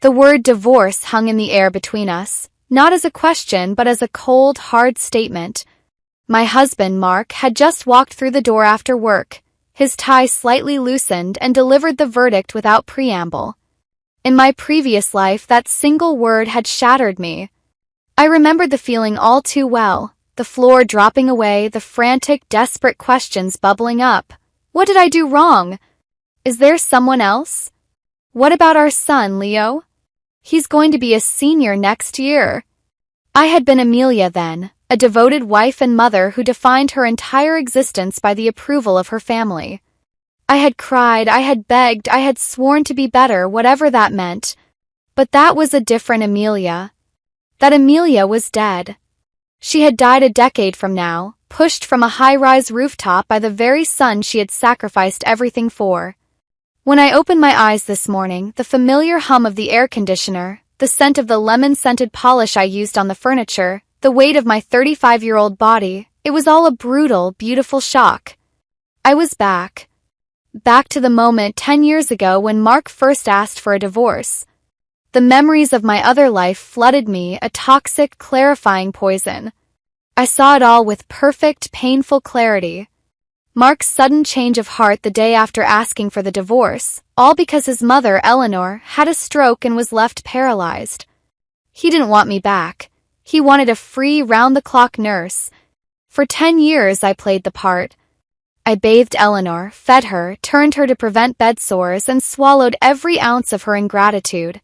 The word divorce hung in the air between us, not as a question but as a cold, hard statement. My husband, Mark, had just walked through the door after work, his tie slightly loosened, and delivered the verdict without preamble. In my previous life, that single word had shattered me. I remembered the feeling all too well, the floor dropping away, the frantic, desperate questions bubbling up. What did I do wrong? Is there someone else? What about our son, Leo? He's going to be a senior next year. I had been Amelia then, a devoted wife and mother who defined her entire existence by the approval of her family. I had cried, I had begged, I had sworn to be better, whatever that meant. But that was a different Amelia. That Amelia was dead. She had died a decade from now, pushed from a high-rise rooftop by the very son she had sacrificed everything for. When I opened my eyes this morning, the familiar hum of the air conditioner, the scent of the lemon-scented polish I used on the furniture, the weight of my 35-year-old body, it was all a brutal, beautiful shock. I was back. Back to the moment 10 years ago when Mark first asked for a divorce. The memories of my other life flooded me, a toxic, clarifying poison. I saw it all with perfect, painful clarity. Mark's sudden change of heart the day after asking for the divorce, all because his mother, Eleanor, had a stroke and was left paralyzed. He didn't want me back. He wanted a free, round-the-clock nurse. For 10 years I played the part. I bathed Eleanor, fed her, turned her to prevent bed sores, and swallowed every ounce of her ingratitude.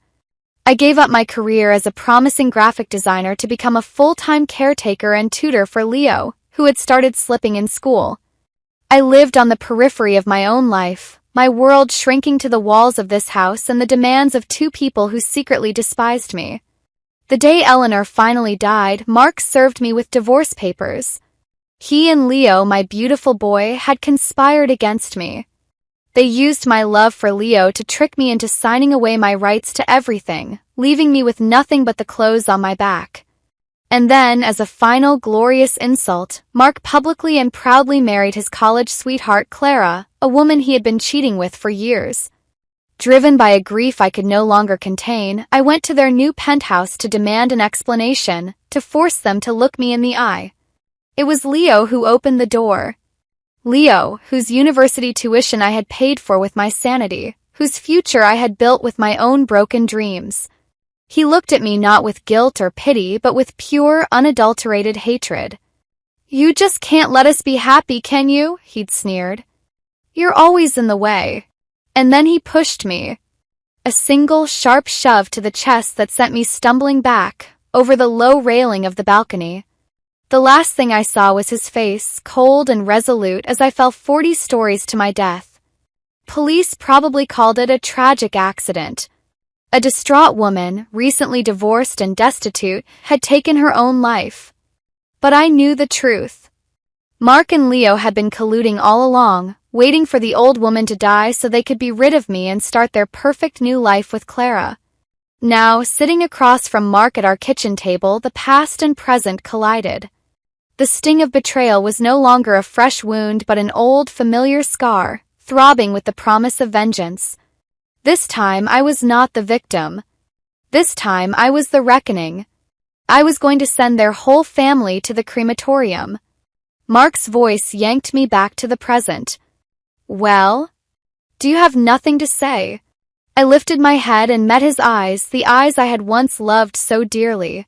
I gave up my career as a promising graphic designer to become a full-time caretaker and tutor for Leo, who had started slipping in school. I lived on the periphery of my own life, my world shrinking to the walls of this house and the demands of two people who secretly despised me. The day Eleanor finally died, Mark served me with divorce papers. He and Leo, my beautiful boy, had conspired against me. They used my love for Leo to trick me into signing away my rights to everything, leaving me with nothing but the clothes on my back. And then, as a final glorious insult, Mark publicly and proudly married his college sweetheart Clara, a woman he had been cheating with for years. Driven by a grief I could no longer contain, I went to their new penthouse to demand an explanation, to force them to look me in the eye. It was Leo who opened the door. Leo, whose university tuition I had paid for with my sanity, whose future I had built with my own broken dreams. He looked at me not with guilt or pity, but with pure, unadulterated hatred. "You just can't let us be happy, can you?" he'd sneered. "You're always in the way." And then he pushed me. A single, sharp shove to the chest that sent me stumbling back, over the low railing of the balcony. The last thing I saw was his face, cold and resolute as I fell 40 stories to my death. Police probably called it a tragic accident. A distraught woman, recently divorced and destitute, had taken her own life. But I knew the truth. Mark and Leo had been colluding all along, waiting for the old woman to die so they could be rid of me and start their perfect new life with Clara. Now, sitting across from Mark at our kitchen table, the past and present collided. The sting of betrayal was no longer a fresh wound but an old, familiar scar, throbbing with the promise of vengeance. This time I was not the victim. This time I was the reckoning. I was going to send their whole family to the crematorium. Mark's voice yanked me back to the present. "Well? Do you have nothing to say?" I lifted my head and met his eyes, the eyes I had once loved so dearly.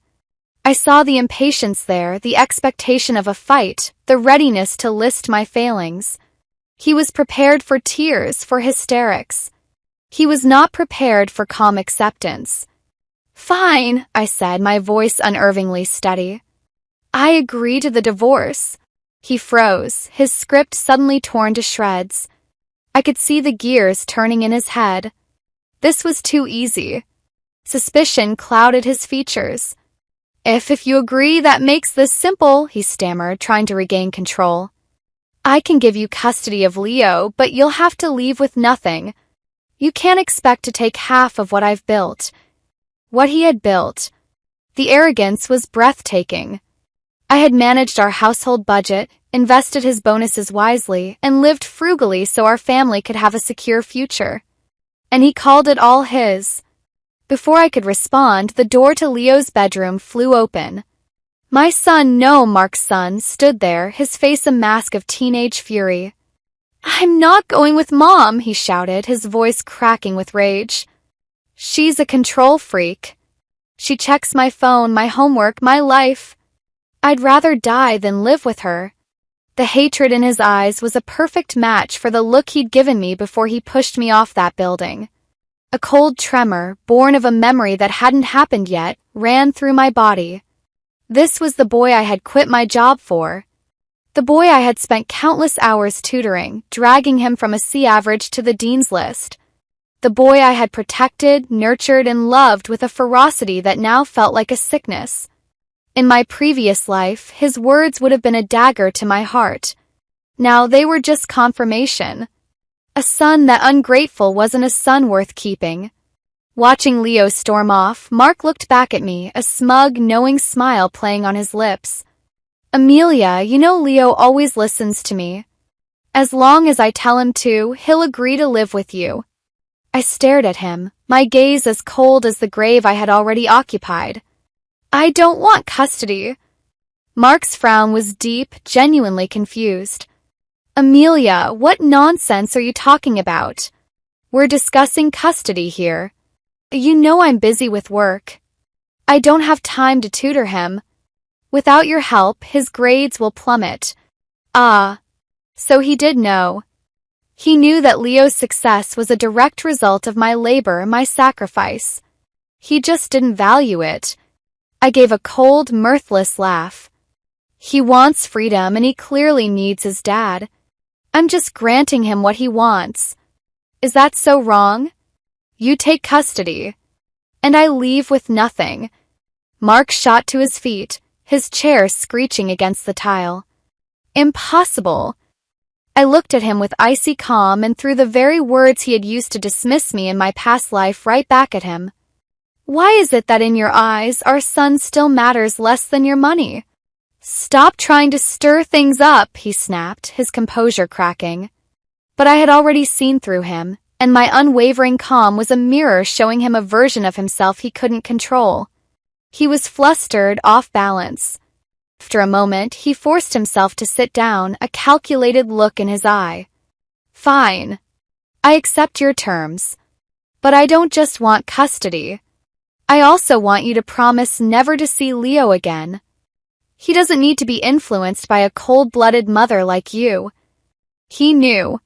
I saw the impatience there, the expectation of a fight, the readiness to list my failings. He was prepared for tears, for hysterics. He was not prepared for calm acceptance. "Fine," I said, my voice unervingly steady. "I agree to the divorce." He froze, his script suddenly torn to shreds. I could see the gears turning in his head. This was too easy. Suspicion clouded his features. If you agree, that makes this simple," he stammered, trying to regain control. "I can give you custody of Leo, but you'll have to leave with nothing. You can't expect to take half of what I've built." What he had built. The arrogance was breathtaking. I had managed our household budget, invested his bonuses wisely, and lived frugally so our family could have a secure future. And he called it all his. Before I could respond, the door to Leo's bedroom flew open. My son, no, Mark's son, stood there, his face a mask of teenage fury. "I'm not going with Mom," he shouted, his voice cracking with rage. "She's a control freak. She checks my phone, my homework, my life. I'd rather die than live with her." The hatred in his eyes was a perfect match for the look he'd given me before he pushed me off that building. A cold tremor, born of a memory that hadn't happened yet, ran through my body. This was the boy I had quit my job for. The boy I had spent countless hours tutoring, dragging him from a C average to the dean's list. The boy I had protected, nurtured, and loved with a ferocity that now felt like a sickness. In my previous life, his words would have been a dagger to my heart. Now they were just confirmation. A son that ungrateful wasn't a son worth keeping. Watching Leo storm off, Mark looked back at me, a smug, knowing smile playing on his lips. "Amelia, you know Leo always listens to me. As long as I tell him to, he'll agree to live with you." I stared at him, my gaze as cold as the grave I had already occupied. "I don't want custody." Mark's frown was deep, genuinely confused. "Amelia, what nonsense are you talking about? We're discussing custody here. You know I'm busy with work. I don't have time to tutor him. Without your help, his grades will plummet." Ah, so he did know. He knew that Leo's success was a direct result of my labor, my sacrifice. He just didn't value it. I gave a cold, mirthless laugh. He wants freedom and he clearly needs his dad. I'm just granting him what he wants. Is that so wrong? You take custody. And I leave with nothing. Mark shot to his feet, his chair screeching against the tile. Impossible. I looked at him with icy calm and threw the very words he had used to dismiss me in my past life right back at him. Why is it that in your eyes our son still matters less than your money? Stop trying to stir things up, he snapped, his composure cracking. But I had already seen through him, and my unwavering calm was a mirror showing him a version of himself he couldn't control. He was flustered, off balance. After a moment, he forced himself to sit down, a calculated look in his eye. Fine. I accept your terms. But I don't just want custody. I also want you to promise never to see Leo again. He doesn't need to be influenced by a cold-blooded mother like you. He knew.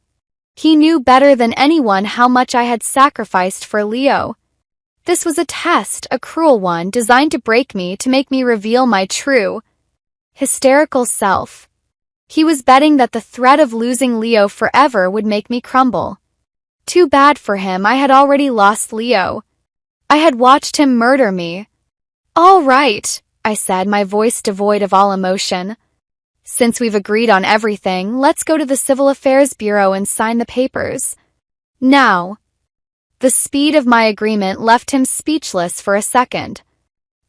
He knew better than anyone how much I had sacrificed for Leo. This was a test, a cruel one, designed to break me, to make me reveal my true, hysterical self. He was betting that the threat of losing Leo forever would make me crumble. Too bad for him, I had already lost Leo. I had watched him murder me. All right, I said, my voice devoid of all emotion. Since we've agreed on everything, let's go to the Civil Affairs Bureau and sign the papers. Now. The speed of my agreement left him speechless for a second.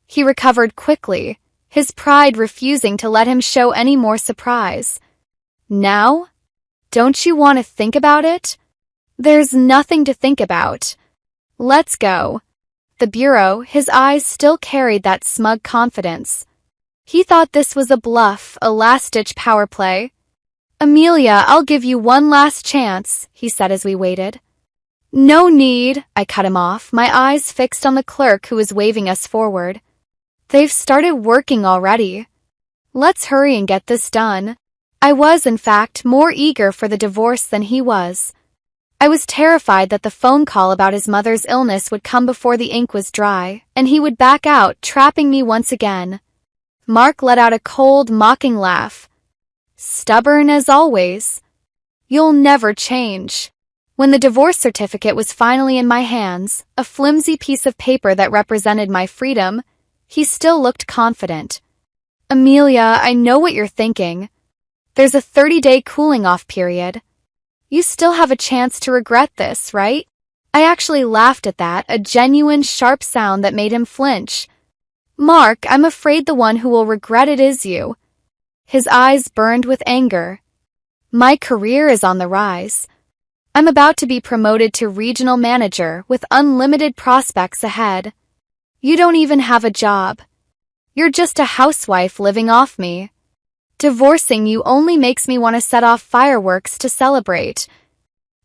He recovered quickly, his pride refusing to let him show any more surprise. Now? Don't you want to think about it? There's nothing to think about. Let's go. The Bureau, his eyes still carried that smug confidence. He thought this was a bluff, a last-ditch power play. Amelia, I'll give you one last chance, he said as we waited. No need, I cut him off, my eyes fixed on the clerk who was waving us forward. They've started working already. Let's hurry and get this done. I was, in fact, more eager for the divorce than he was. I was terrified that the phone call about his mother's illness would come before the ink was dry, and he would back out, trapping me once again. Mark let out a cold, mocking laugh. Stubborn as always. You'll never change. When the divorce certificate was finally in my hands, a flimsy piece of paper that represented my freedom, he still looked confident. Amelia, I know what you're thinking. There's a 30-day cooling-off period. You still have a chance to regret this, right? I actually laughed at that, a genuine, sharp sound that made him flinch. Mark, I'm afraid the one who will regret it is you. His eyes burned with anger. My career is on the rise. I'm about to be promoted to regional manager with unlimited prospects ahead. You don't even have a job. You're just a housewife living off me. Divorcing you only makes me want to set off fireworks to celebrate.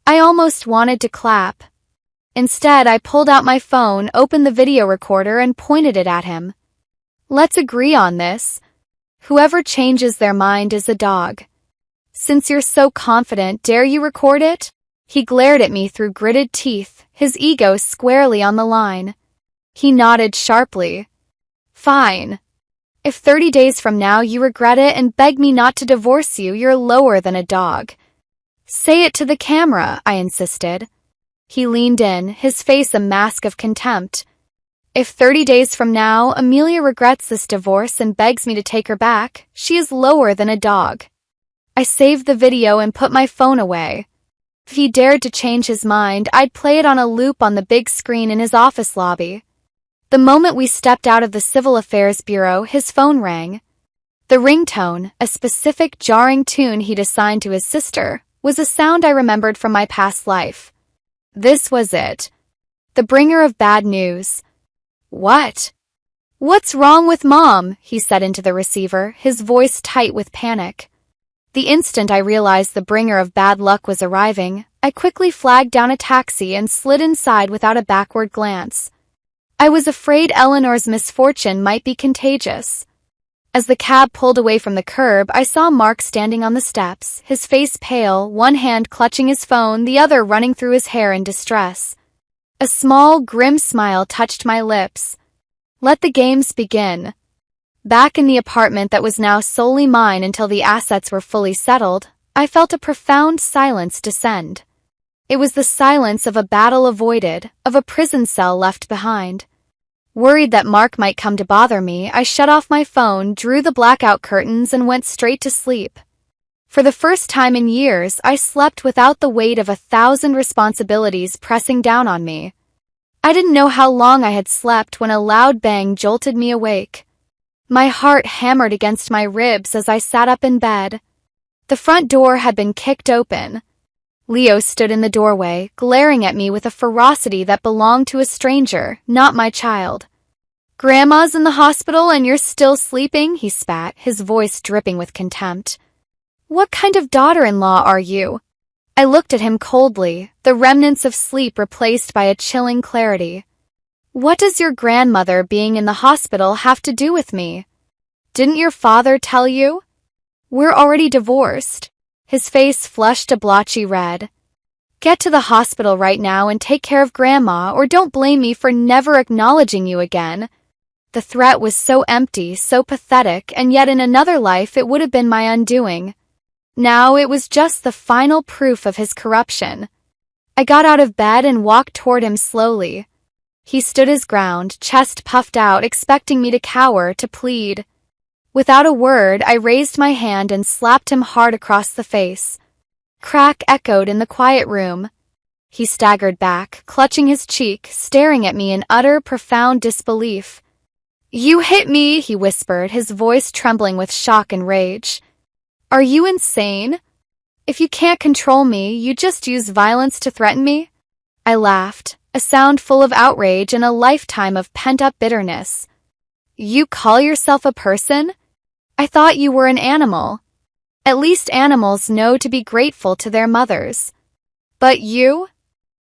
I almost wanted to clap. Instead, I pulled out my phone, opened the video recorder, and pointed it at him. Let's agree on this. Whoever changes their mind is a dog. Since you're so confident, dare you record it? He glared at me through gritted teeth, his ego squarely on the line. He nodded sharply. Fine. If 30 days from now you regret it and beg me not to divorce you, you're lower than a dog. Say it to the camera, I insisted. He leaned in, his face a mask of contempt. If 30 days from now Amelia regrets this divorce and begs me to take her back, she is lower than a dog. I saved the video and put my phone away. If he dared to change his mind, I'd play it on a loop on the big screen in his office lobby. The moment we stepped out of the Civil Affairs Bureau, his phone rang. The ringtone, a specific jarring tune he'd assigned to his sister, was a sound I remembered from my past life. This was it. The bringer of bad news. What? What's wrong with Mom? He said into the receiver, his voice tight with panic. The instant I realized the bringer of bad luck was arriving, I quickly flagged down a taxi and slid inside without a backward glance. I was afraid Eleanor's misfortune might be contagious. As the cab pulled away from the curb, I saw Mark standing on the steps, his face pale, one hand clutching his phone, the other running through his hair in distress. A small, grim smile touched my lips. Let the games begin. Back in the apartment that was now solely mine until the assets were fully settled, I felt a profound silence descend. It was the silence of a battle avoided, of a prison cell left behind. Worried that Mark might come to bother me, I shut off my phone, drew the blackout curtains, and went straight to sleep. For the first time in years, I slept without the weight of 1,000 responsibilities pressing down on me. I didn't know how long I had slept when a loud bang jolted me awake. My heart hammered against my ribs as I sat up in bed. The front door had been kicked open. Leo stood in the doorway, glaring at me with a ferocity that belonged to a stranger, not my child. Grandma's in the hospital and you're still sleeping, he spat, his voice dripping with contempt. What kind of daughter-in-law are you? I looked at him coldly, the remnants of sleep replaced by a chilling clarity. What does your grandmother being in the hospital have to do with me? Didn't your father tell you? We're already divorced. His face flushed a blotchy red. Get to the hospital right now and take care of Grandma, or don't blame me for never acknowledging you again. The threat was so empty, so pathetic, and yet in another life it would have been my undoing. Now it was just the final proof of his corruption. I got out of bed and walked toward him slowly. He stood his ground, chest puffed out, expecting me to cower, to plead. Without a word, I raised my hand and slapped him hard across the face. Crack echoed in the quiet room. He staggered back, clutching his cheek, staring at me in utter, profound disbelief. You hit me, he whispered, his voice trembling with shock and rage. Are you insane? If you can't control me, you just use violence to threaten me? I laughed, a sound full of outrage and a lifetime of pent-up bitterness. You call yourself a person? I thought you were an animal. At least animals know to be grateful to their mothers. But you?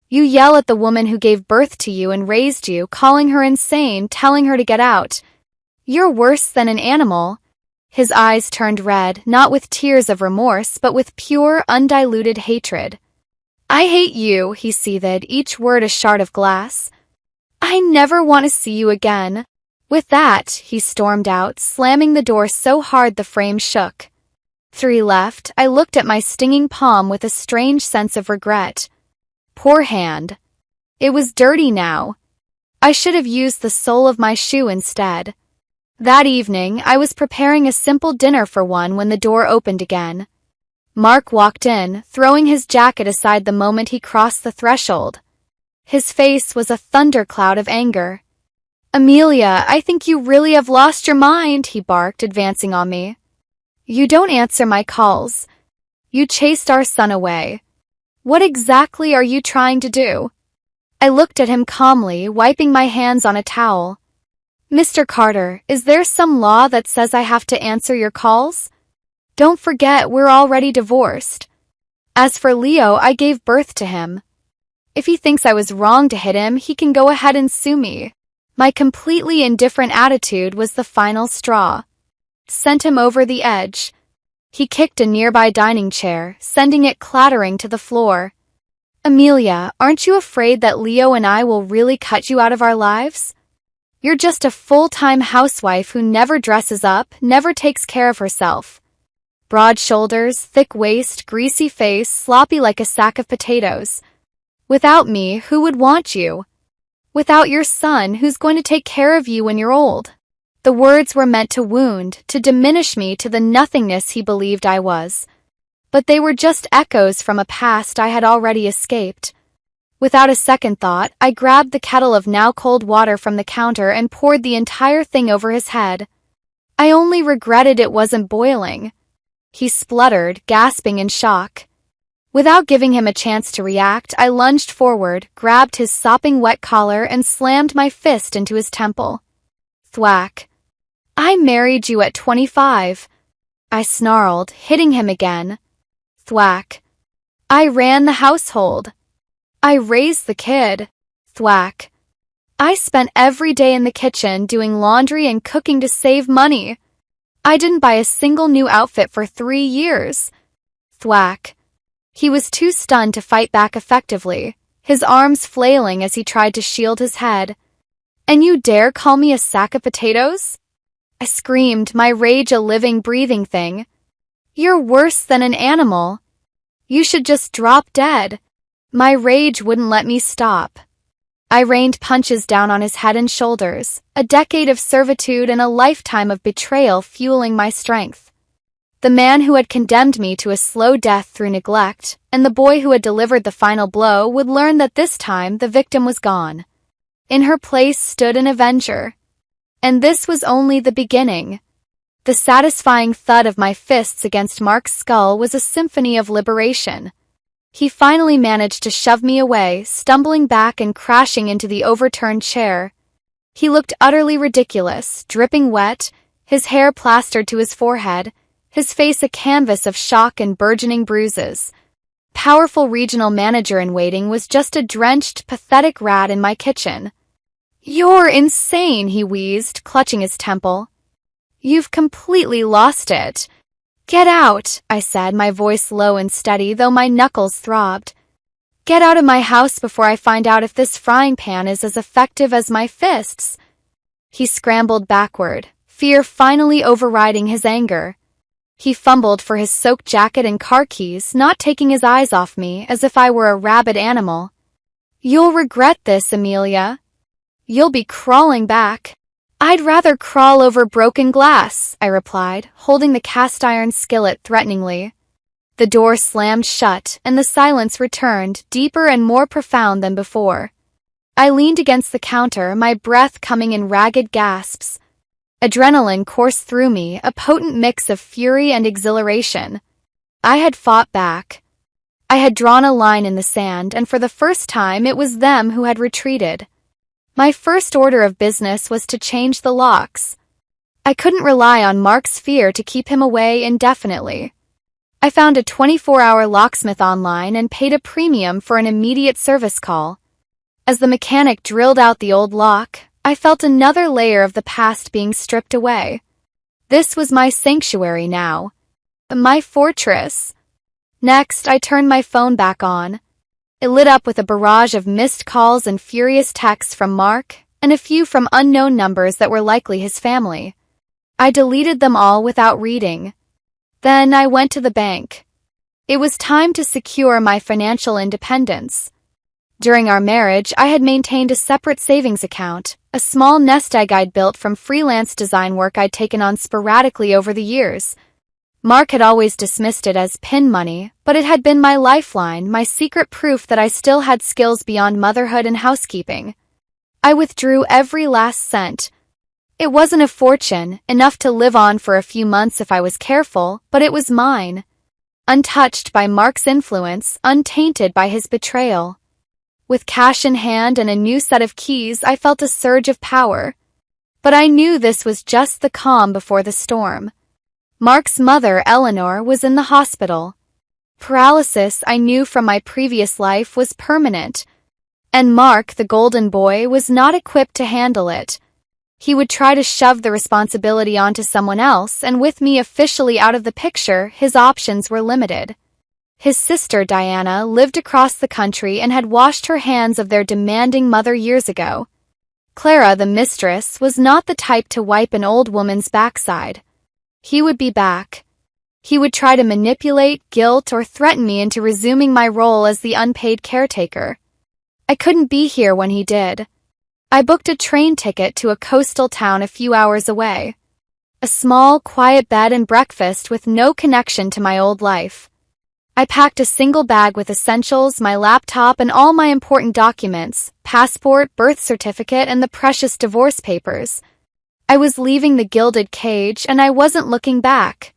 You yell at the woman who gave birth to you and raised you, calling her insane, telling her to get out. You're worse than an animal. His eyes turned red, not with tears of remorse, but with pure, undiluted hatred. I hate you, he seethed, each word a shard of glass. I never want to see you again. With that, he stormed out, slamming the door so hard the frame shook. 3 left, I looked at my stinging palm with a strange sense of regret. Poor hand. It was dirty now. I should have used the sole of my shoe instead. That evening, I was preparing a simple dinner for one when the door opened again. Mark walked in, throwing his jacket aside the moment he crossed the threshold. His face was a thundercloud of anger. Amelia, I think you really have lost your mind, he barked, advancing on me. You don't answer my calls. You chased our son away. What exactly are you trying to do? I looked at him calmly, wiping my hands on a towel. Mr. Carter, is there some law that says I have to answer your calls? Don't forget we're already divorced. As for Leo, I gave birth to him. If he thinks I was wrong to hit him, he can go ahead and sue me. My completely indifferent attitude was the final straw. Sent him over the edge. He kicked a nearby dining chair, sending it clattering to the floor. Amelia, aren't you afraid that Leo and I will really cut you out of our lives? You're just a full-time housewife who never dresses up, never takes care of herself. Broad shoulders, thick waist, greasy face, sloppy like a sack of potatoes. Without me, who would want you? Without your son, who's going to take care of you when you're old? The words were meant to wound, to diminish me to the nothingness he believed I was. But they were just echoes from a past I had already escaped. Without a second thought, I grabbed the kettle of now cold water from the counter and poured the entire thing over his head. I only regretted it wasn't boiling. He spluttered, gasping in shock. Without giving him a chance to react, I lunged forward, grabbed his sopping wet collar and slammed my fist into his temple. Thwack. I married you at 25. I snarled, hitting him again. Thwack. I ran the household. I raised the kid. Thwack. I spent every day in the kitchen doing laundry and cooking to save money. I didn't buy a single new outfit for 3 years. Thwack. He was too stunned to fight back effectively, his arms flailing as he tried to shield his head. And you dare call me a sack of potatoes? I screamed, my rage a living, breathing thing. You're worse than an animal. You should just drop dead. My rage wouldn't let me stop. I rained punches down on his head and shoulders, a decade of servitude and a lifetime of betrayal fueling my strength. The man who had condemned me to a slow death through neglect, and the boy who had delivered the final blow would learn that this time the victim was gone. In her place stood an avenger. And this was only the beginning. The satisfying thud of my fists against Mark's skull was a symphony of liberation. He finally managed to shove me away, stumbling back and crashing into the overturned chair. He looked utterly ridiculous, dripping wet, his hair plastered to his forehead, his face a canvas of shock and burgeoning bruises. Powerful regional manager-in-waiting was just a drenched, pathetic rat in my kitchen. You're insane, he wheezed, clutching his temple. You've completely lost it. Get out, I said, my voice low and steady, though my knuckles throbbed. Get out of my house before I find out if this frying pan is as effective as my fists. He scrambled backward, fear finally overriding his anger. He fumbled for his soaked jacket and car keys, not taking his eyes off me, as if I were a rabid animal. You'll regret this, Amelia. You'll be crawling back. I'd rather crawl over broken glass, I replied, holding the cast-iron skillet threateningly. The door slammed shut, and the silence returned, deeper and more profound than before. I leaned against the counter, my breath coming in ragged gasps. Adrenaline coursed through me, a potent mix of fury and exhilaration. I had fought back. I had drawn a line in the sand, and for the first time it was them who had retreated. My first order of business was to change the locks. I couldn't rely on Mark's fear to keep him away indefinitely. I found a 24-hour locksmith online and paid a premium for an immediate service call. As the mechanic drilled out the old lock, I felt another layer of the past being stripped away. This was my sanctuary now. My fortress. Next, I turned my phone back on. It lit up with a barrage of missed calls and furious texts from Mark, and a few from unknown numbers that were likely his family. I deleted them all without reading. Then I went to the bank. It was time to secure my financial independence. During our marriage, I had maintained a separate savings account, a small nest egg I'd built from freelance design work I'd taken on sporadically over the years. Mark had always dismissed it as pin money, but it had been my lifeline, my secret proof that I still had skills beyond motherhood and housekeeping. I withdrew every last cent. It wasn't a fortune, enough to live on for a few months if I was careful, but it was mine. untouched by Mark's influence, untainted by his betrayal. With cash in hand and a new set of keys, I felt a surge of power. But I knew this was just the calm before the storm. Mark's mother, Eleanor, was in the hospital. Paralysis, I knew from my previous life, was permanent. And Mark, the golden boy, was not equipped to handle it. He would try to shove the responsibility onto someone else, and with me officially out of the picture, his options were limited. His sister, Diana, lived across the country and had washed her hands of their demanding mother years ago. Clara, the mistress, was not the type to wipe an old woman's backside. He would be back. He would try to manipulate, guilt, or threaten me into resuming my role as the unpaid caretaker. I couldn't be here when he did. I booked a train ticket to a coastal town a few hours away. A small, quiet bed and breakfast with no connection to my old life. I packed a single bag with essentials, my laptop, and all my important documents, passport, birth certificate, and the precious divorce papers. I was leaving the gilded cage, and I wasn't looking back.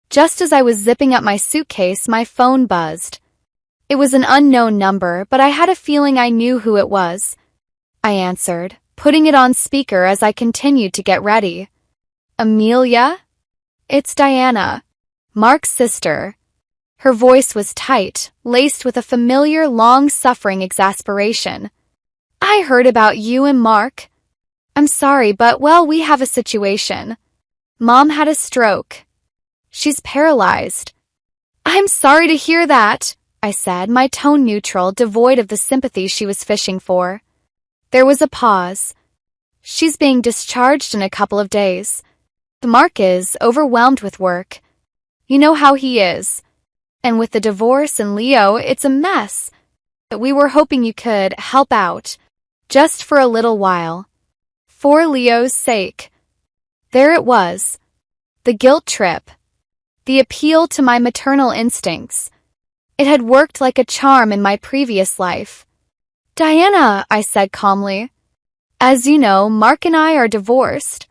Just as I was zipping up my suitcase, my phone buzzed. It was an unknown number, but I had a feeling I knew who it was. I answered, putting it on speaker as I continued to get ready. Amelia? It's Diana, Mark's sister. Her voice was tight, laced with a familiar, long-suffering exasperation. I heard about you and Mark. I'm sorry, but well, we have a situation. Mom had a stroke. She's paralyzed. I'm sorry to hear that, I said, my tone neutral, devoid of the sympathy she was fishing for. There was a pause. She's being discharged in a couple of days. Mark is overwhelmed with work. You know how he is. And with the divorce and Leo, it's a mess. But we were hoping you could help out. Just for a little while. For Leo's sake. There it was. The guilt trip. The appeal to my maternal instincts. It had worked like a charm in my previous life. Diana, I said calmly. As you know, Mark and I are divorced.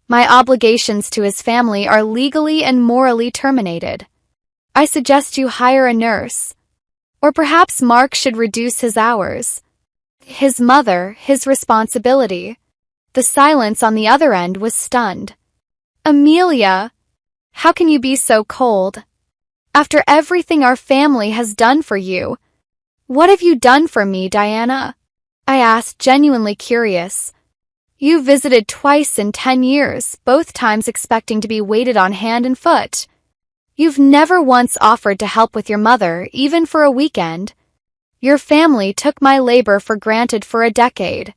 My obligations to his family are legally and morally terminated. I suggest you hire a nurse. Or perhaps Mark should reduce his hours. His mother, his responsibility. The silence on the other end was stunned. Amelia, how can you be so cold? After everything our family has done for you. What have you done for me, Diana? I asked, genuinely curious. You visited twice in 10 years, both times expecting to be waited on hand and foot. You've never once offered to help with your mother, even for a weekend. Your family took my labor for granted for a decade.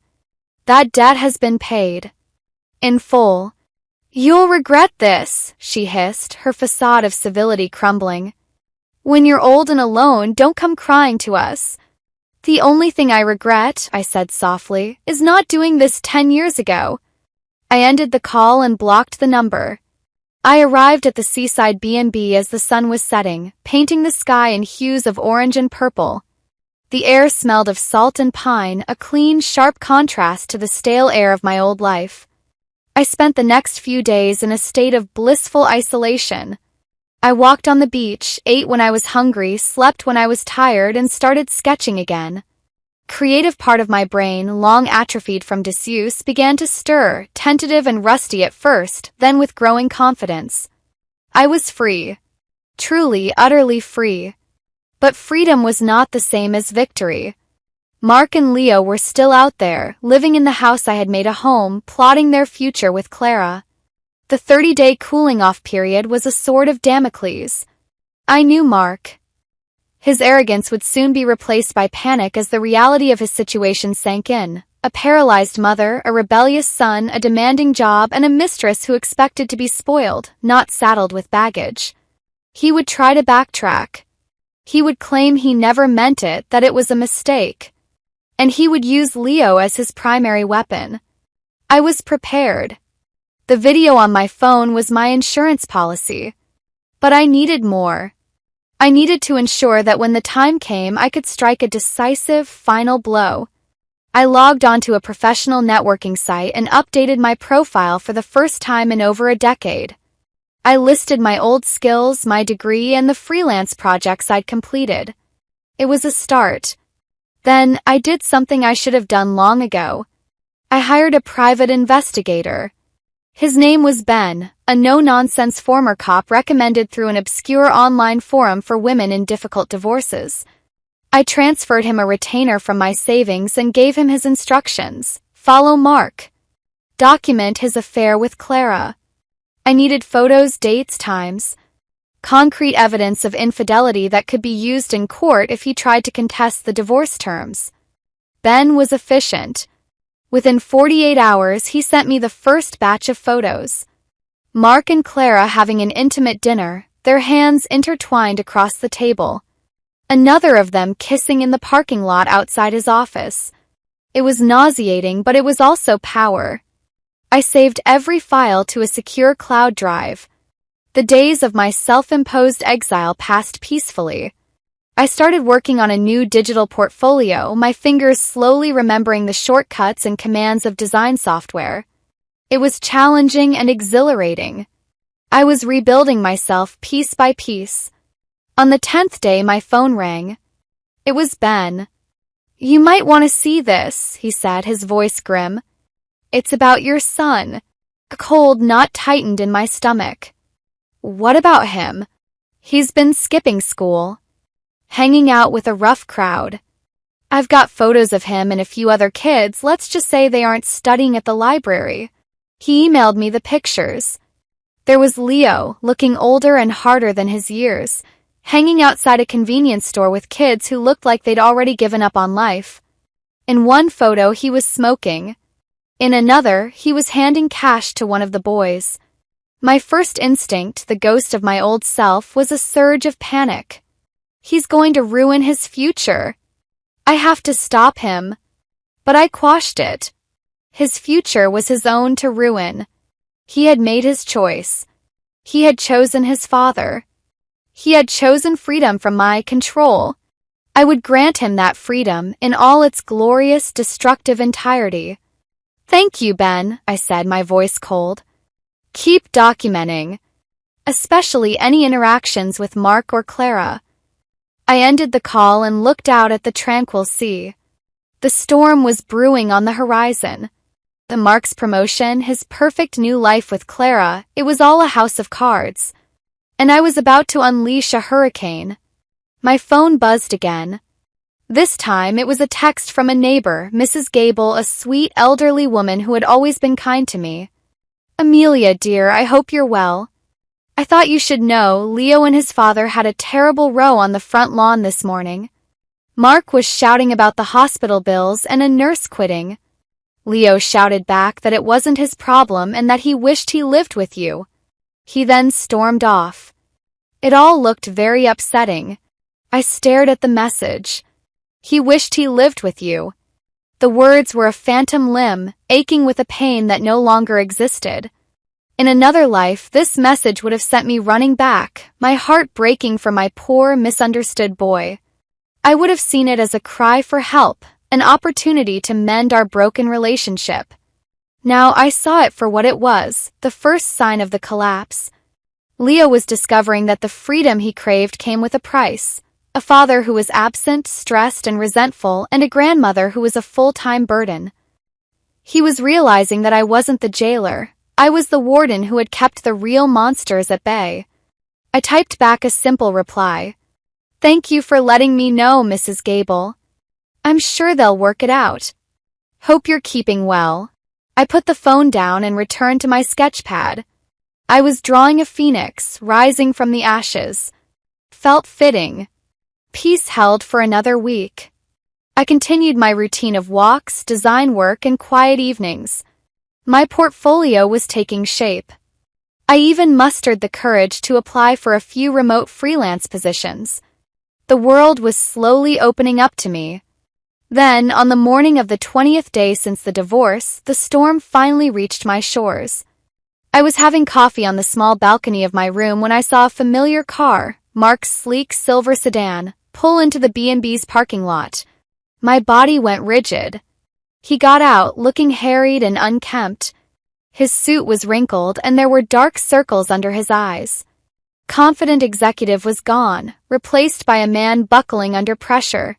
That debt has been paid. In full. You'll regret this, she hissed, her facade of civility crumbling. When you're old and alone, don't come crying to us. The only thing I regret, I said softly, is not doing this 10 years ago. I ended the call and blocked the number. I arrived at the seaside B&B as the sun was setting, painting the sky in hues of orange and purple. The air smelled of salt and pine, a clean, sharp contrast to the stale air of my old life. I spent the next few days in a state of blissful isolation. I walked on the beach, ate when I was hungry, slept when I was tired, and started sketching again. Creative part of my brain, long atrophied from disuse, began to stir, tentative and rusty at first, then with growing confidence. I was free. Truly, utterly free. But freedom was not the same as victory. Mark and Leo were still out there, living in the house I had made a home, plotting their future with Clara. The 30-day cooling-off period was a sword of Damocles. I knew Mark. His arrogance would soon be replaced by panic as the reality of his situation sank in. A paralyzed mother, a rebellious son, a demanding job, and a mistress who expected to be spoiled, not saddled with baggage. He would try to backtrack. He would claim he never meant it, that it was a mistake. And he would use Leo as his primary weapon. I was prepared. The video on my phone was my insurance policy. But I needed more. I needed to ensure that when the time came, I could strike a decisive, final blow. I logged onto a professional networking site and updated my profile for the first time in over a decade. I listed my old skills, my degree, and the freelance projects I'd completed. It was a start. Then, I did something I should have done long ago. I hired a private investigator. His name was Ben, a no-nonsense former cop recommended through an obscure online forum for women in difficult divorces. I transferred him a retainer from my savings and gave him his instructions. Follow Mark. Document his affair with Clara. I needed photos, dates, times. Concrete evidence of infidelity that could be used in court if he tried to contest the divorce terms. Ben was efficient. Within 48 hours, he sent me the first batch of photos. Mark and Clara having an intimate dinner, their hands intertwined across the table. Another of them kissing in the parking lot outside his office. It was nauseating, but it was also power. I saved every file to a secure cloud drive. The days of my self-imposed exile passed peacefully. I started working on a new digital portfolio, my fingers slowly remembering the shortcuts and commands of design software. It was challenging and exhilarating. I was rebuilding myself piece by piece. On the 10th day, my phone rang. It was Ben. "You might want to see this," he said, his voice grim. "It's about your son." A cold knot tightened in my stomach. "What about him?" "He's been skipping school. Hanging out with a rough crowd. I've got photos of him and a few other kids, let's just say they aren't studying at the library." He emailed me the pictures. There was Leo, looking older and harder than his years, hanging outside a convenience store with kids who looked like they'd already given up on life. In one photo, he was smoking. In another, he was handing cash to one of the boys. My first instinct, the ghost of my old self, was a surge of panic. He's going to ruin his future. I have to stop him. But I quashed it. His future was his own to ruin. He had made his choice. He had chosen his father. He had chosen freedom from my control. I would grant him that freedom in all its glorious, destructive entirety. "Thank you, Ben," I said, my voice cold. "Keep documenting. Especially any interactions with Mark or Clara." I ended the call and looked out at the tranquil sea. The storm was brewing on the horizon. Mark's promotion, his perfect new life with Clara, it was all a house of cards. And I was about to unleash a hurricane. My phone buzzed again. This time it was a text from a neighbor, Mrs. Gable, a sweet elderly woman who had always been kind to me. "Amelia, dear, I hope you're well. I thought you should know, Leo and his father had a terrible row on the front lawn this morning. Mark was shouting about the hospital bills and a nurse quitting. Leo shouted back that it wasn't his problem and that he wished he lived with you. He then stormed off. It all looked very upsetting. I stared at the message. He wished he lived with you. The words were a phantom limb, aching with a pain that no longer existed. In another life, this message would have sent me running back, my heart breaking for my poor, misunderstood boy. I would have seen it as a cry for help, an opportunity to mend our broken relationship. Now I saw it for what it was, the first sign of the collapse. Leo was discovering that the freedom he craved came with a price. A father who was absent, stressed, and resentful, and a grandmother who was a full-time burden. He was realizing that I wasn't the jailer. I was the warden who had kept the real monsters at bay. I typed back a simple reply. "Thank you for letting me know, Mrs. Gable. I'm sure they'll work it out. Hope you're keeping well." I put the phone down and returned to my sketch pad. I was drawing a phoenix, rising from the ashes. Felt fitting. Peace held for another week. I continued my routine of walks, design work, and quiet evenings. My portfolio was taking shape. I even mustered the courage to apply for a few remote freelance positions. The world was slowly opening up to me. Then, on the morning of the 20th day since the divorce, the storm finally reached my shores. I was having coffee on the small balcony of my room when I saw a familiar car, Mark's sleek silver sedan, pull into the B&B's parking lot. My body went rigid. He got out, looking harried and unkempt. His suit was wrinkled and there were dark circles under his eyes. Confident executive was gone, replaced by a man buckling under pressure.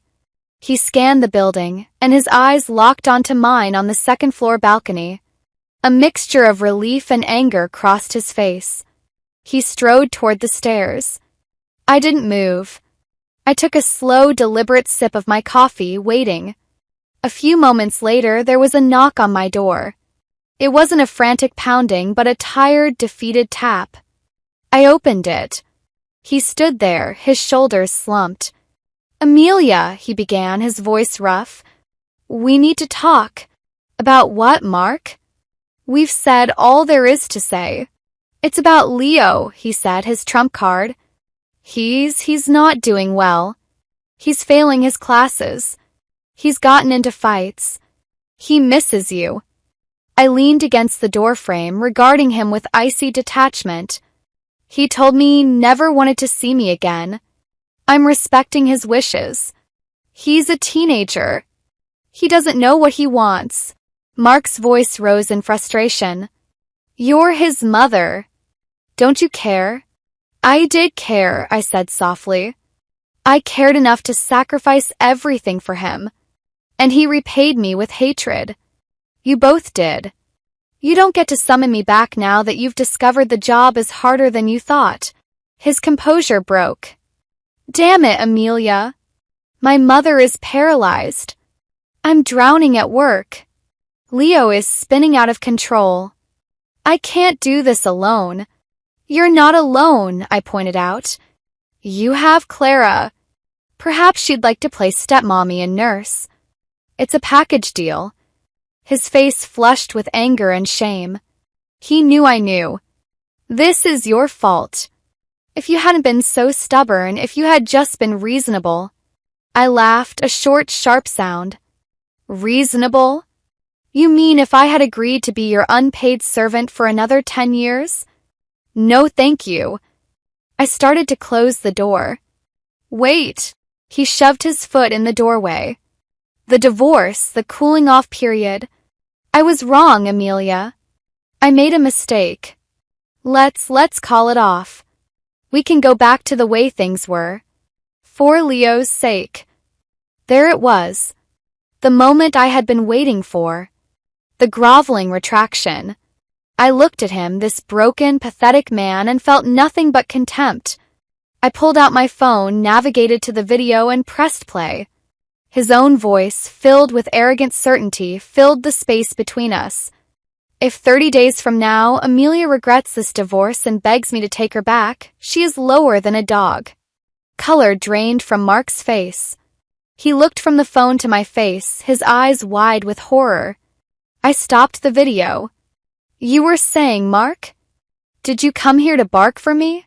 He scanned the building, and his eyes locked onto mine on the second-floor balcony. A mixture of relief and anger crossed his face. He strode toward the stairs. I didn't move. I took a slow, deliberate sip of my coffee, waiting. A few moments later, there was a knock on my door. It wasn't a frantic pounding, but a tired, defeated tap. I opened it. He stood there, his shoulders slumped. "Amelia," he began, his voice rough. "We need to talk." "About what, Mark?" "We've said all there is to say." "It's about Leo," he said, his trump card. He's not doing well. He's failing his classes. He's gotten into fights. He misses you." I leaned against the doorframe, regarding him with icy detachment. He told me he never wanted to see me again. I'm respecting his wishes. He's a teenager. He doesn't know what he wants. Mark's voice rose in frustration. "You're his mother. Don't you care?" "I did care," I said softly. "I cared enough to sacrifice everything for him. And he repaid me with hatred. You both did. You don't get to summon me back now that you've discovered the job is harder than you thought." His composure broke. "Damn it, Amelia. My mother is paralyzed. I'm drowning at work. Leo is spinning out of control. I can't do this alone." "You're not alone," I pointed out. "You have Clara. Perhaps she'd like to play stepmommy and nurse. It's a package deal." His face flushed with anger and shame. He knew I knew. "This is your fault. If you hadn't been so stubborn, if you had just been reasonable." I laughed, a short, sharp sound. "Reasonable? You mean if I had agreed to be your unpaid servant for another 10 years? No, thank you." I started to close the door. "Wait." He shoved his foot in the doorway. "The divorce, the cooling-off period. I was wrong, Amelia. I made a mistake. Let's call it off. We can go back to the way things were. For Leo's sake." There it was. The moment I had been waiting for. The groveling retraction. I looked at him, this broken, pathetic man, and felt nothing but contempt. I pulled out my phone, navigated to the video, and pressed play. His own voice, filled with arrogant certainty, filled the space between us. "If 30 days from now, Amelia regrets this divorce and begs me to take her back, she is lower than a dog." Color drained from Mark's face. He looked from the phone to my face, his eyes wide with horror. I stopped the video. "You were saying, Mark? Did you come here to bark for me?"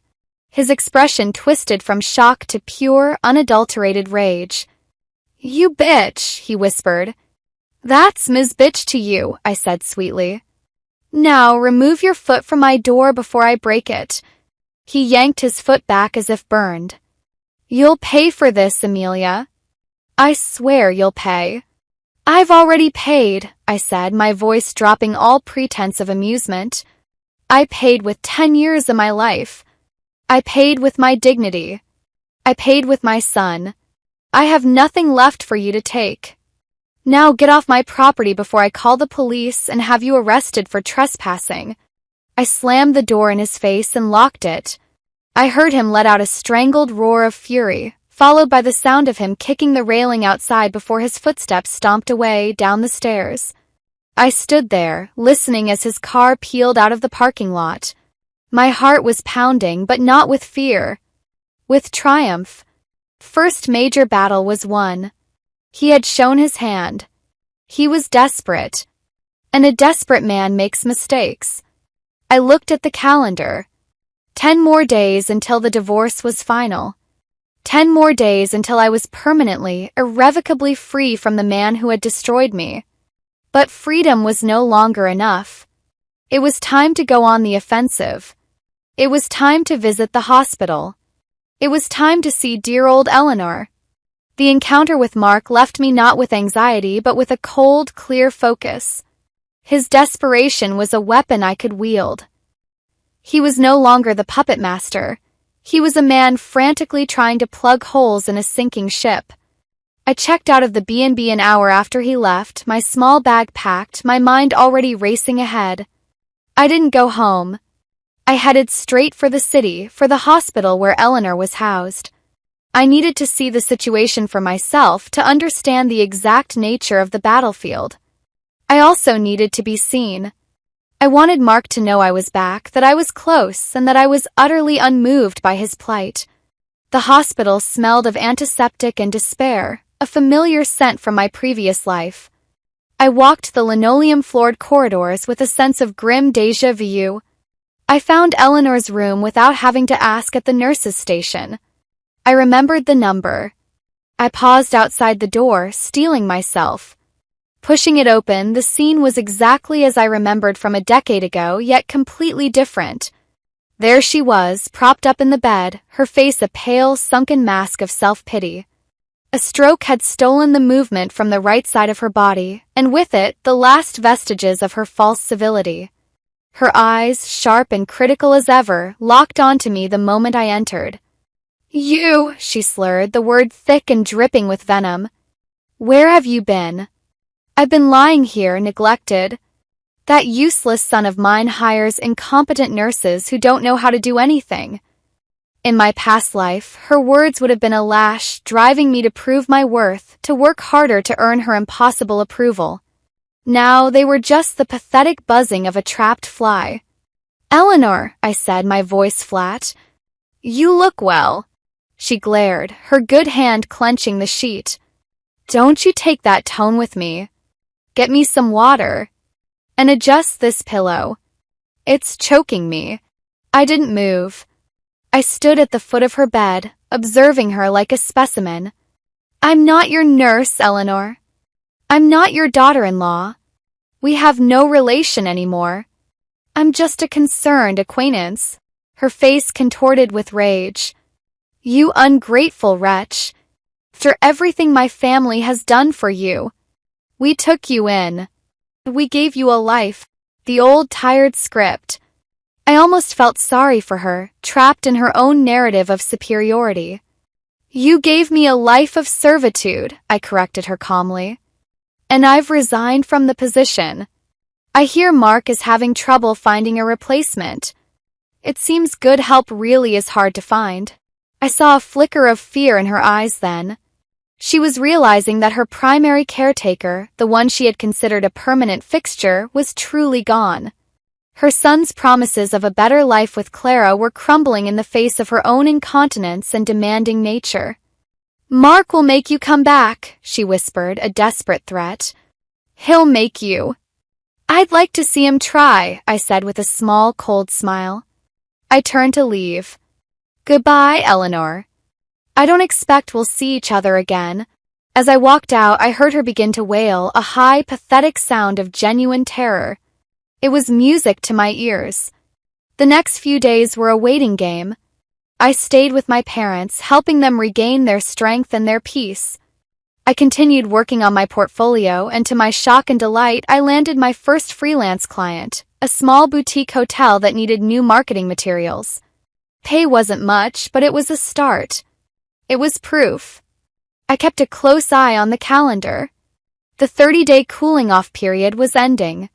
His expression twisted from shock to pure, unadulterated rage. "You bitch," he whispered. "That's Ms. Bitch to you," I said sweetly. "Now remove your foot from my door before I break it." He yanked his foot back as if burned. "You'll pay for this, Amelia. I swear you'll pay." "I've already paid," I said, my voice dropping all pretense of amusement. "I paid with 10 years of my life. I paid with my dignity. I paid with my son. I have nothing left for you to take. Now get off my property before I call the police and have you arrested for trespassing." I slammed the door in his face and locked it. I heard him let out a strangled roar of fury, followed by the sound of him kicking the railing outside before his footsteps stomped away down the stairs. I stood there, listening as his car peeled out of the parking lot. My heart was pounding, but not with fear. With triumph. First major battle was won. He had shown his hand. He was desperate. And a desperate man makes mistakes. I looked at the calendar. 10 more days until the divorce was final. 10 more days until I was permanently, irrevocably free from the man who had destroyed me. But freedom was no longer enough. It was time to go on the offensive. It was time to visit the hospital. It was time to see dear old Eleanor. The encounter with Mark left me not with anxiety but with a cold, clear focus. His desperation was a weapon I could wield. He was no longer the puppet master. He was a man frantically trying to plug holes in a sinking ship. I checked out of the B&B an hour after he left, my small bag packed, my mind already racing ahead. I didn't go home. I headed straight for the city, for the hospital where Eleanor was housed. I needed to see the situation for myself to understand the exact nature of the battlefield. I also needed to be seen. I wanted Mark to know I was back, that I was close, and that I was utterly unmoved by his plight. The hospital smelled of antiseptic and despair, a familiar scent from my previous life. I walked the linoleum-floored corridors with a sense of grim déjà vu. I found Eleanor's room without having to ask at the nurse's station. I remembered the number. I paused outside the door, steeling myself. Pushing it open, the scene was exactly as I remembered from a decade ago, yet completely different. There she was, propped up in the bed, her face a pale, sunken mask of self-pity. A stroke had stolen the movement from the right side of her body, and with it, the last vestiges of her false civility. Her eyes, sharp and critical as ever, locked onto me the moment I entered. "You," she slurred, the word thick and dripping with venom. "Where have you been?" "I've been lying here, neglected. That useless son of mine hires incompetent nurses who don't know how to do anything." In my past life, her words would have been a lash, driving me to prove my worth, to work harder to earn her impossible approval. Now they were just the pathetic buzzing of a trapped fly. "Eleanor," I said, my voice flat. "You look well." She glared, her good hand clenching the sheet. "Don't you take that tone with me. Get me some water. And adjust this pillow. It's choking me." I didn't move. I stood at the foot of her bed, observing her like a specimen. "I'm not your nurse, Eleanor. I'm not your daughter-in-law. We have no relation anymore. I'm just a concerned acquaintance." Her face contorted with rage. "You ungrateful wretch. After everything my family has done for you. We took you in. We gave you a life." The old tired script. I almost felt sorry for her, trapped in her own narrative of superiority. "You gave me a life of servitude," I corrected her calmly. "And I've resigned from the position. I hear Mark is having trouble finding a replacement. It seems good help really is hard to find." I saw a flicker of fear in her eyes then. She was realizing that her primary caretaker, the one she had considered a permanent fixture, was truly gone. Her son's promises of a better life with Clara were crumbling in the face of her own incontinence and demanding nature. "Mark will make you come back," she whispered, a desperate threat. "He'll make you." "I'd like to see him try," I said with a small, cold smile. I turned to leave. "Goodbye, Eleanor. I don't expect we'll see each other again." As I walked out, I heard her begin to wail, a high, pathetic sound of genuine terror. It was music to my ears. The next few days were a waiting game. I stayed with my parents, helping them regain their strength and their peace. I continued working on my portfolio, and to my shock and delight, I landed my first freelance client, a small boutique hotel that needed new marketing materials. Pay wasn't much, but it was a start. It was proof. I kept a close eye on the calendar. The 30-day cooling-off period was ending.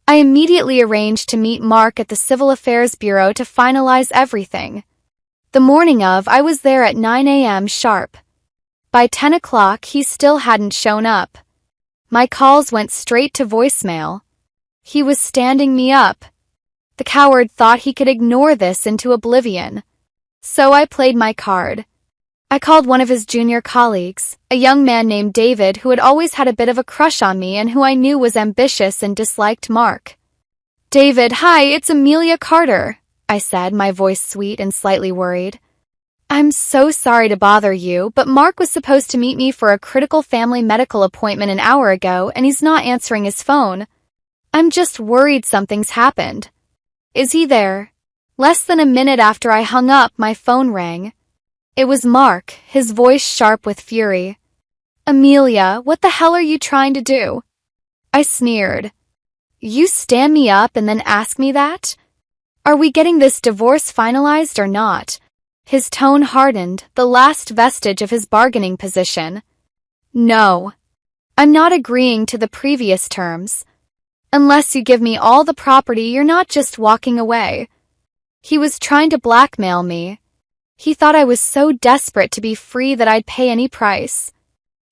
I immediately arranged to meet Mark at the Civil Affairs Bureau to finalize everything. The morning of, I was there at 9 a.m. sharp. By 10 o'clock, he still hadn't shown up. My calls went straight to voicemail. He was standing me up. The coward thought he could ignore this into oblivion. So I played my card. I called one of his junior colleagues, a young man named David who had always had a bit of a crush on me and who I knew was ambitious and disliked Mark. "David, hi, it's Amelia Carter," I said, my voice sweet and slightly worried. "I'm so sorry to bother you, but Mark was supposed to meet me for a critical family medical appointment an hour ago and he's not answering his phone. I'm just worried something's happened. Is he there?" Less than a minute after I hung up, my phone rang. It was Mark, his voice sharp with fury. "Amelia, what the hell are you trying to do?" I sneered. You stand me up and then ask me that? Are we getting this divorce finalized or not? His tone hardened, the last vestige of his bargaining position. No. I'm not agreeing to the previous terms. Unless you give me all the property, you're not just walking away. He was trying to blackmail me. He thought I was so desperate to be free that I'd pay any price.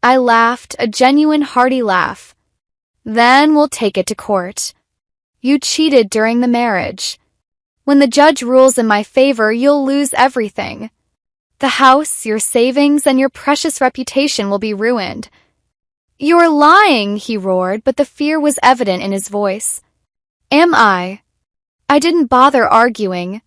I laughed, a genuine hearty laugh. Then we'll take it to court. You cheated during the marriage. When the judge rules in my favor, you'll lose everything. The house, your savings, and your precious reputation will be ruined. You're lying, he roared, but the fear was evident in his voice. Am I? I didn't bother arguing.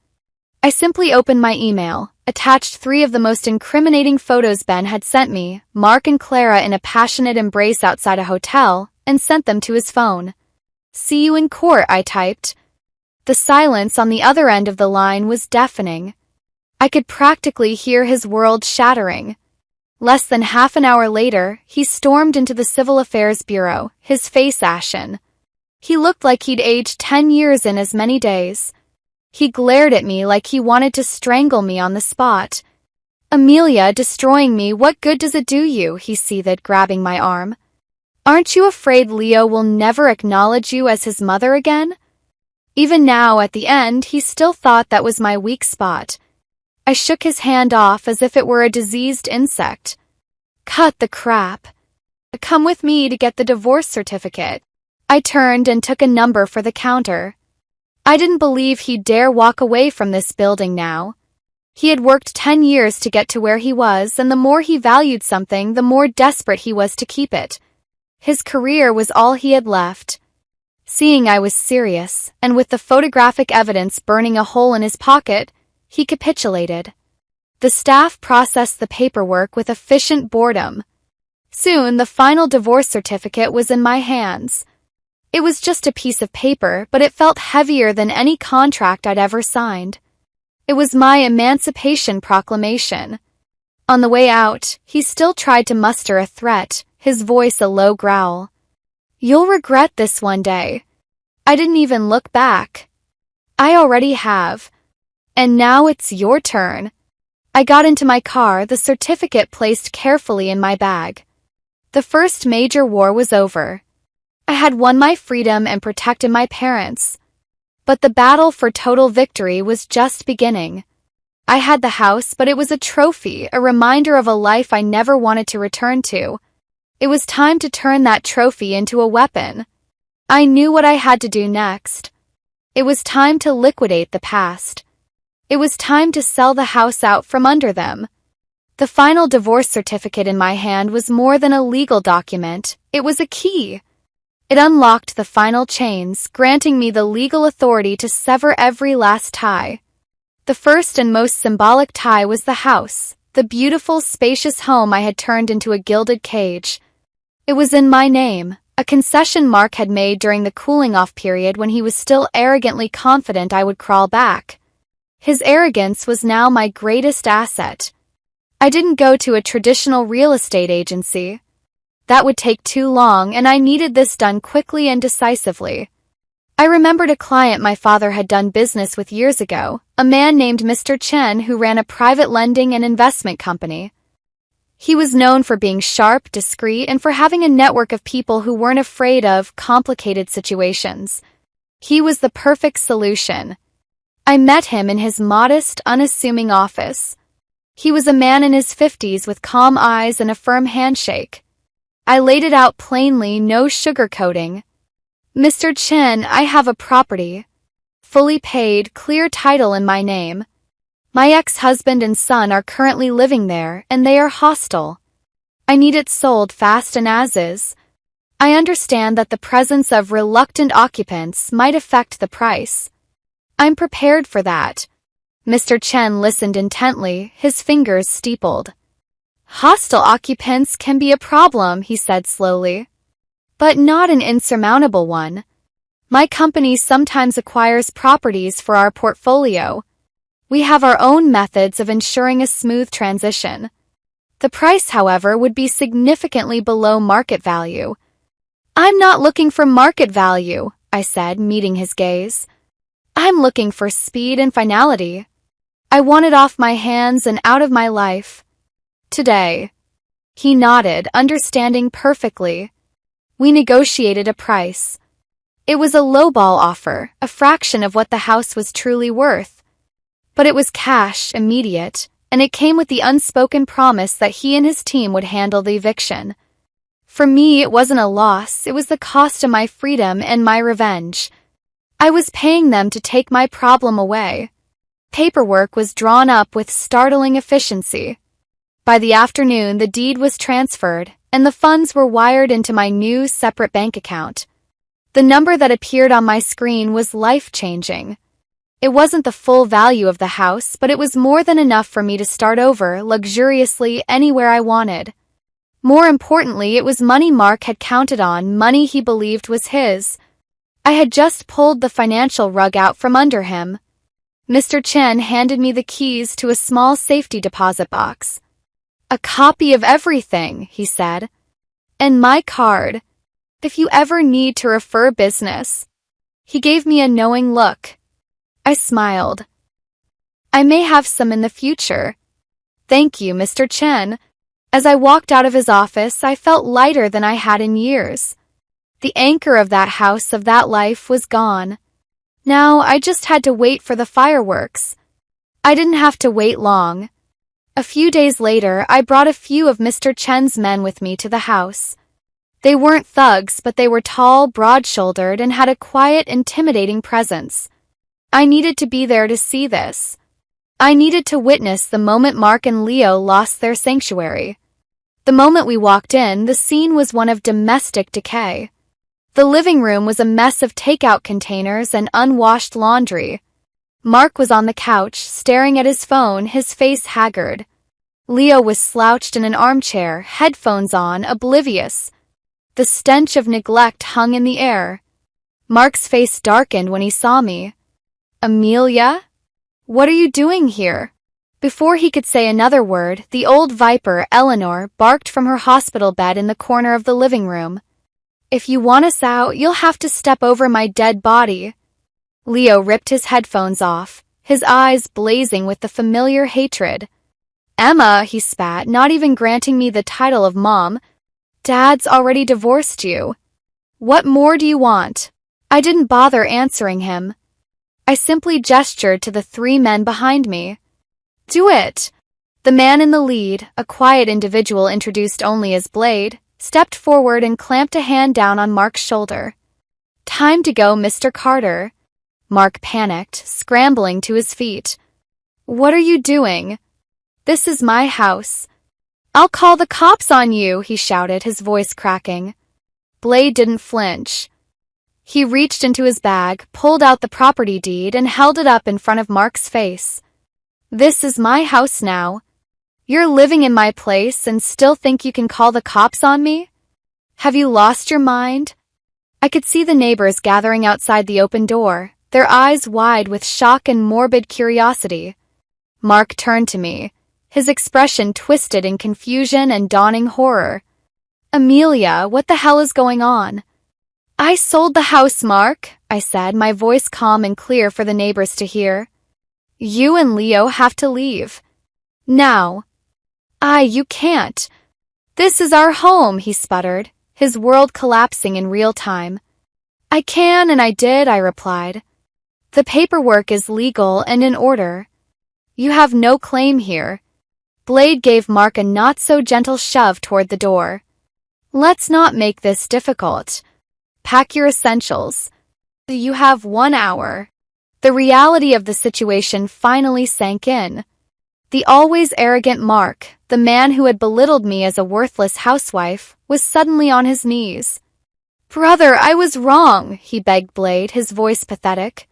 I simply opened my email, attached 3 of the most incriminating photos Ben had sent me, Mark and Clara in a passionate embrace outside a hotel, and sent them to his phone. See you in court, I typed. The silence on the other end of the line was deafening. I could practically hear his world shattering. Less than half an hour later, he stormed into the Civil Affairs Bureau, his face ashen. He looked like he'd aged 10 years in as many days. He glared at me like he wanted to strangle me on the spot. Amelia, destroying me, what good does it do you? He seethed, grabbing my arm. Aren't you afraid Leo will never acknowledge you as his mother again? Even now, at the end, he still thought that was my weak spot. I shook his hand off as if it were a diseased insect. Cut the crap. Come with me to get the divorce certificate. I turned and took a number for the counter. I didn't believe he'd dare walk away from this building now. He had worked 10 years to get to where he was, and the more he valued something, the more desperate he was to keep it. His career was all he had left. Seeing I was serious, and with the photographic evidence burning a hole in his pocket, he capitulated. The staff processed the paperwork with efficient boredom. Soon, the final divorce certificate was in my hands. It was just a piece of paper, but it felt heavier than any contract I'd ever signed. It was my emancipation proclamation. On the way out, he still tried to muster a threat, his voice a low growl. You'll regret this one day. I didn't even look back. I already have. And now it's your turn. I got into my car, the certificate placed carefully in my bag. The first major war was over. I had won my freedom and protected my parents. But the battle for total victory was just beginning. I had the house, but it was a trophy, a reminder of a life I never wanted to return to. It was time to turn that trophy into a weapon. I knew what I had to do next. It was time to liquidate the past. It was time to sell the house out from under them. The final divorce certificate in my hand was more than a legal document. It was a key. It unlocked the final chains, granting me the legal authority to sever every last tie. The first and most symbolic tie was the house, the beautiful, spacious home I had turned into a gilded cage. It was in my name, a concession Mark had made during the cooling-off period when he was still arrogantly confident I would crawl back. His arrogance was now my greatest asset. I didn't go to a traditional real estate agency. That would take too long, and I needed this done quickly and decisively. I remembered a client my father had done business with years ago, a man named Mr. Chen who ran a private lending and investment company. He was known for being sharp, discreet, and for having a network of people who weren't afraid of complicated situations. He was the perfect solution. I met him in his modest, unassuming office. He was a man in his 50s with calm eyes and a firm handshake. I laid it out plainly, no sugarcoating. Mr. Chen, I have a property. Fully paid, clear title in my name. My ex-husband and son are currently living there, and they are hostile. I need it sold fast and as is. I understand that the presence of reluctant occupants might affect the price. I'm prepared for that. Mr. Chen listened intently, his fingers steepled. Hostile occupants can be a problem, he said slowly. But not an insurmountable one. My company sometimes acquires properties for our portfolio. We have our own methods of ensuring a smooth transition. The price, however, would be significantly below market value. I'm not looking for market value. I said, meeting his gaze. I'm looking for speed and finality. I want it off my hands and out of my life. Today. He nodded, understanding perfectly. We negotiated a price. It was a lowball offer, a fraction of what the house was truly worth. But it was cash, immediate, and it came with the unspoken promise that he and his team would handle the eviction. For me, it wasn't a loss, it was the cost of my freedom and my revenge. I was paying them to take my problem away. Paperwork was drawn up with startling efficiency. By the afternoon, the deed was transferred, and the funds were wired into my new separate bank account. The number that appeared on my screen was life-changing. It wasn't the full value of the house, but it was more than enough for me to start over luxuriously anywhere I wanted. More importantly, it was money Mark had counted on, money he believed was his. I had just pulled the financial rug out from under him. Mr. Chen handed me the keys to a small safety deposit box. A copy of everything, he said. And my card. If you ever need to refer business. He gave me a knowing look. I smiled. I may have some in the future. Thank you, Mr. Chen. As I walked out of his office, I felt lighter than I had in years. The anchor of that house, of that life, was gone. Now I just had to wait for the fireworks. I didn't have to wait long. A few days later, I brought a few of Mr. Chen's men with me to the house. They weren't thugs, but they were tall, broad-shouldered, and had a quiet, intimidating presence. I needed to be there to see this. I needed to witness the moment Mark and Leo lost their sanctuary. The moment we walked in, the scene was one of domestic decay. The living room was a mess of takeout containers and unwashed laundry. Mark was on the couch, staring at his phone, his face haggard. Leo was slouched in an armchair, headphones on, oblivious. The stench of neglect hung in the air. Mark's face darkened when he saw me. Amelia? What are you doing here? Before he could say another word, the old viper, Eleanor, barked from her hospital bed in the corner of the living room. If you want us out, you'll have to step over my dead body. Leo ripped his headphones off, his eyes blazing with the familiar hatred. Emma, he spat, not even granting me the title of mom. Dad's already divorced you. What more do you want? I didn't bother answering him. I simply gestured to the three men behind me. Do it! The man in the lead, a quiet individual introduced only as Blade, stepped forward and clamped a hand down on Mark's shoulder. Time to go, Mr. Carter. Mark panicked, scrambling to his feet. What are you doing? This is my house. I'll call the cops on you, he shouted, his voice cracking. Blade didn't flinch. He reached into his bag, pulled out the property deed, and held it up in front of Mark's face. This is my house now. You're living in my place and still think you can call the cops on me? Have you lost your mind? I could see the neighbors gathering outside the open door, their eyes wide with shock and morbid curiosity. Mark turned to me, his expression twisted in confusion and dawning horror. Amelia, what the hell is going on? I sold the house, Mark, I said, my voice calm and clear for the neighbors to hear. You and Leo have to leave. Now. You can't. This is our home, he sputtered, his world collapsing in real time. I can and I did, I replied. The paperwork is legal and in order. You have no claim here. Blade gave Mark a not-so-gentle shove toward the door. Let's not make this difficult. Pack your essentials. You have 1 hour. The reality of the situation finally sank in. The always arrogant Mark, the man who had belittled me as a worthless housewife, was suddenly on his knees. Brother, I was wrong, he begged Blade, his voice pathetic.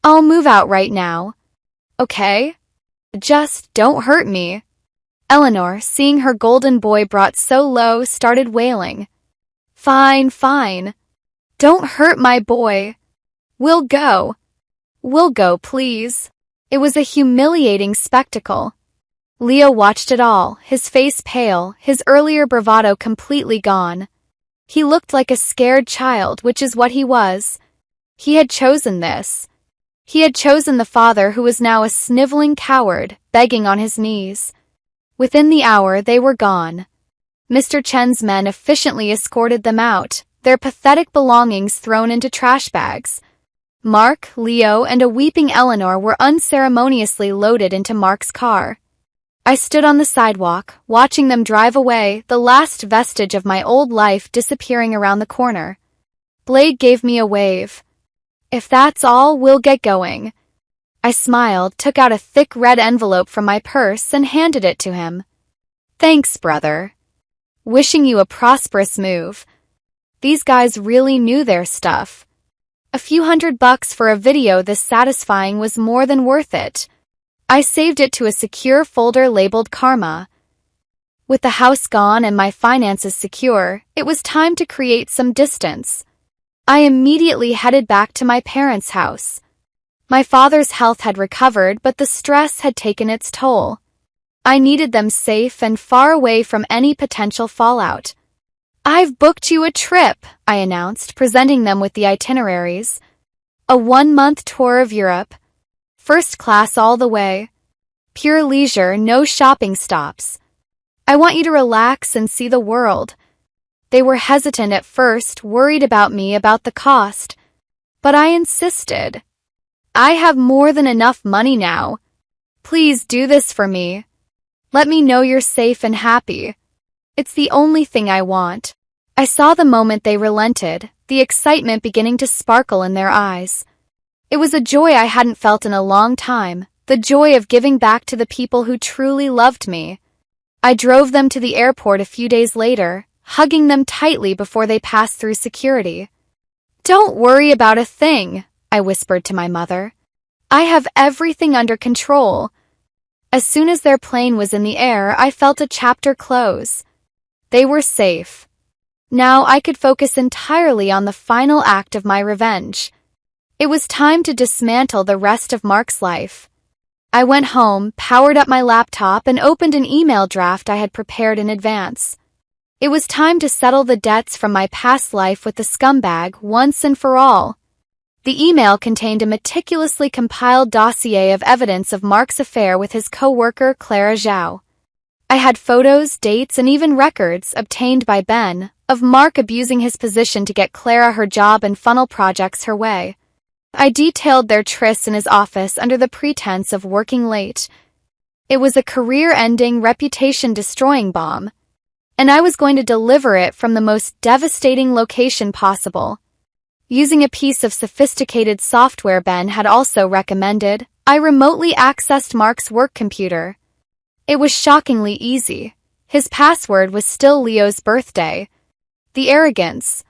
I'll move out right now. Okay? Just don't hurt me. Eleanor, seeing her golden boy brought so low, started wailing. Fine, fine. Don't hurt my boy. We'll go. We'll go, please. It was a humiliating spectacle. Leo watched it all, his face pale, his earlier bravado completely gone. He looked like a scared child, which is what he was. He had chosen this. He had chosen the father who was now a sniveling coward, begging on his knees. Within the hour, they were gone. Mr. Chen's men efficiently escorted them out, their pathetic belongings thrown into trash bags. Mark, Leo, and a weeping Eleanor were unceremoniously loaded into Mark's car. I stood on the sidewalk, watching them drive away, the last vestige of my old life disappearing around the corner. Blade gave me a wave. "If that's all, we'll get going." I smiled, took out a thick red envelope from my purse, and handed it to him. "Thanks, brother. Wishing you a prosperous move." These guys really knew their stuff. A few $100 for a video this satisfying was more than worth it. I saved it to a secure folder labeled Karma. With the house gone and my finances secure, it was time to create some distance. I immediately headed back to my parents' house. My father's health had recovered, but the stress had taken its toll. I needed them safe and far away from any potential fallout. "I've booked you a trip," I announced, presenting them with the itineraries. A 1-month tour of Europe. First class all the way. Pure leisure, no shopping stops. "I want you to relax and see the world." They were hesitant at first, worried about me, about the cost. But I insisted. "I have more than enough money now. Please do this for me. Let me know you're safe and happy. It's the only thing I want." I saw the moment they relented, the excitement beginning to sparkle in their eyes. It was a joy I hadn't felt in a long time, the joy of giving back to the people who truly loved me. I drove them to the airport a few days later, hugging them tightly before they passed through security. "Don't worry about a thing," I whispered to my mother. "I have everything under control." As soon as their plane was in the air, I felt a chapter close. They were safe. Now I could focus entirely on the final act of my revenge. It was time to dismantle the rest of Mark's life. I went home, powered up my laptop, and opened an email draft I had prepared in advance. It was time to settle the debts from my past life with the scumbag once and for all. The email contained a meticulously compiled dossier of evidence of Mark's affair with his co-worker Clara Zhao. I had photos, dates, and even records, obtained by Ben, of Mark abusing his position to get Clara her job and funnel projects her way. I detailed their trysts in his office under the pretense of working late. It was a career-ending, reputation-destroying bomb, and I was going to deliver it from the most devastating location possible. Using a piece of sophisticated software Ben had also recommended, I remotely accessed Mark's work computer. It was shockingly easy. His password was still Leo's birthday. The arrogance.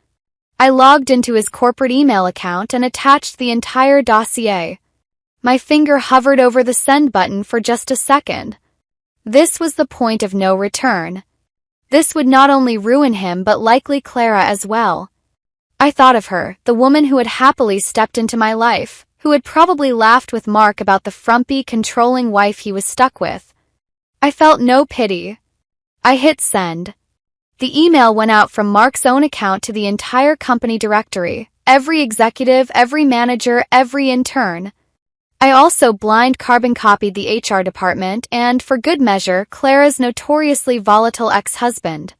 I logged into his corporate email account and attached the entire dossier. My finger hovered over the send button for just a second. This was the point of no return. This would not only ruin him but likely Clara as well. I thought of her, the woman who had happily stepped into my life, who had probably laughed with Mark about the frumpy, controlling wife he was stuck with. I felt no pity. I hit send. The email went out from Mark's own account to the entire company directory, every executive, every manager, every intern. I also blind carbon copied the HR department and, for good measure, Clara's notoriously volatile ex-husband.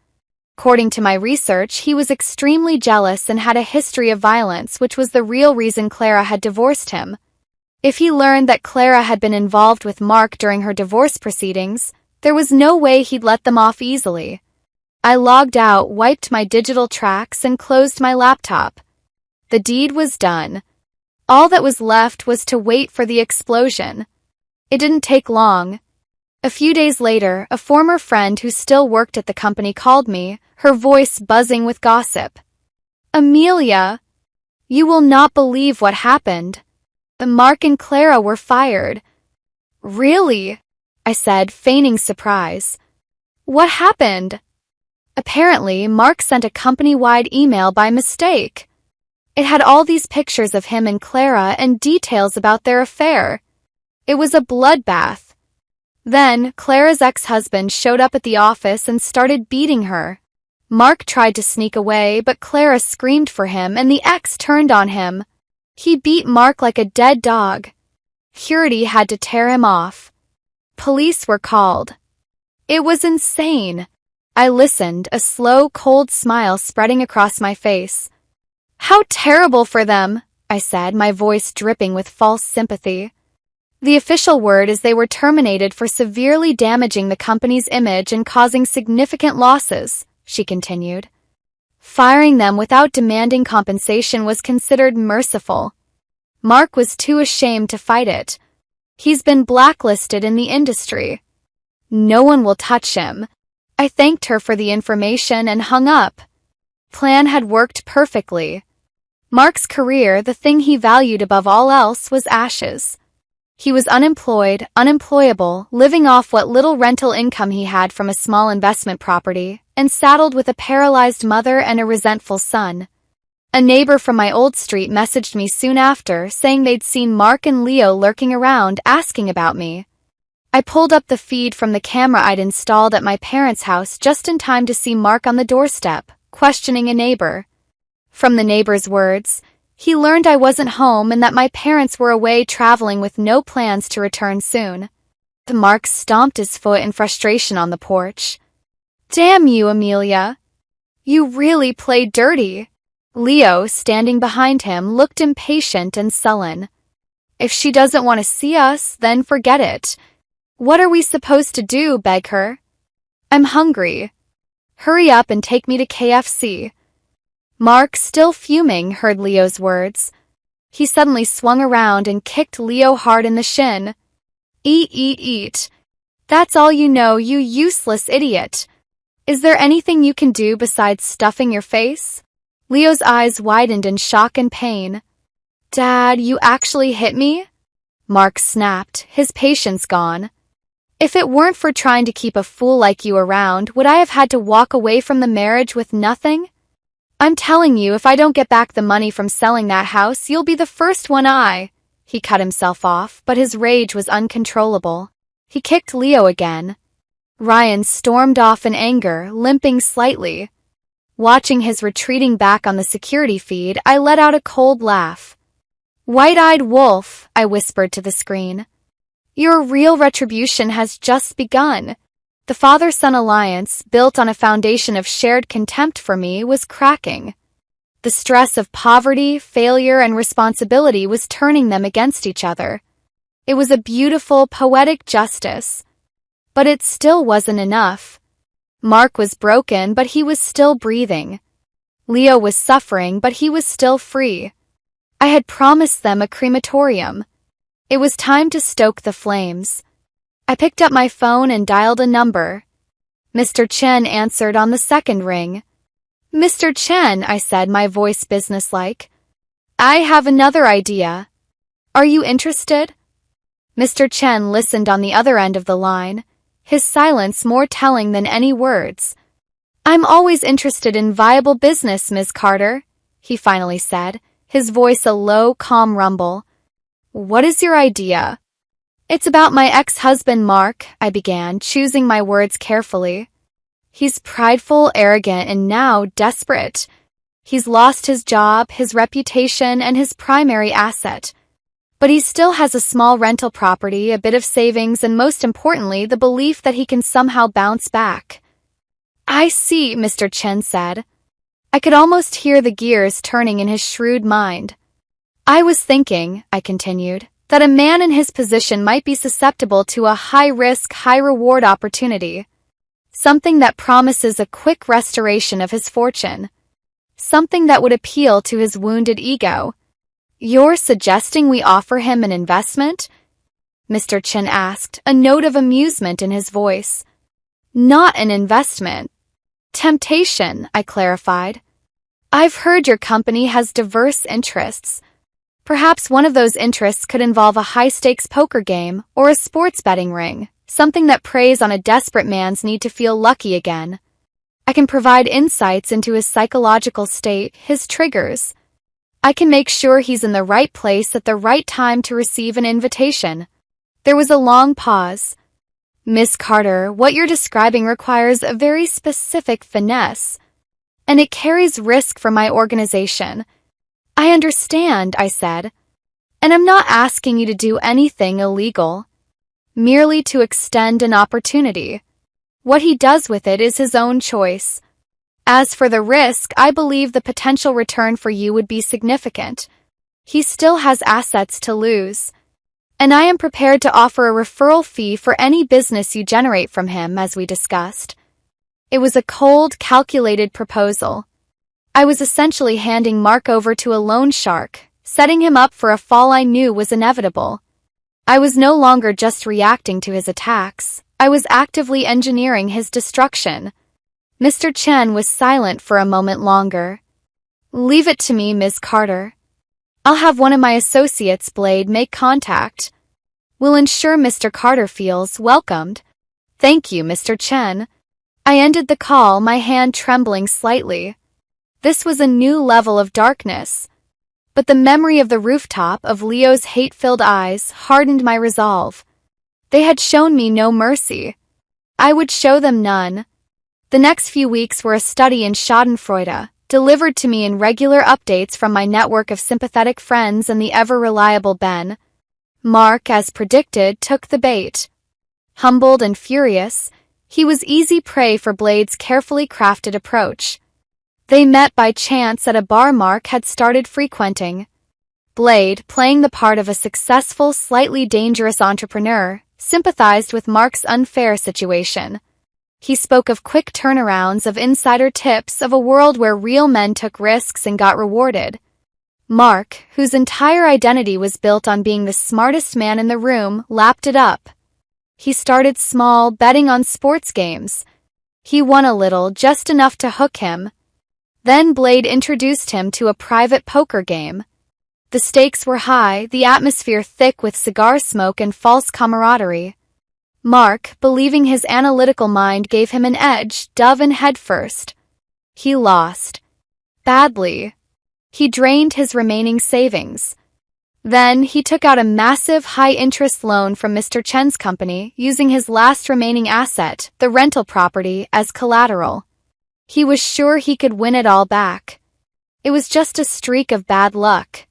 According to my research, he was extremely jealous and had a history of violence, which was the real reason Clara had divorced him. If he learned that Clara had been involved with Mark during her divorce proceedings, there was no way he'd let them off easily. I logged out, wiped my digital tracks, and closed my laptop. The deed was done. All that was left was to wait for the explosion. It didn't take long. A few days later, a former friend who still worked at the company called me, her voice buzzing with gossip. "Amelia, you will not believe what happened. Mark and Clara were fired." "Really?" I said, feigning surprise. "What happened?" Apparently, Mark sent a company-wide email by mistake. It had all these pictures of him and Clara and details about their affair. It was a bloodbath. Then, Clara's ex-husband showed up at the office and started beating her. Mark tried to sneak away, but Clara screamed for him and the ex turned on him. He beat Mark like a dead dog. Purity had to tear him off. Police were called. It was insane. I listened, a slow, cold smile spreading across my face. How terrible for them, I said, my voice dripping with false sympathy. The official word is they were terminated for severely damaging the company's image and causing significant losses, she continued. Firing them without demanding compensation was considered merciful. Mark was too ashamed to fight it. He's been blacklisted in the industry. No one will touch him. I thanked her for the information and hung up. Plan had worked perfectly. Mark's career, the thing he valued above all else, was ashes. He was unemployed, unemployable, living off what little rental income he had from a small investment property, and saddled with a paralyzed mother and a resentful son. A neighbor from my old street messaged me soon after, saying they'd seen Mark and Leo lurking around, asking about me. I pulled up the feed from the camera I'd installed at my parents' house just in time to see Mark on the doorstep, questioning a neighbor. From the neighbor's words, he learned I wasn't home and that my parents were away traveling with no plans to return soon. Mark stomped his foot in frustration on the porch. Damn you, Amelia. You really played dirty. Leo, standing behind him, looked impatient and sullen. If she doesn't want to see us, then forget it. What are we supposed to do, beg her? I'm hungry. Hurry up and take me to KFC. Mark, still fuming, heard Leo's words. He suddenly swung around and kicked Leo hard in the shin. Eat, eat, eat. That's all you know, you useless idiot. Is there anything you can do besides stuffing your face? Leo's eyes widened in shock and pain. Dad, you actually hit me? Mark snapped, his patience gone. If it weren't for trying to keep a fool like you around, would I have had to walk away from the marriage with nothing? I'm telling you, if I don't get back the money from selling that house, you'll be the first one He cut himself off, but his rage was uncontrollable. He kicked Leo again. Ryan stormed off in anger, limping slightly. Watching his retreating back on the security feed, I let out a cold laugh. White-eyed wolf, I whispered to the screen. Your real retribution has just begun. The father-son alliance, built on a foundation of shared contempt for me, was cracking. The stress of poverty, failure, and responsibility was turning them against each other. It was a beautiful, poetic justice. But it still wasn't enough. Mark was broken, but he was still breathing. Leo was suffering, but he was still free. I had promised them a crematorium. It was time to stoke the flames. I picked up my phone and dialed a number. Mr. Chen answered on the second ring. Mr. Chen, I said, my voice businesslike. I have another idea. Are you interested? Mr. Chen listened on the other end of the line, his silence more telling than any words. I'm always interested in viable business, Ms. Carter, he finally said, his voice a low, calm rumble. What is your idea? It's about my ex-husband Mark, I began, choosing my words carefully. He's prideful, arrogant, and now desperate. He's lost his job, his reputation, and his primary asset. But he still has a small rental property, a bit of savings, and most importantly, the belief that he can somehow bounce back. I see, Mr. Chen said. I could almost hear the gears turning in his shrewd mind. I was thinking, I continued, that a man in his position might be susceptible to a high-risk, high-reward opportunity. Something that promises a quick restoration of his fortune. Something that would appeal to his wounded ego. You're suggesting we offer him an investment? Mr. Chen asked, a note of amusement in his voice. Not an investment. Temptation, I clarified. I've heard your company has diverse interests. Perhaps one of those interests could involve a high-stakes poker game or a sports betting ring, something that preys on a desperate man's need to feel lucky again. I can provide insights into his psychological state, his triggers. I can make sure he's in the right place at the right time to receive an invitation. There was a long pause. Miss Carter, what you're describing requires a very specific finesse, and it carries risk for my organization. I understand, I said. And I'm not asking you to do anything illegal. Merely to extend an opportunity. What he does with it is his own choice. As for the risk, I believe the potential return for you would be significant. He still has assets to lose. And I am prepared to offer a referral fee for any business you generate from him, as we discussed. It was a cold, calculated proposal. I was essentially handing Mark over to a loan shark, setting him up for a fall I knew was inevitable. I was no longer just reacting to his attacks. I was actively engineering his destruction. Mr. Chen was silent for a moment longer. Leave it to me, Ms. Carter. I'll have one of my associates, Blade, make contact. We'll ensure Mr. Carter feels welcomed. Thank you, Mr. Chen. I ended the call, my hand trembling slightly. This was a new level of darkness. But the memory of the rooftop, of Leo's hate-filled eyes, hardened my resolve. They had shown me no mercy. I would show them none. The next few weeks were a study in schadenfreude, delivered to me in regular updates from my network of sympathetic friends and the ever-reliable Ben. Mark, as predicted, took the bait. Humbled and furious, he was easy prey for Blade's carefully crafted approach. They met by chance at a bar Mark had started frequenting. Blade, playing the part of a successful, slightly dangerous entrepreneur, sympathized with Mark's unfair situation. He spoke of quick turnarounds, of insider tips, of a world where real men took risks and got rewarded. Mark, whose entire identity was built on being the smartest man in the room, lapped it up. He started small, betting on sports games. He won a little, just enough to hook him. Then Blade introduced him to a private poker game. The stakes were high, the atmosphere thick with cigar smoke and false camaraderie. Mark, believing his analytical mind gave him an edge, dove in headfirst. He lost. Badly. He drained his remaining savings. Then he took out a massive high-interest loan from Mr. Chen's company, using his last remaining asset, the rental property, as collateral. He was sure he could win it all back. It was just a streak of bad luck.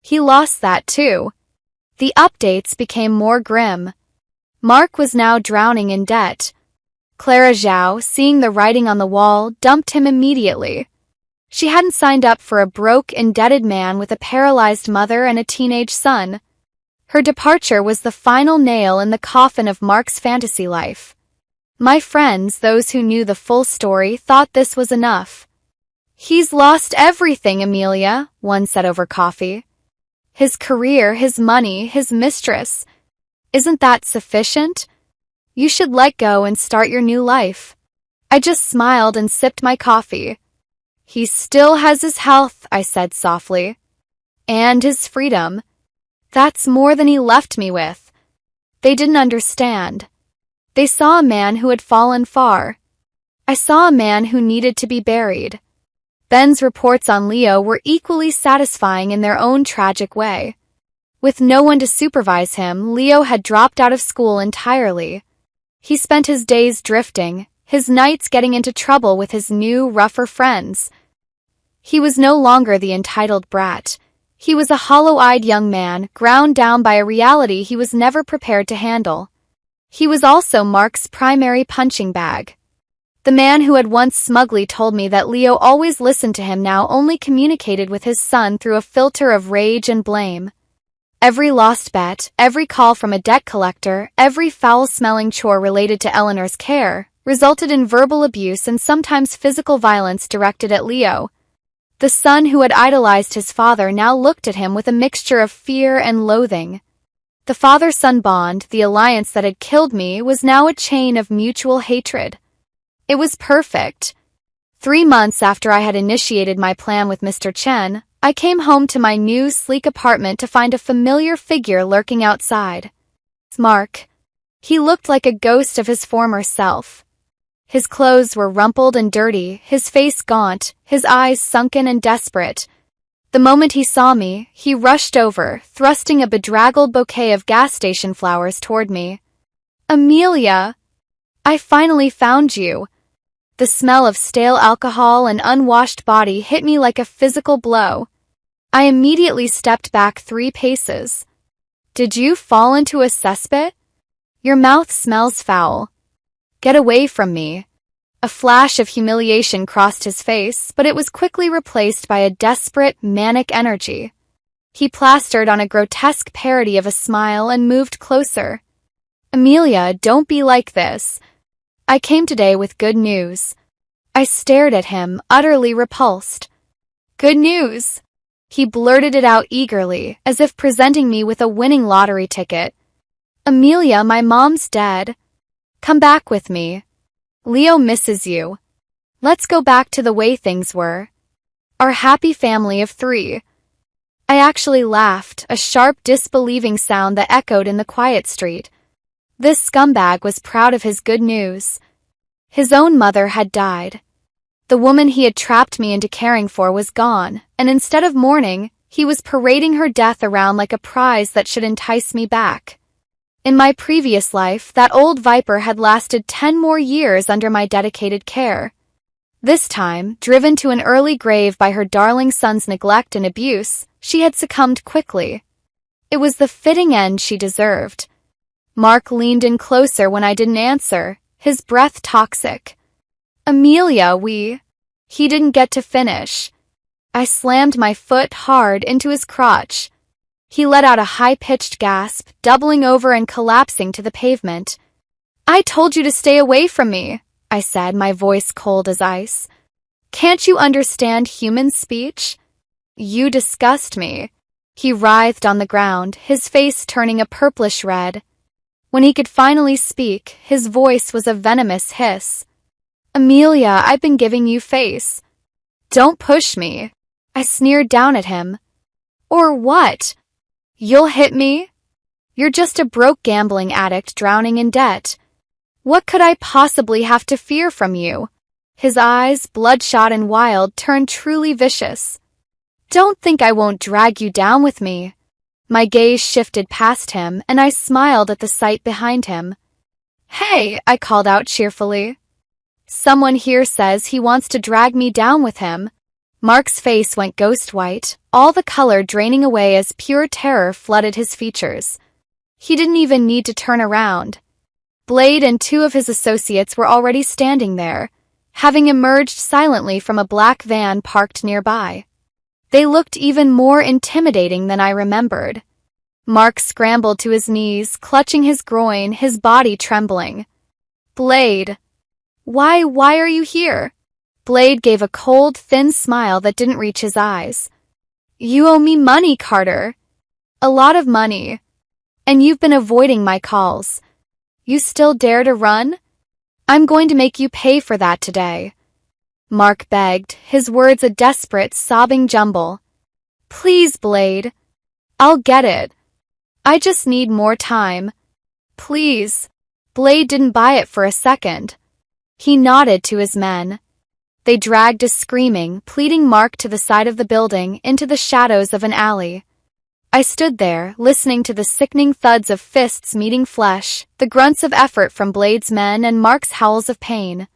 He lost that too. The updates became more grim. Mark was now drowning in debt. Clara Zhao, seeing the writing on the wall, dumped him immediately. She hadn't signed up for a broke, indebted man with a paralyzed mother and a teenage son. Her departure was the final nail in the coffin of Mark's fantasy life. My friends, those who knew the full story, thought this was enough. He's lost everything, Amelia, one said over coffee. His career, his money, his mistress. Isn't that sufficient? You should let go and start your new life. I just smiled and sipped my coffee. He still has his health, I said softly. And his freedom. That's more than he left me with. They didn't understand. They saw a man who had fallen far. I saw a man who needed to be buried. Ben's reports on Leo were equally satisfying in their own tragic way. With no one to supervise him, Leo had dropped out of school entirely. He spent his days drifting, his nights getting into trouble with his new, rougher friends. He was no longer the entitled brat. He was a hollow-eyed young man, ground down by a reality he was never prepared to handle. He was also Mark's primary punching bag. The man who had once smugly told me that Leo always listened to him now only communicated with his son through a filter of rage and blame. Every lost bet, every call from a debt collector, every foul-smelling chore related to Eleanor's care, resulted in verbal abuse and sometimes physical violence directed at Leo. The son who had idolized his father now looked at him with a mixture of fear and loathing. The father-son bond, the alliance that had killed me, was now a chain of mutual hatred. It was perfect. 3 months after I had initiated my plan with Mr. Chen, I came home to my new, sleek apartment to find a familiar figure lurking outside. Mark. He looked like a ghost of his former self. His clothes were rumpled and dirty, his face gaunt, his eyes sunken and desperate. The moment he saw me, he rushed over, thrusting a bedraggled bouquet of gas station flowers toward me. Amelia! I finally found you. The smell of stale alcohol and unwashed body hit me like a physical blow. I immediately stepped back 3 paces. Did you fall into a cesspit? Your mouth smells foul. Get away from me. A flash of humiliation crossed his face, but it was quickly replaced by a desperate, manic energy. He plastered on a grotesque parody of a smile and moved closer. Amelia, don't be like this. I came today with good news. I stared at him, utterly repulsed. Good news! He blurted it out eagerly, as if presenting me with a winning lottery ticket. Amelia, my mom's dead. Come back with me. Leo misses you. Let's go back to the way things were. Our happy family of 3. I actually laughed, a sharp, disbelieving sound that echoed in the quiet street. This scumbag was proud of his good news. His own mother had died. The woman he had trapped me into caring for was gone, and instead of mourning, he was parading her death around like a prize that should entice me back. In my previous life, that old viper had lasted 10 more years under my dedicated care. This time, driven to an early grave by her darling son's neglect and abuse, she had succumbed quickly. It was the fitting end she deserved. Mark leaned in closer when I didn't answer, his breath toxic. Amelia, He didn't get to finish. I slammed my foot hard into his crotch. He let out a high-pitched gasp, doubling over and collapsing to the pavement. I told you to stay away from me, I said, my voice cold as ice. Can't you understand human speech? You disgust me. He writhed on the ground, his face turning a purplish red. When he could finally speak, his voice was a venomous hiss. Amelia, I've been giving you face. Don't push me. I sneered down at him. Or what? You'll hit me? You're just a broke gambling addict drowning in debt. What could I possibly have to fear from you? His eyes, bloodshot and wild, turned truly vicious. Don't think I won't drag you down with me. My gaze shifted past him, and I smiled at the sight behind him. Hey, I called out cheerfully. Someone here says he wants to drag me down with him. Mark's face went ghost white, all the color draining away as pure terror flooded his features. He didn't even need to turn around. Blade and 2 of his associates were already standing there, having emerged silently from a black van parked nearby. They looked even more intimidating than I remembered. Mark scrambled to his knees, clutching his groin, his body trembling. Blade. Why are you here? Blade gave a cold, thin smile that didn't reach his eyes. You owe me money, Carter. A lot of money. And you've been avoiding my calls. You still dare to run? I'm going to make you pay for that today. Mark begged, his words a desperate, sobbing jumble. Please, Blade. I'll get it. I just need more time. Please. Blade didn't buy it for a second. He nodded to his men. They dragged us screaming, pleading Mark to the side of the building, into the shadows of an alley. I stood there, listening to the sickening thuds of fists meeting flesh, the grunts of effort from Blade's men and Mark's howls of pain.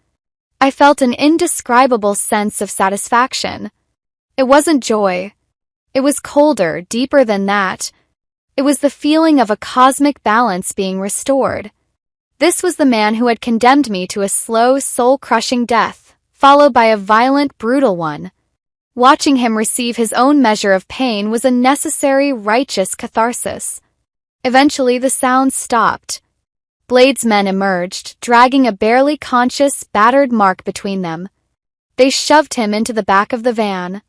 I felt an indescribable sense of satisfaction. It wasn't joy. It was colder, deeper than that. It was the feeling of a cosmic balance being restored. This was the man who had condemned me to a slow, soul-crushing death, followed by a violent, brutal one. Watching him receive his own measure of pain was a necessary, righteous catharsis. Eventually, the sounds stopped. Blade's men emerged, dragging a barely conscious, battered Mark between them. They shoved him into the back of the van.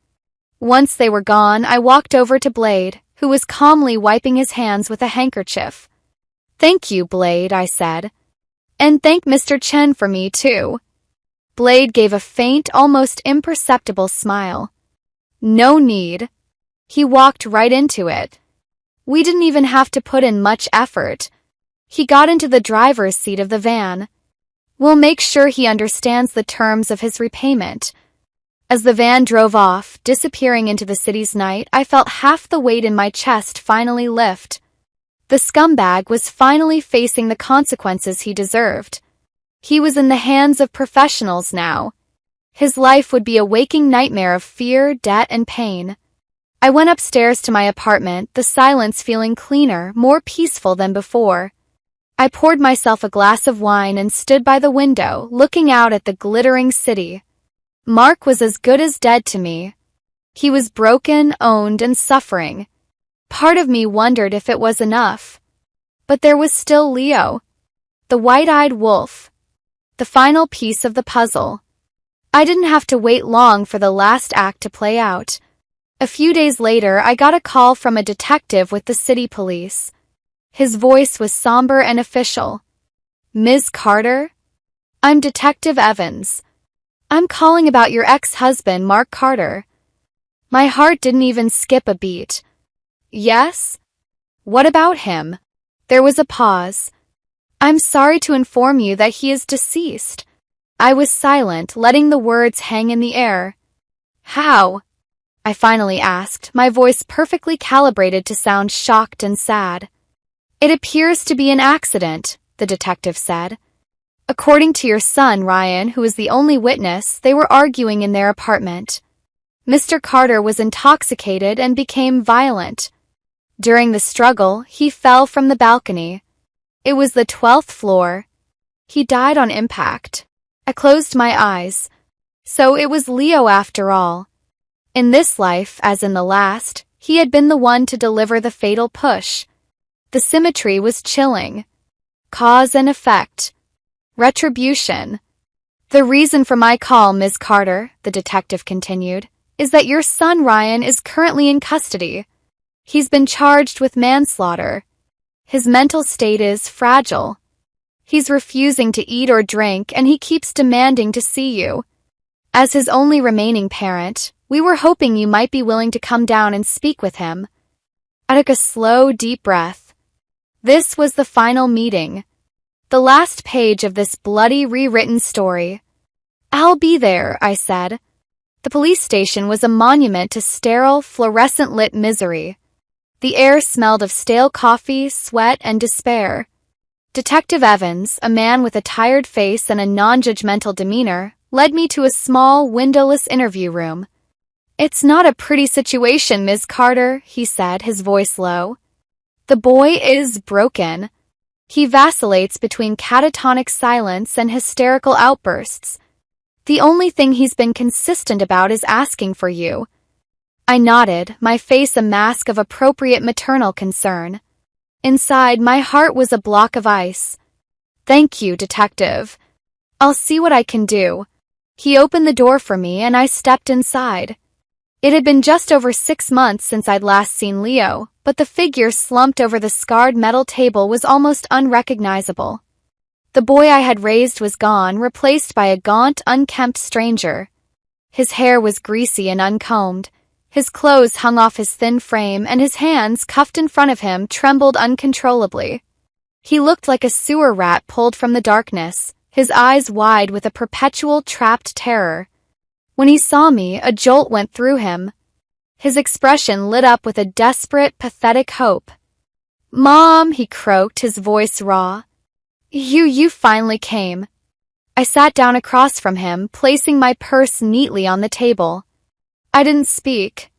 Once they were gone, I walked over to Blade, who was calmly wiping his hands with a handkerchief. Thank you, Blade, I said. And thank Mr. Chen for me, too. Blade gave a faint, almost imperceptible smile. No need. He walked right into it. We didn't even have to put in much effort. He got into the driver's seat of the van. We'll make sure he understands the terms of his repayment. As the van drove off, disappearing into the city's night, I felt half the weight in my chest finally lift. The scumbag was finally facing the consequences he deserved. He was in the hands of professionals now. His life would be a waking nightmare of fear, debt, and pain. I went upstairs to my apartment, the silence feeling cleaner, more peaceful than before. I poured myself a glass of wine and stood by the window, looking out at the glittering city. Mark was as good as dead to me. He was broken, owned, and suffering. Part of me wondered if it was enough. But there was still Leo, the white-eyed wolf, the final piece of the puzzle. I didn't have to wait long for the last act to play out. A few days later, I got a call from a detective with the city police. His voice was somber and official. "Ms. Carter? I'm Detective Evans. I'm calling about your ex-husband, Mark Carter." My heart didn't even skip a beat. "Yes? What about him?" There was a pause. "I'm sorry to inform you that he is deceased." I was silent, letting the words hang in the air. "How?" I finally asked, my voice perfectly calibrated to sound shocked and sad. "It appears to be an accident," the detective said. "According to your son, Ryan, who is the only witness, they were arguing in their apartment. Mr. Carter was intoxicated and became violent. During the struggle, he fell from the balcony. It was the 12th floor. He died on impact." I closed my eyes. So it was Leo after all. In this life, as in the last, he had been the one to deliver the fatal push. The symmetry was chilling. Cause and effect. Retribution. "The reason for my call, Ms. Carter," the detective continued, "is that your son Ryan is currently in custody. He's been charged with manslaughter. His mental state is fragile. He's refusing to eat or drink, and he keeps demanding to see you. As his only remaining parent, we were hoping you might be willing to come down and speak with him." I took a slow, deep breath. This was the final meeting. The last page of this bloody, rewritten story. "I'll be there," I said. The police station was a monument to sterile, fluorescent-lit misery. The air smelled of stale coffee, sweat, and despair. Detective Evans, a man with a tired face and a non-judgmental demeanor, led me to a small, windowless interview room. "It's not a pretty situation, Ms. Carter," he said, his voice low. "The boy is broken. He vacillates between catatonic silence and hysterical outbursts. The only thing he's been consistent about is asking for you." I nodded, my face a mask of appropriate maternal concern. Inside, my heart was a block of ice. "Thank you, Detective. I'll see what I can do." He opened the door for me and I stepped inside. It had been just over 6 months since I'd last seen Leo, but the figure slumped over the scarred metal table was almost unrecognizable. The boy I had raised was gone, replaced by a gaunt, unkempt stranger. His hair was greasy and uncombed. His clothes hung off his thin frame, and his hands, cuffed in front of him, trembled uncontrollably. He looked like a sewer rat pulled from the darkness, his eyes wide with a perpetual trapped terror. When he saw me, a jolt went through him. His expression lit up with a desperate, pathetic hope. "Mom," he croaked, his voice raw. You finally came." I sat down across from him, placing my purse neatly on the table. I didn't speak.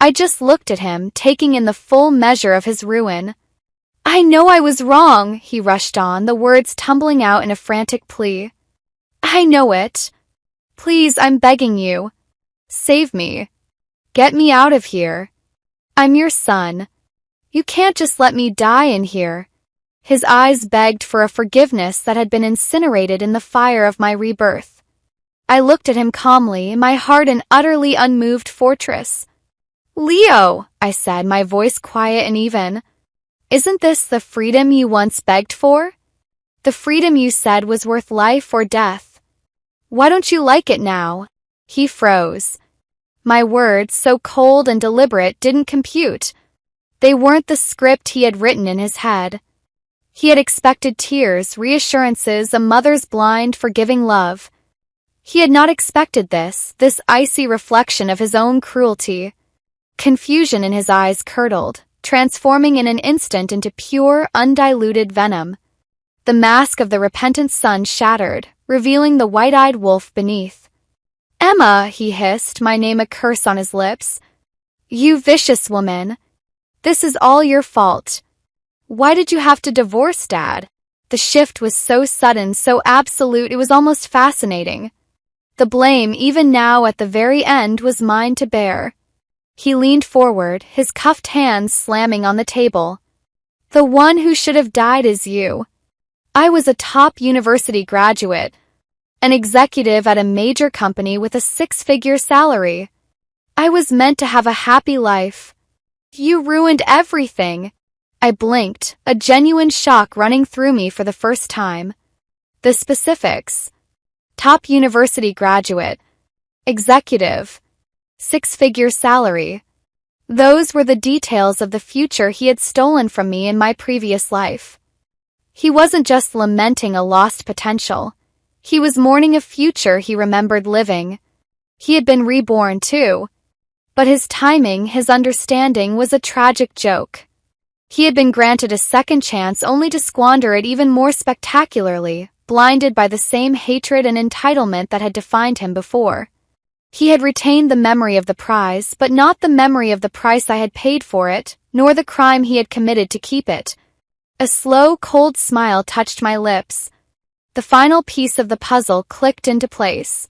I just looked at him, taking in the full measure of his ruin. "I know I was wrong," he rushed on, the words tumbling out in a frantic plea. "I know it. Please, I'm begging you. Save me. Get me out of here. I'm your son. You can't just let me die in here." His eyes begged for a forgiveness that had been incinerated in the fire of my rebirth. I looked at him calmly, my heart an utterly unmoved fortress. "Leo," I said, my voice quiet and even, "isn't this the freedom you once begged for? The freedom you said was worth life or death. Why don't you like it now?" He froze. My words, so cold and deliberate, didn't compute. They weren't the script he had written in his head. He had expected tears, reassurances, a mother's blind, forgiving love. He had not expected this icy reflection of his own cruelty. Confusion in his eyes curdled, transforming in an instant into pure, undiluted venom. The mask of the repentant son shattered, revealing the white-eyed wolf beneath. "Emma," he hissed, my name a curse on his lips. You vicious woman. This is all your fault. Why did you have to divorce Dad? The shift was so sudden, so absolute, it was almost fascinating. The blame, even now at the very end, was mine to bear. He leaned forward, his cuffed hands slamming on the table. The one who should have died is you. I was a top university graduate, an executive at a major company with a six-figure salary. I was meant to have a happy life. You ruined everything. I blinked, a genuine shock running through me for the first time. The specifics. Top university graduate. Executive. Six-figure salary. Those were the details of the future he had stolen from me in my previous life. He wasn't just lamenting a lost potential. He was mourning a future he remembered living. He had been reborn too. But his timing, his understanding, was a tragic joke. He had been granted a second chance only to squander it even more spectacularly, blinded by the same hatred and entitlement that had defined him before. He had retained the memory of the prize, but not the memory of the price I had paid for it, nor the crime he had committed to keep it. A slow, cold smile touched my lips. The final piece of the puzzle clicked into place.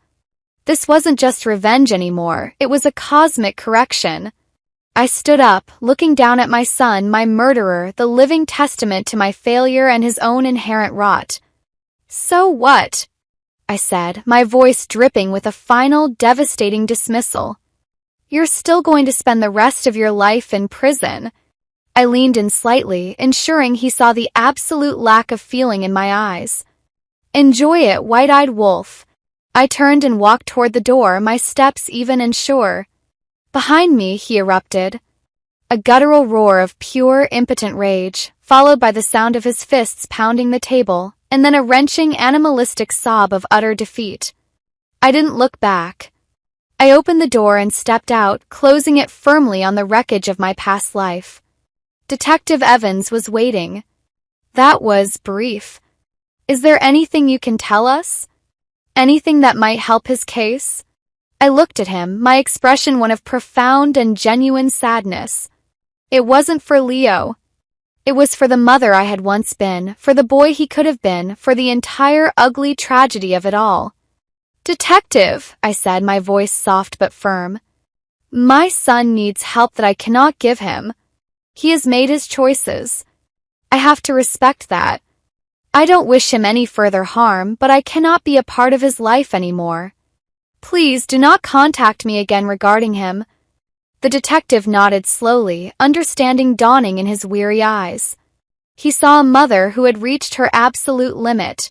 This wasn't just revenge anymore, it was a cosmic correction. I stood up, looking down at my son, my murderer, the living testament to my failure and his own inherent rot. So what? I said, my voice dripping with a final, devastating dismissal. You're still going to spend the rest of your life in prison. I leaned in slightly, ensuring he saw the absolute lack of feeling in my eyes. Enjoy it, white-eyed wolf. I turned and walked toward the door, my steps even and sure. Behind me, he erupted. A guttural roar of pure, impotent rage, followed by the sound of his fists pounding the table, and then a wrenching, animalistic sob of utter defeat. I didn't look back. I opened the door and stepped out, closing it firmly on the wreckage of my past life. Detective Evans was waiting. That was brief. Is there anything you can tell us? Anything that might help his case? I looked at him, my expression one of profound and genuine sadness. It wasn't for Leo. It was for the mother I had once been, for the boy he could have been, for the entire ugly tragedy of it all. Detective, I said, my voice soft but firm. My son needs help that I cannot give him. He has made his choices. I have to respect that. I don't wish him any further harm, but I cannot be a part of his life anymore. Please do not contact me again regarding him. The detective nodded slowly, understanding dawning in his weary eyes. He saw a mother who had reached her absolute limit.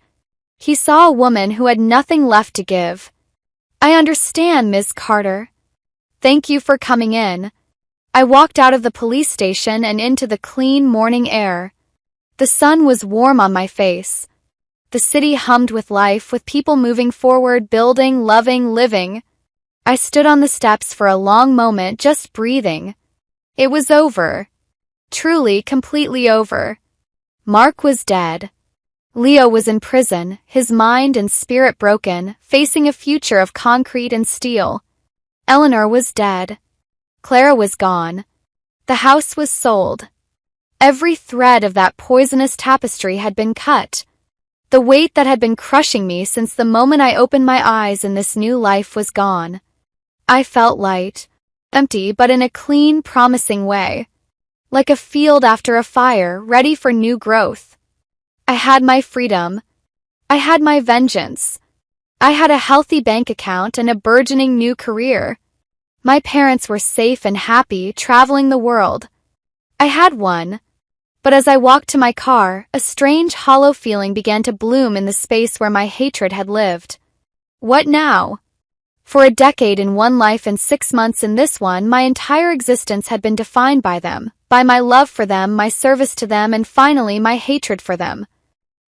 He saw a woman who had nothing left to give. I understand, Ms. Carter. Thank you for coming in. I walked out of the police station and into the clean morning air. The sun was warm on my face. The city hummed with life, with people moving forward, building, loving, living. I stood on the steps for a long moment, just breathing. It was over. Truly, completely over. Mark was dead. Leo was in prison, his mind and spirit broken, facing a future of concrete and steel. Eleanor was dead. Clara was gone. The house was sold. Every thread of that poisonous tapestry had been cut. The weight that had been crushing me since the moment I opened my eyes in this new life was gone. I felt light, empty, but in a clean, promising way. Like a field after a fire, ready for new growth. I had my freedom. I had my vengeance. I had a healthy bank account and a burgeoning new career. My parents were safe and happy, traveling the world. I had one. But as I walked to my car, a strange hollow feeling began to bloom in the space where my hatred had lived. What now? For a decade in one life and 6 months in this one, my entire existence had been defined by them, by my love for them, my service to them, and finally my hatred for them.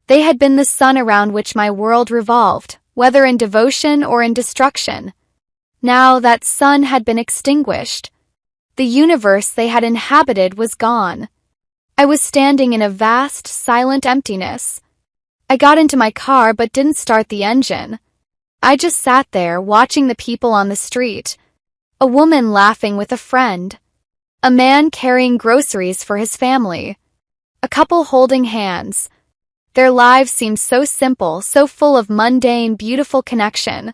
They had been the sun around which my world revolved, whether in devotion or in destruction. Now that sun had been extinguished. The universe they had inhabited was gone. I was standing in a vast, silent emptiness. I got into my car but didn't start the engine. I just sat there watching the people on the street. A woman laughing with a friend. A man carrying groceries for his family. A couple holding hands. Their lives seemed so simple, so full of mundane, beautiful connection.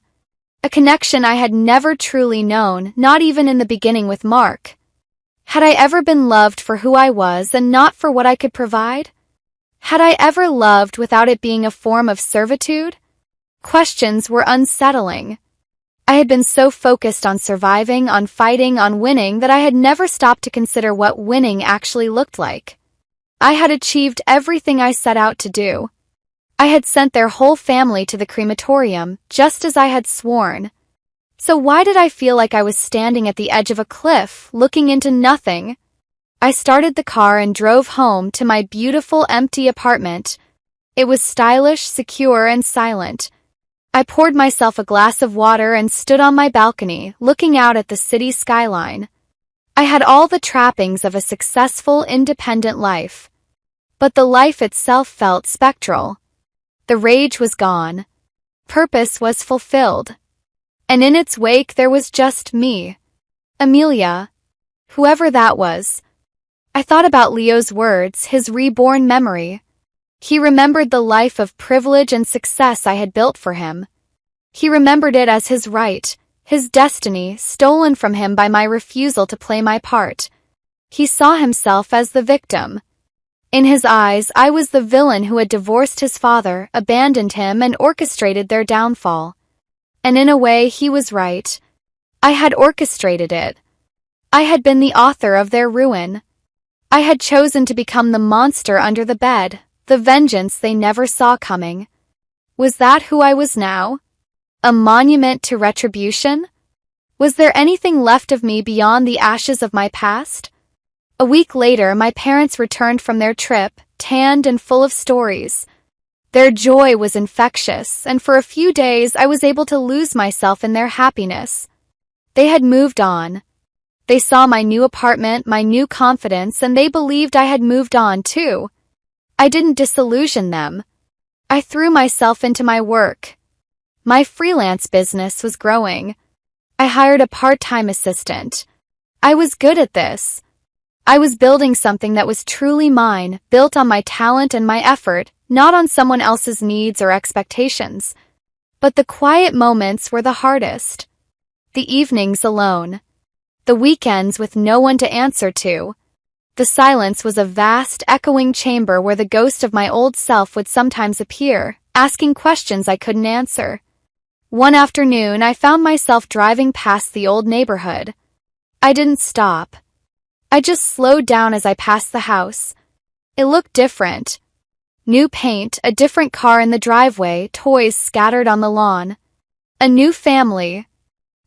A connection I had never truly known, not even in the beginning with Mark. Had I ever been loved for who I was and not for what I could provide? Had I ever loved without it being a form of servitude? Questions were unsettling. I had been so focused on surviving, on fighting, on winning that I had never stopped to consider what winning actually looked like. I had achieved everything I set out to do. I had sent their whole family to the crematorium, just as I had sworn. So why did I feel like I was standing at the edge of a cliff, looking into nothing? I started the car and drove home to my beautiful empty apartment. It was stylish, secure, and silent. I poured myself a glass of water and stood on my balcony, looking out at the city skyline. I had all the trappings of a successful, independent life. But the life itself felt spectral. The rage was gone. Purpose was fulfilled. And in its wake there was just me. Amelia. Whoever that was. I thought about Leo's words, his reborn memory. He remembered the life of privilege and success I had built for him. He remembered it as his right, his destiny, stolen from him by my refusal to play my part. He saw himself as the victim. In his eyes, I was the villain who had divorced his father, abandoned him, and orchestrated their downfall. And in a way, he was right. I had orchestrated it. I had been the author of their ruin. I had chosen to become the monster under the bed, the vengeance they never saw coming. Was that who I was now? A monument to retribution? Was there anything left of me beyond the ashes of my past? A week later, my parents returned from their trip, tanned and full of stories. Their joy was infectious, and for a few days I was able to lose myself in their happiness. They had moved on. They saw my new apartment, my new confidence, and they believed I had moved on too. I didn't disillusion them. I threw myself into my work. My freelance business was growing. I hired a part-time assistant. I was good at this. I was building something that was truly mine, built on my talent and my effort, not on someone else's needs or expectations. But the quiet moments were the hardest. The evenings alone. The weekends with no one to answer to. The silence was a vast, echoing chamber where the ghost of my old self would sometimes appear, asking questions I couldn't answer. One afternoon, I found myself driving past the old neighborhood. I didn't stop. I just slowed down as I passed the house. It looked different. New paint, a different car in the driveway, toys scattered on the lawn. A new family.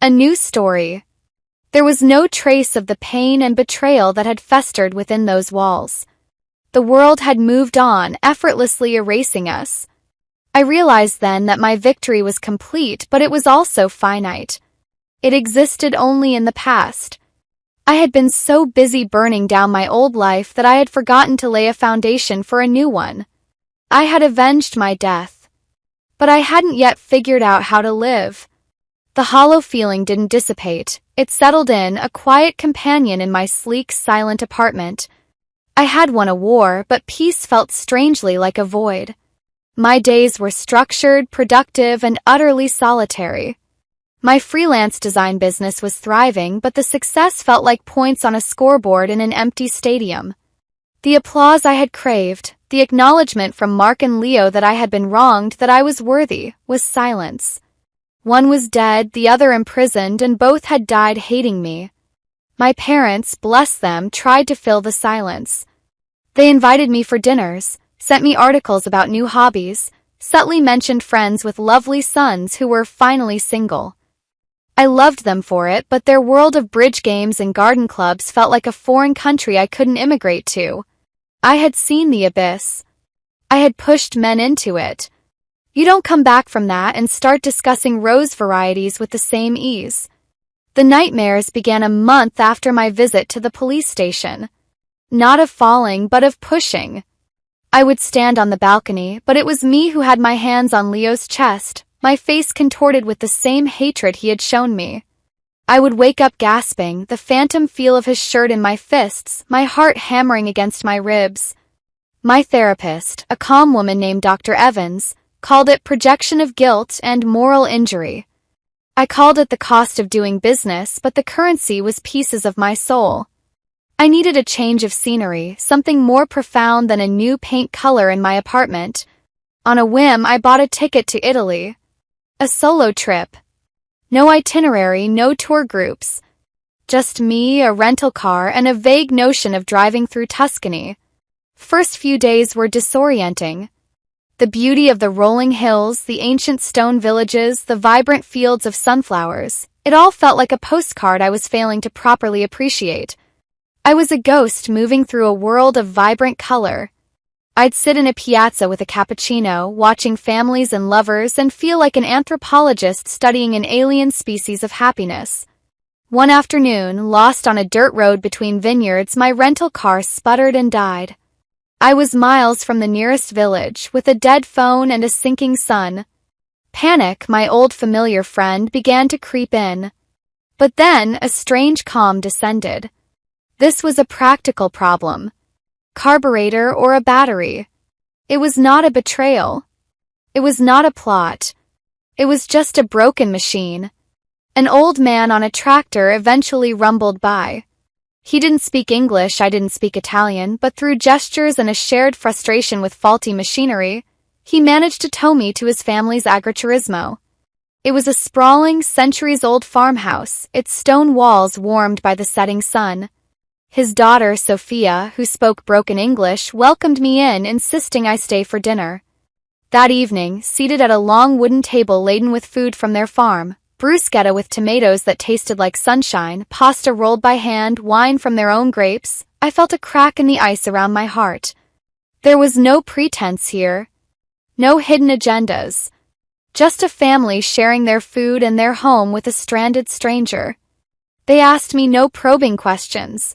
A new story. There was no trace of the pain and betrayal that had festered within those walls. The world had moved on, effortlessly erasing us. I realized then that my victory was complete, but it was also finite. It existed only in the past. I had been so busy burning down my old life that I had forgotten to lay a foundation for a new one. I had avenged my death. But I hadn't yet figured out how to live. The hollow feeling didn't dissipate. It settled in, a quiet companion in my sleek, silent apartment. I had won a war, but peace felt strangely like a void. My days were structured, productive, and utterly solitary. My freelance design business was thriving, but the success felt like points on a scoreboard in an empty stadium. The applause I had craved, the acknowledgement from Mark and Leo that I had been wronged, that I was worthy, was silence. One was dead, the other imprisoned, and both had died hating me. My parents, bless them, tried to fill the silence. They invited me for dinners, sent me articles about new hobbies, subtly mentioned friends with lovely sons who were finally single. I loved them for it, but their world of bridge games and garden clubs felt like a foreign country I couldn't immigrate to. I had seen the abyss. I had pushed men into it. You don't come back from that and start discussing rose varieties with the same ease. The nightmares began a month after my visit to the police station. Not of falling, but of pushing. I would stand on the balcony, but it was me who had my hands on Leo's chest, my face contorted with the same hatred he had shown me. I would wake up gasping, the phantom feel of his shirt in my fists, my heart hammering against my ribs. My therapist, a calm woman named Dr. Evans, called it projection of guilt and moral injury. I called it the cost of doing business, but the currency was pieces of my soul. I needed a change of scenery, something more profound than a new paint color in my apartment. On a whim, I bought a ticket to Italy. A solo trip. No itinerary, no tour groups. Just me, a rental car, and a vague notion of driving through Tuscany. First few days were disorienting. The beauty of the rolling hills, the ancient stone villages, the vibrant fields of sunflowers, it all felt like a postcard I was failing to properly appreciate. I was a ghost moving through a world of vibrant color. I'd sit in a piazza with a cappuccino, watching families and lovers, and feel like an anthropologist studying an alien species of happiness. One afternoon, lost on a dirt road between vineyards, my rental car sputtered and died. I was miles from the nearest village, with a dead phone and a sinking sun. Panic, my old familiar friend, began to creep in. But then, a strange calm descended. This was a practical problem. Carburetor or a battery. It was not a betrayal. It was not a plot. It was just a broken machine. An old man on a tractor eventually rumbled by. He didn't speak English, I didn't speak Italian, but through gestures and a shared frustration with faulty machinery, he managed to tow me to his family's agriturismo. It was a sprawling, centuries-old farmhouse, its stone walls warmed by the setting sun. His daughter, Sophia, who spoke broken English, welcomed me in, insisting I stay for dinner. That evening, seated at a long wooden table laden with food from their farm, bruschetta with tomatoes that tasted like sunshine, pasta rolled by hand, wine from their own grapes, I felt a crack in the ice around my heart. There was no pretense here. No hidden agendas. Just a family sharing their food and their home with a stranded stranger. They asked me no probing questions.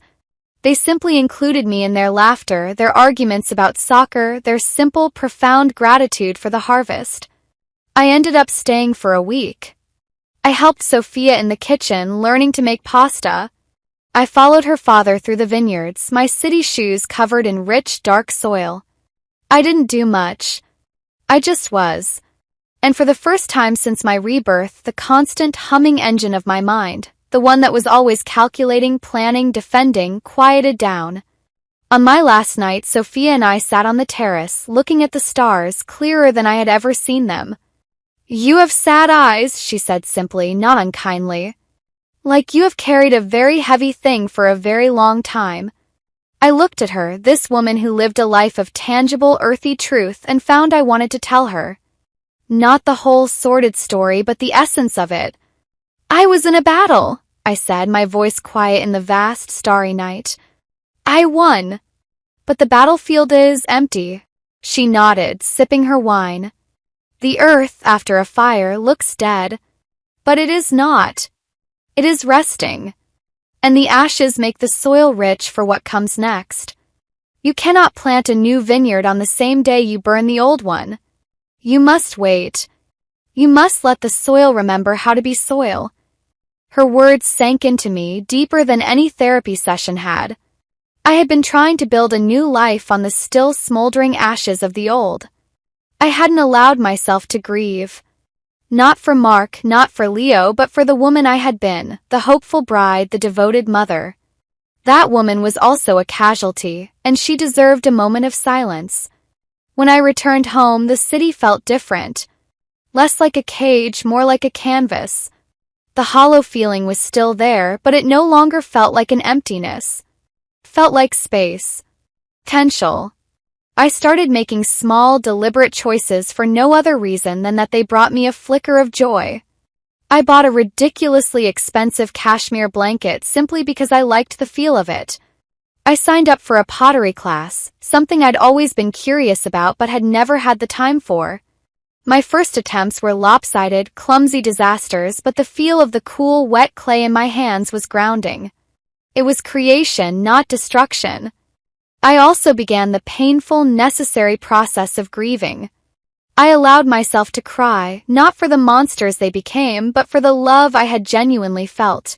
They simply included me in their laughter, their arguments about soccer, their simple, profound gratitude for the harvest. I ended up staying for a week. I helped Sophia in the kitchen, learning to make pasta. I followed her father through the vineyards, my city shoes covered in rich, dark soil. I didn't do much. I just was. And for the first time since my rebirth, the constant humming engine of my mind, the one that was always calculating, planning, defending, quieted down. On my last night, Sophia and I sat on the terrace, looking at the stars, clearer than I had ever seen them. "You have sad eyes," she said simply, not unkindly. "Like you have carried a very heavy thing for a very long time." I looked at her, this woman who lived a life of tangible, earthy truth, and found I wanted to tell her. Not the whole sordid story, but the essence of it. "I was in a battle," I said, my voice quiet in the vast, starry night. "I won. But the battlefield is empty." She nodded, sipping her wine. "The earth, after a fire, looks dead. But it is not. It is resting. And the ashes make the soil rich for what comes next. You cannot plant a new vineyard on the same day you burn the old one. You must wait. You must let the soil remember how to be soil." Her words sank into me, deeper than any therapy session had. I had been trying to build a new life on the still smoldering ashes of the old. I hadn't allowed myself to grieve. Not for Mark, not for Leo, but for the woman I had been, the hopeful bride, the devoted mother. That woman was also a casualty, and she deserved a moment of silence. When I returned home, the city felt different. Less like a cage, more like a canvas. The hollow feeling was still there, but it no longer felt like an emptiness. Felt like space. Potential. I started making small, deliberate choices for no other reason than that they brought me a flicker of joy. I bought a ridiculously expensive cashmere blanket simply because I liked the feel of it. I signed up for a pottery class, something I'd always been curious about but had never had the time for. My first attempts were lopsided, clumsy disasters, but the feel of the cool, wet clay in my hands was grounding. It was creation, not destruction. I also began the painful, necessary process of grieving. I allowed myself to cry, not for the monsters they became, but for the love I had genuinely felt.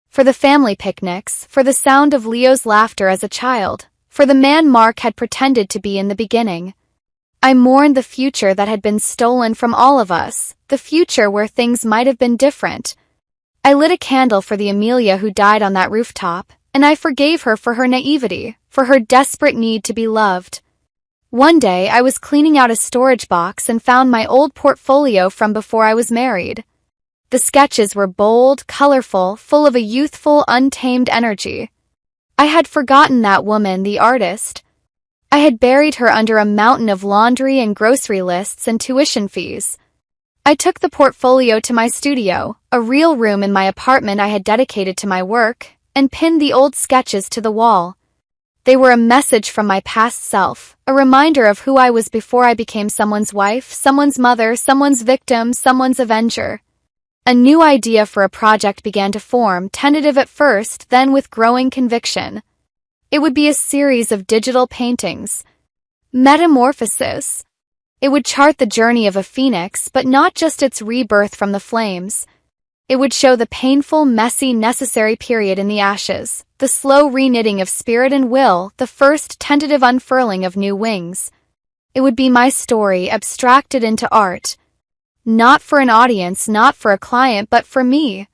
For the family picnics, for the sound of Leo's laughter as a child, for the man Mark had pretended to be in the beginning. I mourned the future that had been stolen from all of us, the future where things might have been different. I lit a candle for the Amelia who died on that rooftop, and I forgave her for her naivety, for her desperate need to be loved. One day I was cleaning out a storage box and found my old portfolio from before I was married. The sketches were bold, colorful, full of a youthful, untamed energy. I had forgotten that woman, the artist. I had buried her under a mountain of laundry and grocery lists and tuition fees. I took the portfolio to my studio, a real room in my apartment I had dedicated to my work, and pinned the old sketches to the wall. They were a message from my past self, a reminder of who I was before I became someone's wife, someone's mother, someone's victim, someone's avenger. A new idea for a project began to form, tentative at first, then with growing conviction. It would be a series of digital paintings. Metamorphosis. It would chart the journey of a phoenix, but not just its rebirth from the flames. It would show the painful, messy, necessary period in the ashes, the slow reknitting of spirit and will, the first tentative unfurling of new wings. It would be my story abstracted into art. Not for an audience, not for a client, but for me.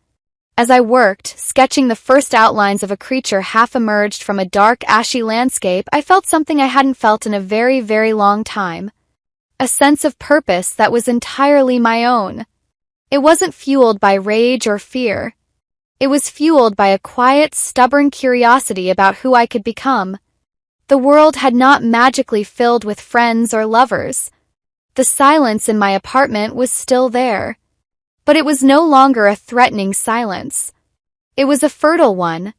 As I worked, sketching the first outlines of a creature half emerged from a dark, ashy landscape, I felt something I hadn't felt in a very, very long time. A sense of purpose that was entirely my own. It wasn't fueled by rage or fear. It was fueled by a quiet, stubborn curiosity about who I could become. The world had not magically filled with friends or lovers. The silence in my apartment was still there. But it was no longer a threatening silence. It was a fertile one.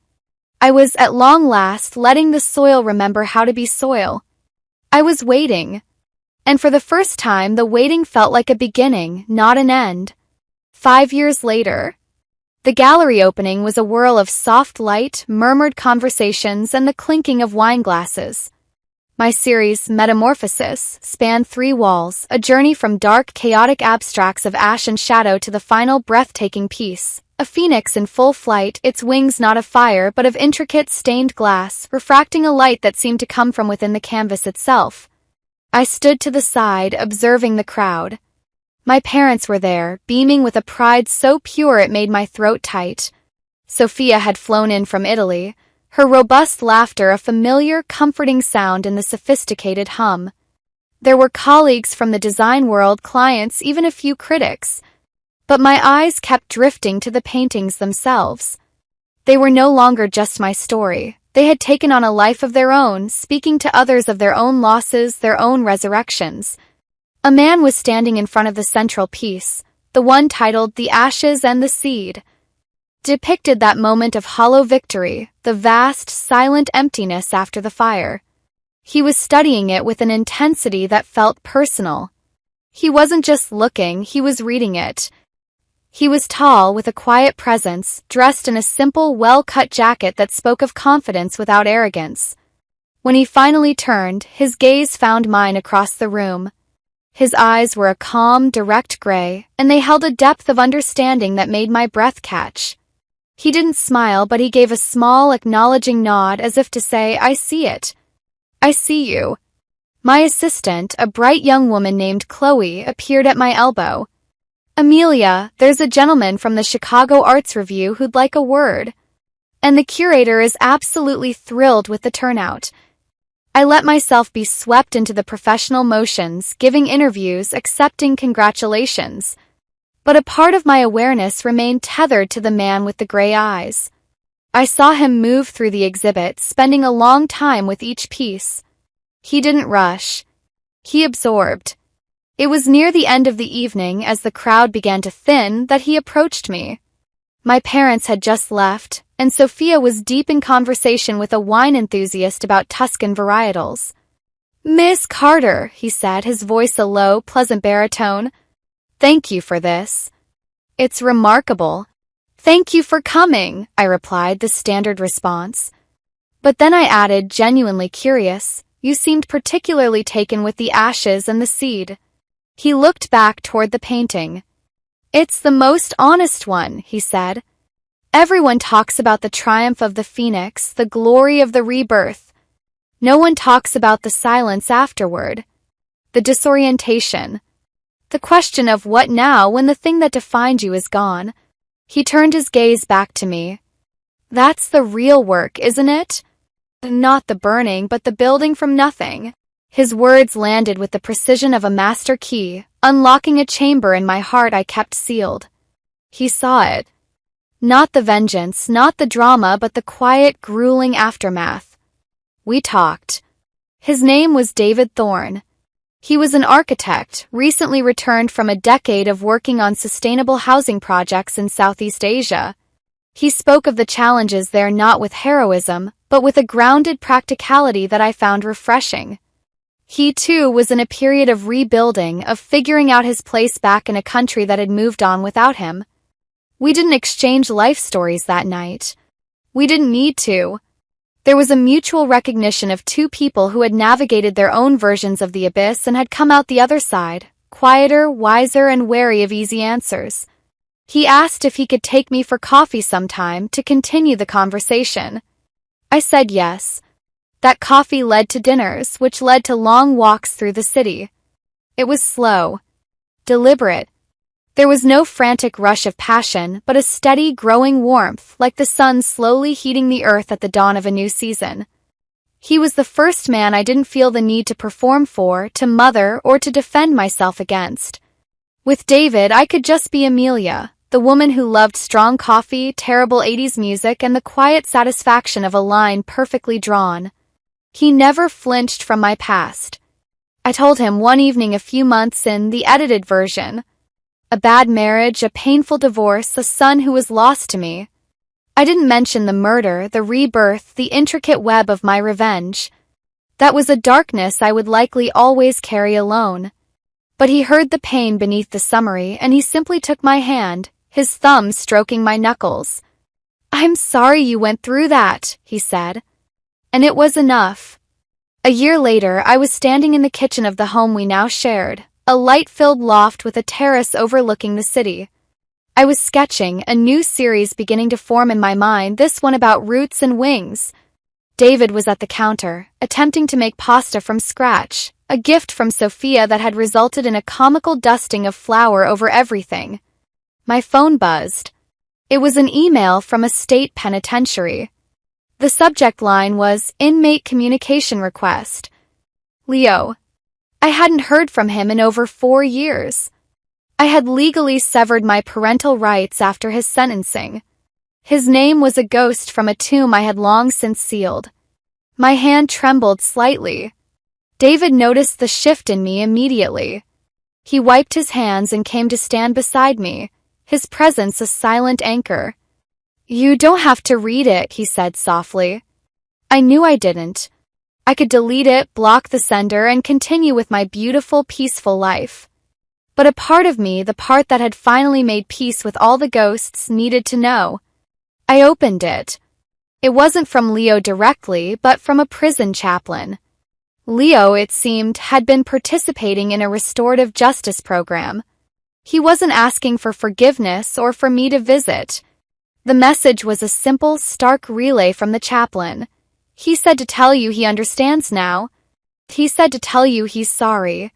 I was, at long last, letting the soil remember how to be soil. I was waiting. And for the first time, the waiting felt like a beginning, not an end. 5 years later, the gallery opening was a whirl of soft light, murmured conversations, and the clinking of wine glasses. My series, Metamorphosis, spanned 3 walls, a journey from dark, chaotic abstracts of ash and shadow to the final, breathtaking piece, a phoenix in full flight, its wings not of fire but of intricate, stained glass, refracting a light that seemed to come from within the canvas itself. I stood to the side, observing the crowd. My parents were there, beaming with a pride so pure it made my throat tight. Sophia had flown in from Italy, her robust laughter a familiar, comforting sound in the sophisticated hum. There were colleagues from the design world, clients, even a few critics. But my eyes kept drifting to the paintings themselves. They were no longer just my story. They had taken on a life of their own, speaking to others of their own losses, their own resurrections. A man was standing in front of the central piece, the one titled The Ashes and the Seed. Depicted that moment of hollow victory, the vast, silent emptiness after the fire. He was studying it with an intensity that felt personal. He wasn't just looking, he was reading it. He was tall, with a quiet presence, dressed in a simple, well-cut jacket that spoke of confidence without arrogance. When he finally turned, his gaze found mine across the room. His eyes were a calm, direct gray, and they held a depth of understanding that made my breath catch. He didn't smile, but he gave a small, acknowledging nod as if to say, "I see it. I see you." My assistant, a bright young woman named Chloe, appeared at my elbow. "Amelia, there's a gentleman from the Chicago Arts Review who'd like a word." And the curator is absolutely thrilled with the turnout. I let myself be swept into the professional motions, giving interviews, accepting congratulations. But a part of my awareness remained tethered to the man with the gray eyes. I saw him move through the exhibit, spending a long time with each piece. He didn't rush. He absorbed. It was near the end of the evening, as the crowd began to thin, that he approached me. My parents had just left, and Sophia was deep in conversation with a wine enthusiast about Tuscan varietals. "Miss Carter," he said, his voice a low, pleasant baritone. "Thank you for this. It's remarkable." "Thank you for coming," I replied, the standard response. But then I added, genuinely curious, "You seemed particularly taken with the ashes and the seed." He looked back toward the painting. "It's the most honest one," he said. "Everyone talks about the triumph of the phoenix, the glory of the rebirth. No one talks about the silence afterward, the disorientation, the question of what now when the thing that defined you is gone." He turned his gaze back to me. "That's the real work, isn't it? Not the burning, but the building from nothing." His words landed with the precision of a master key, unlocking a chamber in my heart I kept sealed. He saw it. Not the vengeance, not the drama, but the quiet, grueling aftermath. We talked. His name was David Thorne. He was an architect, recently returned from a decade of working on sustainable housing projects in Southeast Asia. He spoke of the challenges there not with heroism, but with a grounded practicality that I found refreshing. He, too, was in a period of rebuilding, of figuring out his place back in a country that had moved on without him. We didn't exchange life stories that night. We didn't need to. There was a mutual recognition of two people who had navigated their own versions of the abyss and had come out the other side, quieter, wiser, and wary of easy answers. He asked if he could take me for coffee sometime to continue the conversation. I said yes. That coffee led to dinners, which led to long walks through the city. It was slow, deliberate. There was no frantic rush of passion, but a steady, growing warmth, like the sun slowly heating the earth at the dawn of a new season. He was the first man I didn't feel the need to perform for, to mother, or to defend myself against. With David, I could just be Amelia, the woman who loved strong coffee, terrible 80s music, and the quiet satisfaction of a line perfectly drawn. He never flinched from my past. I told him one evening a few months in, the edited version. A bad marriage, a painful divorce, a son who was lost to me. I didn't mention the murder, the rebirth, the intricate web of my revenge. That was a darkness I would likely always carry alone. But he heard the pain beneath the summary, and he simply took my hand, his thumb stroking my knuckles. "I'm sorry you went through that," he said. And it was enough. A year later, I was standing in the kitchen of the home we now shared, a light-filled loft with a terrace overlooking the city. I was sketching, a new series beginning to form in my mind, this one about roots and wings. David was at the counter, attempting to make pasta from scratch, a gift from Sophia that had resulted in a comical dusting of flour over everything. My phone buzzed. It was an email from a state penitentiary. The subject line was, "Inmate communication request." Leo. I hadn't heard from him in over 4 years. I had legally severed my parental rights after his sentencing. His name was a ghost from a tomb I had long since sealed. My hand trembled slightly. David noticed the shift in me immediately. He wiped his hands and came to stand beside me, his presence a silent anchor. "You don't have to read it," he said softly. I knew I didn't. I could delete it, block the sender, and continue with my beautiful, peaceful life. But a part of me, the part that had finally made peace with all the ghosts, needed to know. I opened it. It wasn't from Leo directly, but from a prison chaplain. Leo, it seemed, had been participating in a restorative justice program. He wasn't asking for forgiveness or for me to visit. The message was a simple, stark relay from the chaplain. "He said to tell you he understands now. He said to tell you he's sorry."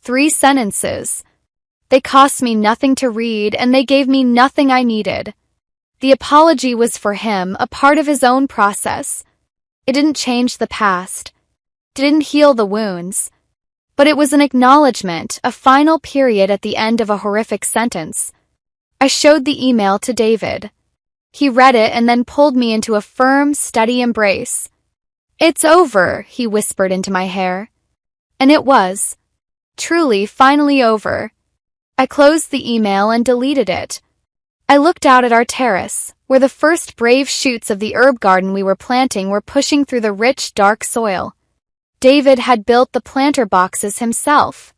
3 sentences. They cost me nothing to read, and they gave me nothing I needed. The apology was for him, a part of his own process. It didn't change the past. It didn't heal the wounds. But it was an acknowledgement, a final period at the end of a horrific sentence. I showed the email to David. He read it and then pulled me into a firm, steady embrace. "It's over," he whispered into my hair. And it was. Truly, finally over. I closed the email and deleted it. I looked out at our terrace, where the first brave shoots of the herb garden we were planting were pushing through the rich, dark soil. David had built the planter boxes himself.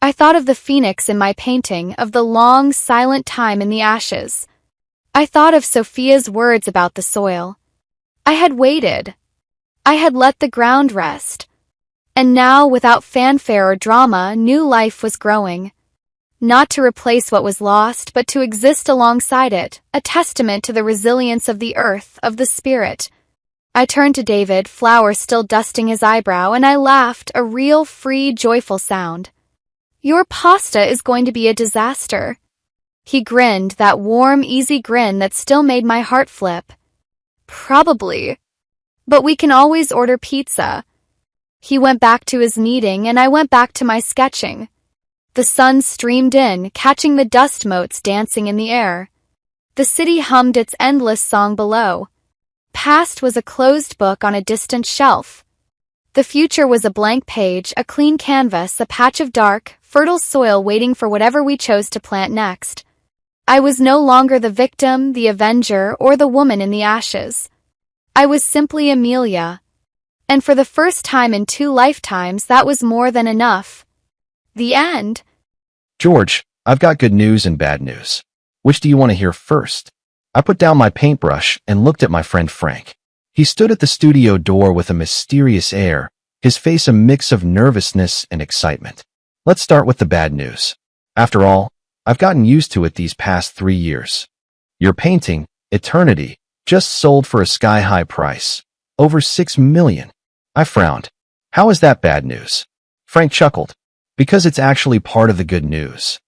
I thought of the phoenix in my painting, of the long, silent time in the ashes. I thought of Sophia's words about the soil. I had waited. I had let the ground rest. And now, without fanfare or drama, new life was growing. Not to replace what was lost, but to exist alongside it, a testament to the resilience of the earth, of the spirit. I turned to David, flour still dusting his eyebrow, and I laughed, a real, free, joyful sound. "Your pasta is going to be a disaster." He grinned, that warm, easy grin that still made my heart flip. "Probably. But we can always order pizza." He went back to his kneading, and I went back to my sketching. The sun streamed in, catching the dust motes dancing in the air. The city hummed its endless song below. Past was a closed book on a distant shelf. The future was a blank page, a clean canvas, a patch of dark, fertile soil waiting for whatever we chose to plant next. I was no longer the victim, the avenger, or the woman in the ashes. I was simply Amelia. And for the first time in 2 lifetimes, that was more than enough. The end. George, I've got good news and bad news. Which do you want to hear first? I put down my paintbrush and looked at my friend Frank. He stood at the studio door with a mysterious air, his face a mix of nervousness and excitement. Let's start with the bad news. After all, I've gotten used to it these past 3 years. Your painting, Eternity, just sold for a sky-high price. Over $6 million. I frowned. How is that bad news? Frank chuckled. Because it's actually part of the good news.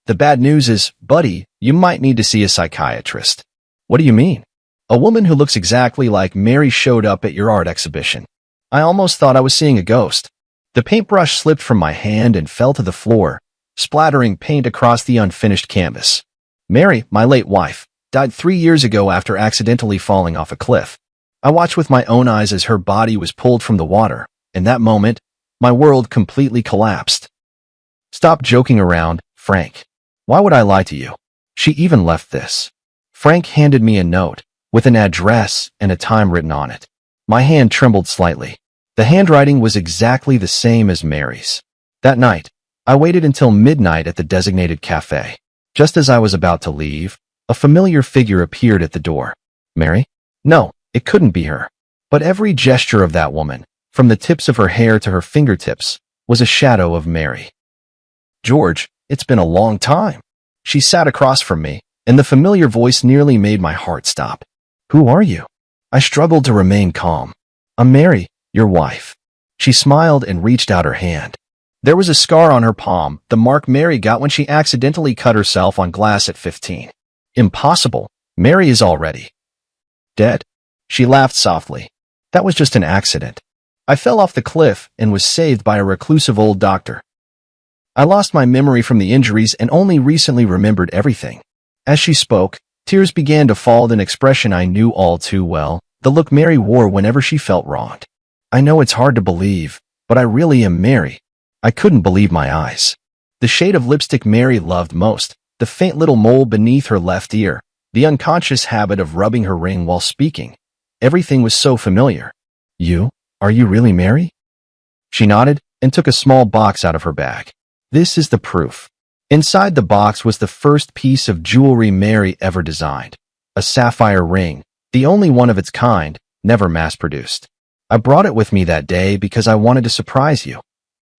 The bad news is, buddy, you might need to see a psychiatrist. What do you mean? A woman who looks exactly like Mary showed up at your art exhibition. I almost thought I was seeing a ghost. The paintbrush slipped from my hand and fell to the floor, splattering paint across the unfinished canvas. Mary, my late wife, died 3 years ago after accidentally falling off a cliff. I watched with my own eyes as her body was pulled from the water. In that moment, my world completely collapsed. Stop joking around, Frank. Why would I lie to you? She even left this. Frank handed me a note, with an address and a time written on it. My hand trembled slightly. The handwriting was exactly the same as Mary's. That night, I waited until midnight at the designated cafe. Just as I was about to leave, a familiar figure appeared at the door. Mary? No, it couldn't be her. But every gesture of that woman, from the tips of her hair to her fingertips, was a shadow of Mary. George, it's been a long time. She sat across from me, and the familiar voice nearly made my heart stop. Who are you? I struggled to remain calm. I'm Mary, your wife. She smiled and reached out her hand. There was a scar on her palm, the mark Mary got when she accidentally cut herself on glass at 15. Impossible. Mary is already dead. She laughed softly. That was just an accident. I fell off the cliff and was saved by a reclusive old doctor. I lost my memory from the injuries and only recently remembered everything. As she spoke, tears began to fall with an expression I knew all too well, the look Mary wore whenever she felt wronged. I know it's hard to believe, but I really am Mary. I couldn't believe my eyes. The shade of lipstick Mary loved most, the faint little mole beneath her left ear, the unconscious habit of rubbing her ring while speaking. Everything was so familiar. Are you really Mary? She nodded and took a small box out of her bag. This is the proof. Inside the box was the first piece of jewelry Mary ever designed. A sapphire ring, the only one of its kind, never mass-produced. I brought it with me that day because I wanted to surprise you.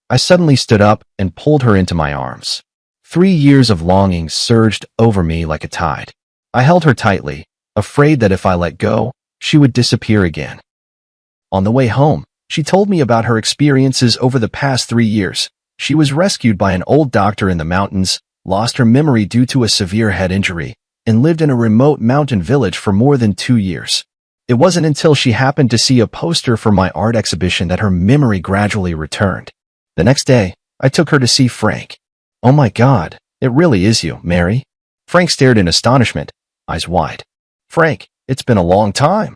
I suddenly stood up and pulled her into my arms. 3 years of longing surged over me like a tide. I held her tightly, afraid that if I let go, she would disappear again. On the way home, she told me about her experiences over the past 3 years. She was rescued by an old doctor in the mountains, lost her memory due to a severe head injury, and lived in a remote mountain village for more than 2 years. It wasn't until she happened to see a poster for my art exhibition that her memory gradually returned. The next day, I took her to see Frank. Oh my God, it really is you, Mary. Frank stared in astonishment, eyes wide. Frank, it's been a long time.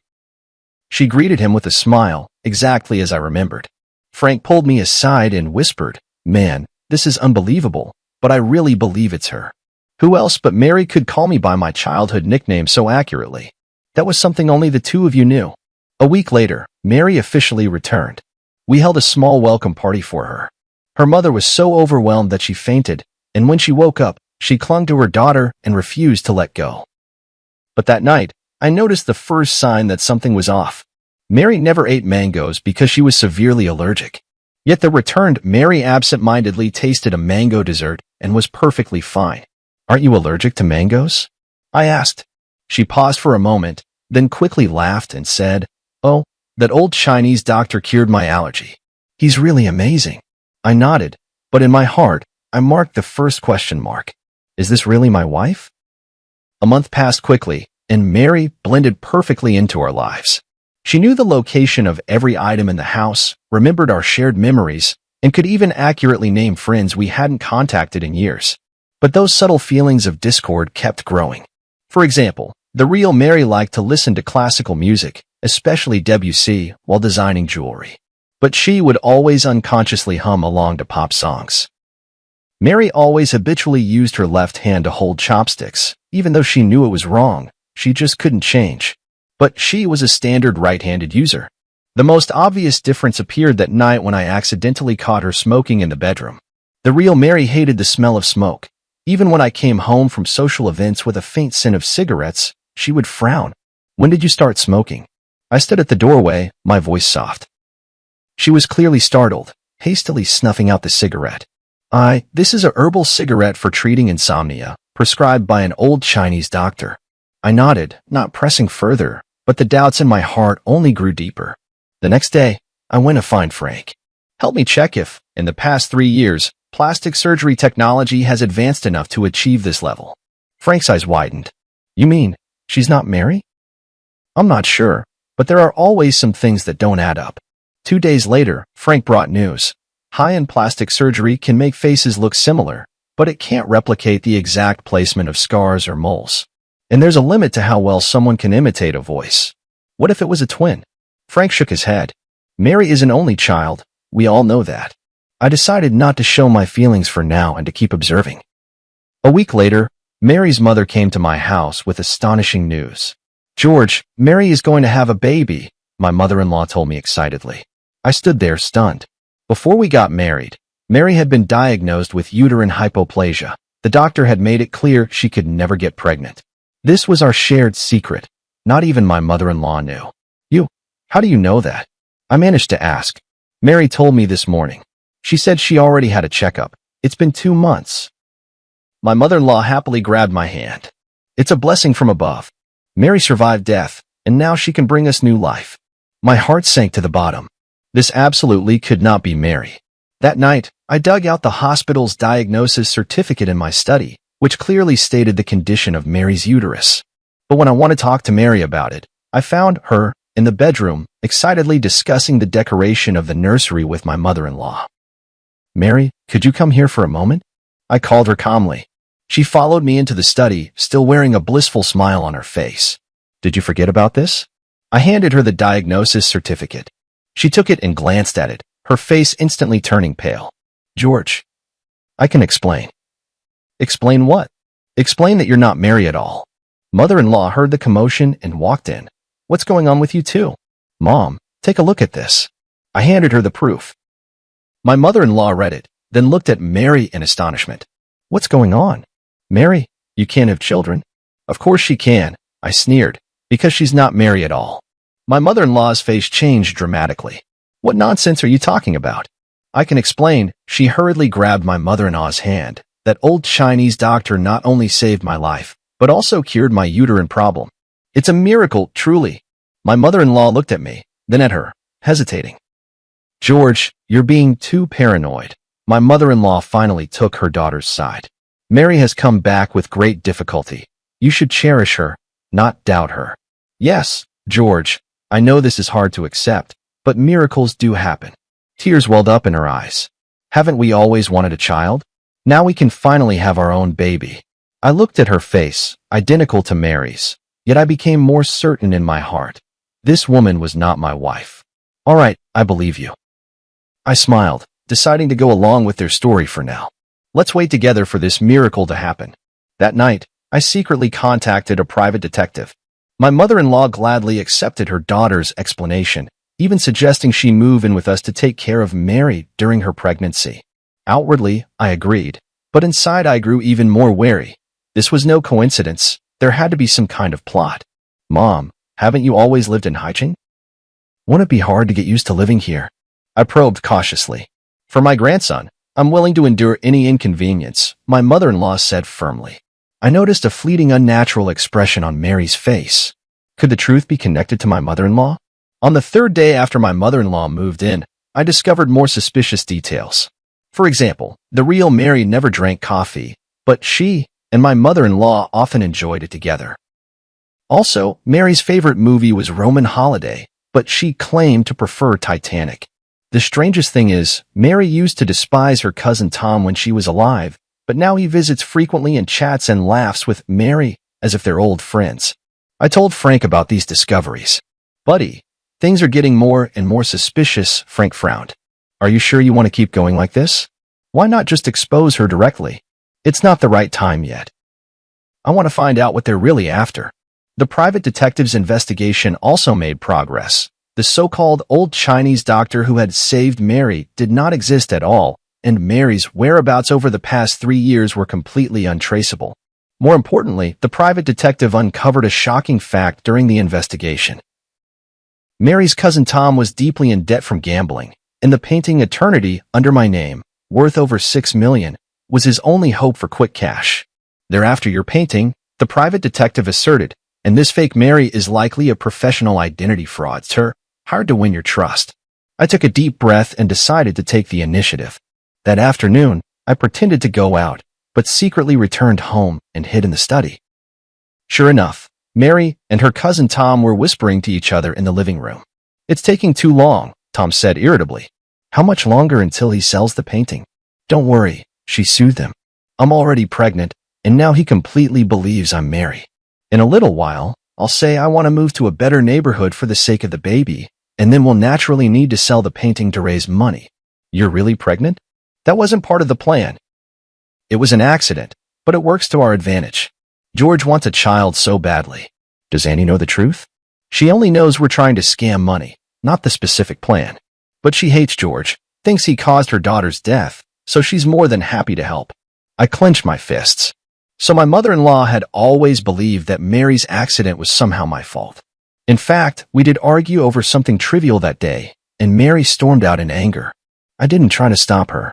She greeted him with a smile, exactly as I remembered. Frank pulled me aside and whispered, Man, this is unbelievable, but I really believe it's her. Who else but Mary could call me by my childhood nickname so accurately? That was something only the two of you knew. A week later, Mary officially returned. We held a small welcome party for her. Her mother was so overwhelmed that she fainted, and when she woke up, she clung to her daughter and refused to let go. But that night, I noticed the first sign that something was off. Mary never ate mangoes because she was severely allergic. Yet the returned Mary absent-mindedly tasted a mango dessert and was perfectly fine. Aren't you allergic to mangoes? I asked. She paused for a moment, then quickly laughed and said, "Oh, that old Chinese doctor cured my allergy. He's really amazing." I nodded, but in my heart, I marked the first question mark. Is this really my wife? A month passed quickly, and Mary blended perfectly into our lives. She knew the location of every item in the house, remembered our shared memories, and could even accurately name friends we hadn't contacted in years. But those subtle feelings of discord kept growing. For example, the real Mary liked to listen to classical music, especially Debussy, while designing jewelry. But she would always unconsciously hum along to pop songs. Mary always habitually used her left hand to hold chopsticks, even though she knew it was wrong. She just couldn't change. But she was a standard right-handed user. The most obvious difference appeared that night when I accidentally caught her smoking in the bedroom. The real Mary hated the smell of smoke. Even when I came home from social events with a faint scent of cigarettes, she would frown. "When did you start smoking?" I stood at the doorway, my voice soft. She was clearly startled, hastily snuffing out the cigarette. This is a herbal cigarette for treating insomnia, prescribed by an old Chinese doctor." I nodded, not pressing further, but the doubts in my heart only grew deeper. The next day, I went to find Frank. "Help me check if, in the past 3 years, plastic surgery technology has advanced enough to achieve this level." Frank's eyes widened. "You mean, she's not Mary?" "I'm not sure, but there are always some things that don't add up." 2 days later, Frank brought news. High-end plastic surgery can make faces look similar, but it can't replicate the exact placement of scars or moles. And there's a limit to how well someone can imitate a voice. What if it was a twin? Frank shook his head. "Mary is an only child. We all know that." I decided not to show my feelings for now and to keep observing. A week later, Mary's mother came to my house with astonishing news. "George, Mary is going to have a baby," my mother-in-law told me excitedly. I stood there stunned. Before we got married, Mary had been diagnosed with uterine hypoplasia. The doctor had made it clear she could never get pregnant. This was our shared secret. Not even my mother-in-law knew. How do you know that?" I managed to ask. "Mary told me this morning. She said she already had a checkup. It's been 2 months. My mother-in-law happily grabbed my hand. "It's a blessing from above. Mary survived death, and now she can bring us new life." My heart sank to the bottom. This absolutely could not be Mary. That night, I dug out the hospital's diagnosis certificate in my study, which clearly stated the condition of Mary's uterus. But when I wanted to talk to Mary about it, I found her in the bedroom, excitedly discussing the decoration of the nursery with my mother-in-law. "Mary, could you come here for a moment?" I called her calmly. She followed me into the study, still wearing a blissful smile on her face. "Did you forget about this?" I handed her the diagnosis certificate. She took it and glanced at it, her face instantly turning pale. "George, I can explain." "Explain what?" "Explain that you're not Mary at all." Mother-in-law heard the commotion and walked in. "What's going on with you two?" "Mom, take a look at this." I handed her the proof. My mother-in-law read it, then looked at Mary in astonishment. "What's going on?" "Mary, you can't have children." "Of course she can," I sneered, "because she's not Mary at all." My mother-in-law's face changed dramatically. "What nonsense are you talking about?" "I can explain." She hurriedly grabbed my mother-in-law's hand. "That old Chinese doctor not only saved my life, but also cured my uterine problem. It's a miracle, truly." My mother-in-law looked at me, then at her, hesitating. "George, you're being too paranoid." My mother-in-law finally took her daughter's side. "Mary has come back with great difficulty. You should cherish her, not doubt her." "Yes, George, I know this is hard to accept, but miracles do happen." Tears welled up in her eyes. "Haven't we always wanted a child? Now we can finally have our own baby." I looked at her face, identical to Mary's, yet I became more certain in my heart. This woman was not my wife. "All right, I believe you." I smiled, deciding to go along with their story for now. Let's wait together for this miracle to happen. That night, I secretly contacted a private detective. My mother-in-law gladly accepted her daughter's explanation, even suggesting she move in with us to take care of Mary during her pregnancy. Outwardly, I agreed, but inside I grew even more wary. This was no coincidence. There had to be some kind of plot. "Mom, haven't you always lived in Haicheng? Won't it be hard to get used to living here?" I probed cautiously. For my grandson, I'm willing to endure any inconvenience, my mother-in-law said firmly. I noticed a fleeting unnatural expression on Mary's face. Could the truth be connected to my mother-in-law? On the third day after my mother-in-law moved in, I discovered more suspicious details. For example, the real Mary never drank coffee, but she and my mother-in-law often enjoyed it together. Also, Mary's favorite movie was Roman Holiday, but she claimed to prefer Titanic. The strangest thing is, Mary used to despise her cousin Tom when she was alive, but now he visits frequently and chats and laughs with Mary as if they're old friends. I told Frank about these discoveries. Buddy, things are getting more and more suspicious, Frank frowned. Are you sure you want to keep going like this? Why not just expose her directly? It's not the right time yet. I want to find out what they're really after. The private detective's investigation also made progress. The so-called old Chinese doctor who had saved Mary did not exist at all, and Mary's whereabouts over the past 3 years were completely untraceable. More importantly, the private detective uncovered a shocking fact during the investigation. Mary's cousin Tom was deeply in debt from gambling, and the painting Eternity under my name, worth over $6 million, was his only hope for quick cash. They're after your painting, the private detective asserted, and this fake Mary is likely a professional identity fraudster, hired to win your trust. I took a deep breath and decided to take the initiative. That afternoon, I pretended to go out, but secretly returned home and hid in the study. Sure enough, Mary and her cousin Tom were whispering to each other in the living room. It's taking too long, Tom said irritably. How much longer until he sells the painting? Don't worry, she soothed him. I'm already pregnant, and now he completely believes I'm Mary. In a little while, I'll say I want to move to a better neighborhood for the sake of the baby, and then we'll naturally need to sell the painting to raise money. You're really pregnant? That wasn't part of the plan. It was an accident, but it works to our advantage. George wants a child so badly. Does Annie know the truth? She only knows we're trying to scam money, not the specific plan. But she hates George, thinks he caused her daughter's death, so she's more than happy to help. I clenched my fists. So my mother-in-law had always believed that Mary's accident was somehow my fault. In fact, we did argue over something trivial that day, and Mary stormed out in anger. I didn't try to stop her.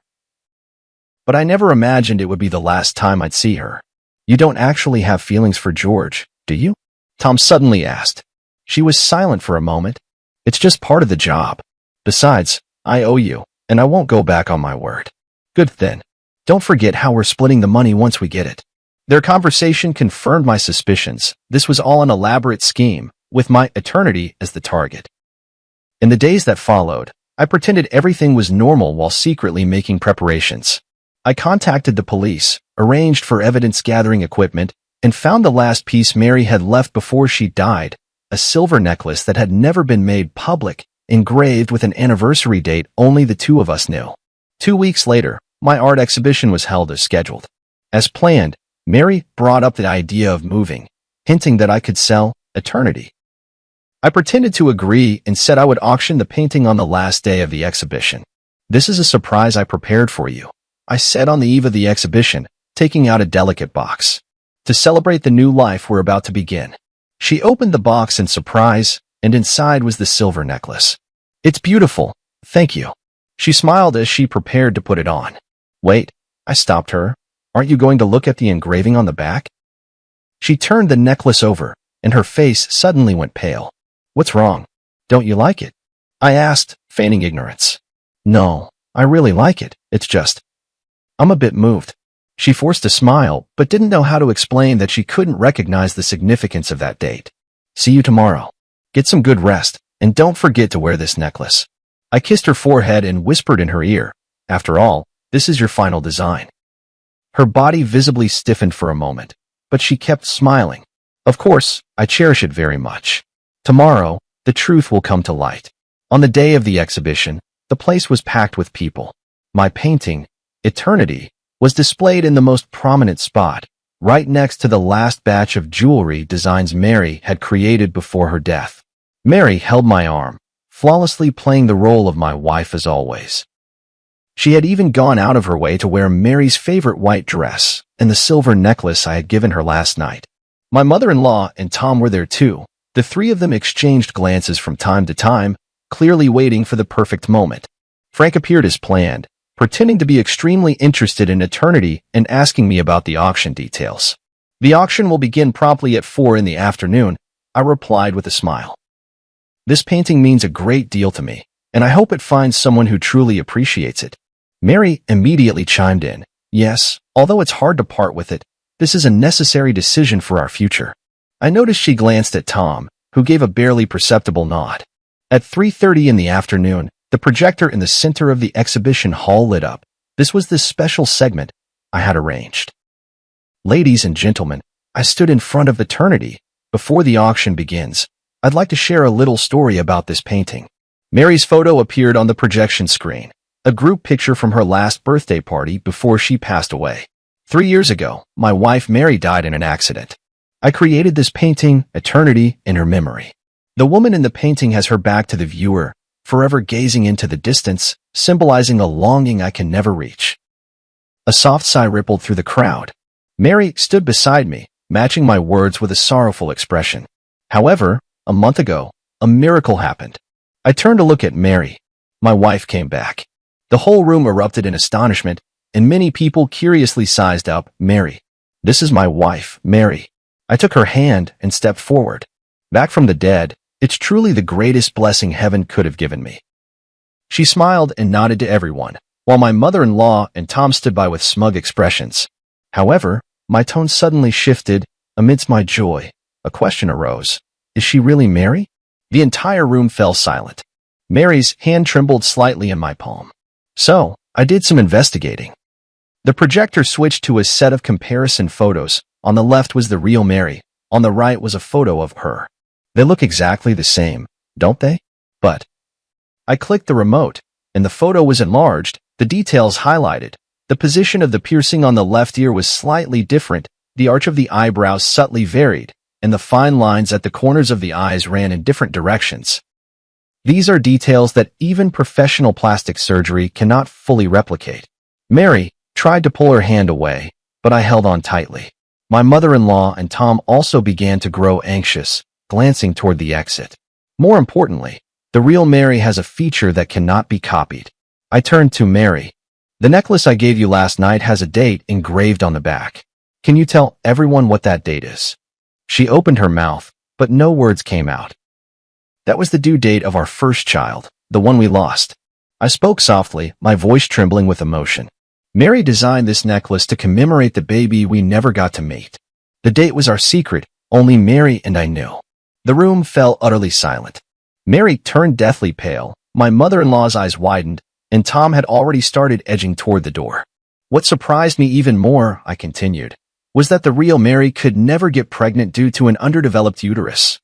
But I never imagined it would be the last time I'd see her. You don't actually have feelings for George, do you? Tom suddenly asked. She was silent for a moment. It's just part of the job. Besides, I owe you, and I won't go back on my word. Good then. Don't forget how we're splitting the money once we get it. Their conversation confirmed my suspicions. This was all an elaborate scheme, with my eternity as the target. In the days that followed, I pretended everything was normal while secretly making preparations. I contacted the police, arranged for evidence-gathering equipment, and found the last piece Mary had left before she died, a silver necklace that had never been made public, engraved with an anniversary date only the two of us knew. 2 weeks later, my art exhibition was held as scheduled. As planned, Mary brought up the idea of moving, hinting that I could sell Eternity. I pretended to agree and said I would auction the painting on the last day of the exhibition. This is a surprise I prepared for you, I said on the eve of the exhibition, taking out a delicate box. To celebrate the new life we're about to begin. She opened the box in surprise, and inside was the silver necklace. It's beautiful, thank you. She smiled as she prepared to put it on. Wait, I stopped her. Aren't you going to look at the engraving on the back? She turned the necklace over, and her face suddenly went pale. What's wrong? Don't you like it? I asked, feigning ignorance. No, I really like it. It's just, I'm a bit moved. She forced a smile, but didn't know how to explain that she couldn't recognize the significance of that date. See you tomorrow. Get some good rest, and don't forget to wear this necklace. I kissed her forehead and whispered in her ear, after all, this is your final design. Her body visibly stiffened for a moment, but she kept smiling. Of course, I cherish it very much. Tomorrow, the truth will come to light. On the day of the exhibition, the place was packed with people. My painting, Eternity, was displayed in the most prominent spot, right next to the last batch of jewelry designs Mary had created before her death. Mary held my arm, flawlessly playing the role of my wife as always. She had even gone out of her way to wear Mary's favorite white dress and the silver necklace I had given her last night. My mother-in-law and Tom were there too. The three of them exchanged glances from time to time, clearly waiting for the perfect moment. Frank appeared as planned, pretending to be extremely interested in eternity and asking me about the auction details. The auction will begin promptly at 4 in the afternoon, I replied with a smile. This painting means a great deal to me, and I hope it finds someone who truly appreciates it. Mary immediately chimed in. Yes, although it's hard to part with it, this is a necessary decision for our future. I noticed she glanced at Tom, who gave a barely perceptible nod. At 3:30 in the afternoon, the projector in the center of the exhibition hall lit up. This was the special segment I had arranged. Ladies and gentlemen, I stood in front of eternity. Before the auction begins, I'd like to share a little story about this painting. Mary's photo appeared on the projection screen, a group picture from her last birthday party before she passed away. 3 years ago, my wife Mary died in an accident. I created this painting, Eternity, in her memory. The woman in the painting has her back to the viewer, forever gazing into the distance, symbolizing a longing I can never reach. A soft sigh rippled through the crowd. Mary stood beside me, matching my words with a sorrowful expression. However, a month ago, a miracle happened. I turned to look at Mary. My wife came back. The whole room erupted in astonishment, and many people curiously sized up, Mary. This is my wife, Mary. I took her hand and stepped forward. Back from the dead, it's truly the greatest blessing heaven could have given me. She smiled and nodded to everyone, while my mother-in-law and Tom stood by with smug expressions. However, my tone suddenly shifted. Amidst my joy, a question arose. Is she really Mary? The entire room fell silent. Mary's hand trembled slightly in my palm. So, I did some investigating. The projector switched to a set of comparison photos. On the left was the real Mary. On the right was a photo of her. They look exactly the same, don't they? But I clicked the remote, and the photo was enlarged, the details highlighted. The position of the piercing on the left ear was slightly different, the arch of the eyebrows subtly varied, and the fine lines at the corners of the eyes ran in different directions. These are details that even professional plastic surgery cannot fully replicate. Mary tried to pull her hand away, but I held on tightly. My mother-in-law and Tom also began to grow anxious, glancing toward the exit. More importantly, the real Mary has a feature that cannot be copied. I turned to Mary. The necklace I gave you last night has a date engraved on the back. Can you tell everyone what that date is? She opened her mouth, but no words came out. That was the due date of our first child, the one we lost. I spoke softly, my voice trembling with emotion. Mary designed this necklace to commemorate the baby we never got to meet. The date was our secret, only Mary and I knew. The room fell utterly silent. Mary turned deathly pale, my mother-in-law's eyes widened, and Tom had already started edging toward the door. What surprised me even more, I continued, was that the real Mary could never get pregnant due to an underdeveloped uterus.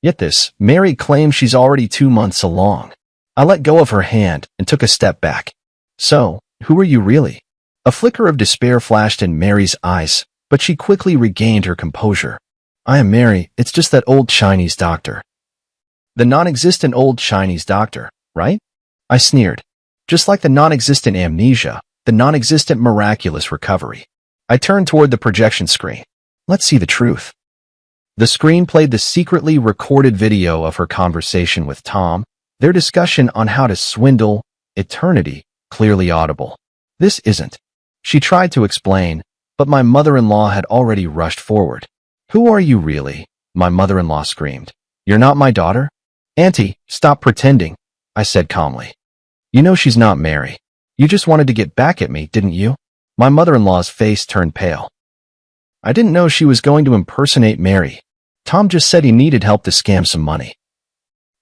Yet this, Mary claims she's already 2 months along. I let go of her hand and took a step back. So, who are you really? A flicker of despair flashed in Mary's eyes, but she quickly regained her composure. I am Mary, it's just that old Chinese doctor. The non-existent old Chinese doctor, right? I sneered. Just like the non-existent amnesia, the non-existent miraculous recovery. I turned toward the projection screen. Let's see the truth. The screen played the secretly recorded video of her conversation with Tom, their discussion on how to swindle eternity, clearly audible. This isn't. She tried to explain, but my mother-in-law had already rushed forward. Who are you really? My mother-in-law screamed. You're not my daughter? Auntie, stop pretending, I said calmly. You know she's not Mary. You just wanted to get back at me, didn't you? My mother-in-law's face turned pale. I didn't know she was going to impersonate Mary. Tom just said he needed help to scam some money.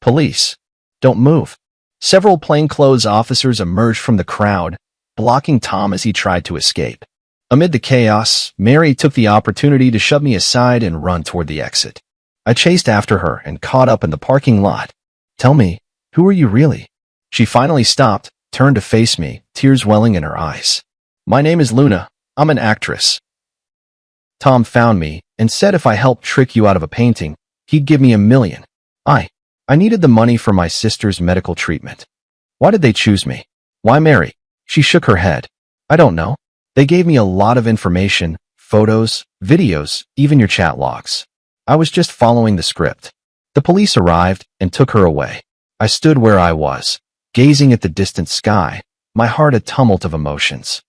Police. Don't move. Several plainclothes officers emerged from the crowd, blocking Tom as he tried to escape. Amid the chaos, Mary took the opportunity to shove me aside and run toward the exit. I chased after her and caught up in the parking lot. Tell me, who are you really? She finally stopped, turned to face me, tears welling in her eyes. My name is Luna. I'm an actress. Tom found me and said if I helped trick you out of a painting, he'd give me $1 million. I needed the money for my sister's medical treatment. Why did they choose me? Why Mary? She shook her head. I don't know. They gave me a lot of information, photos, videos, even your chat logs. I was just following the script. The police arrived and took her away. I stood where I was, gazing at the distant sky, my heart a tumult of emotions.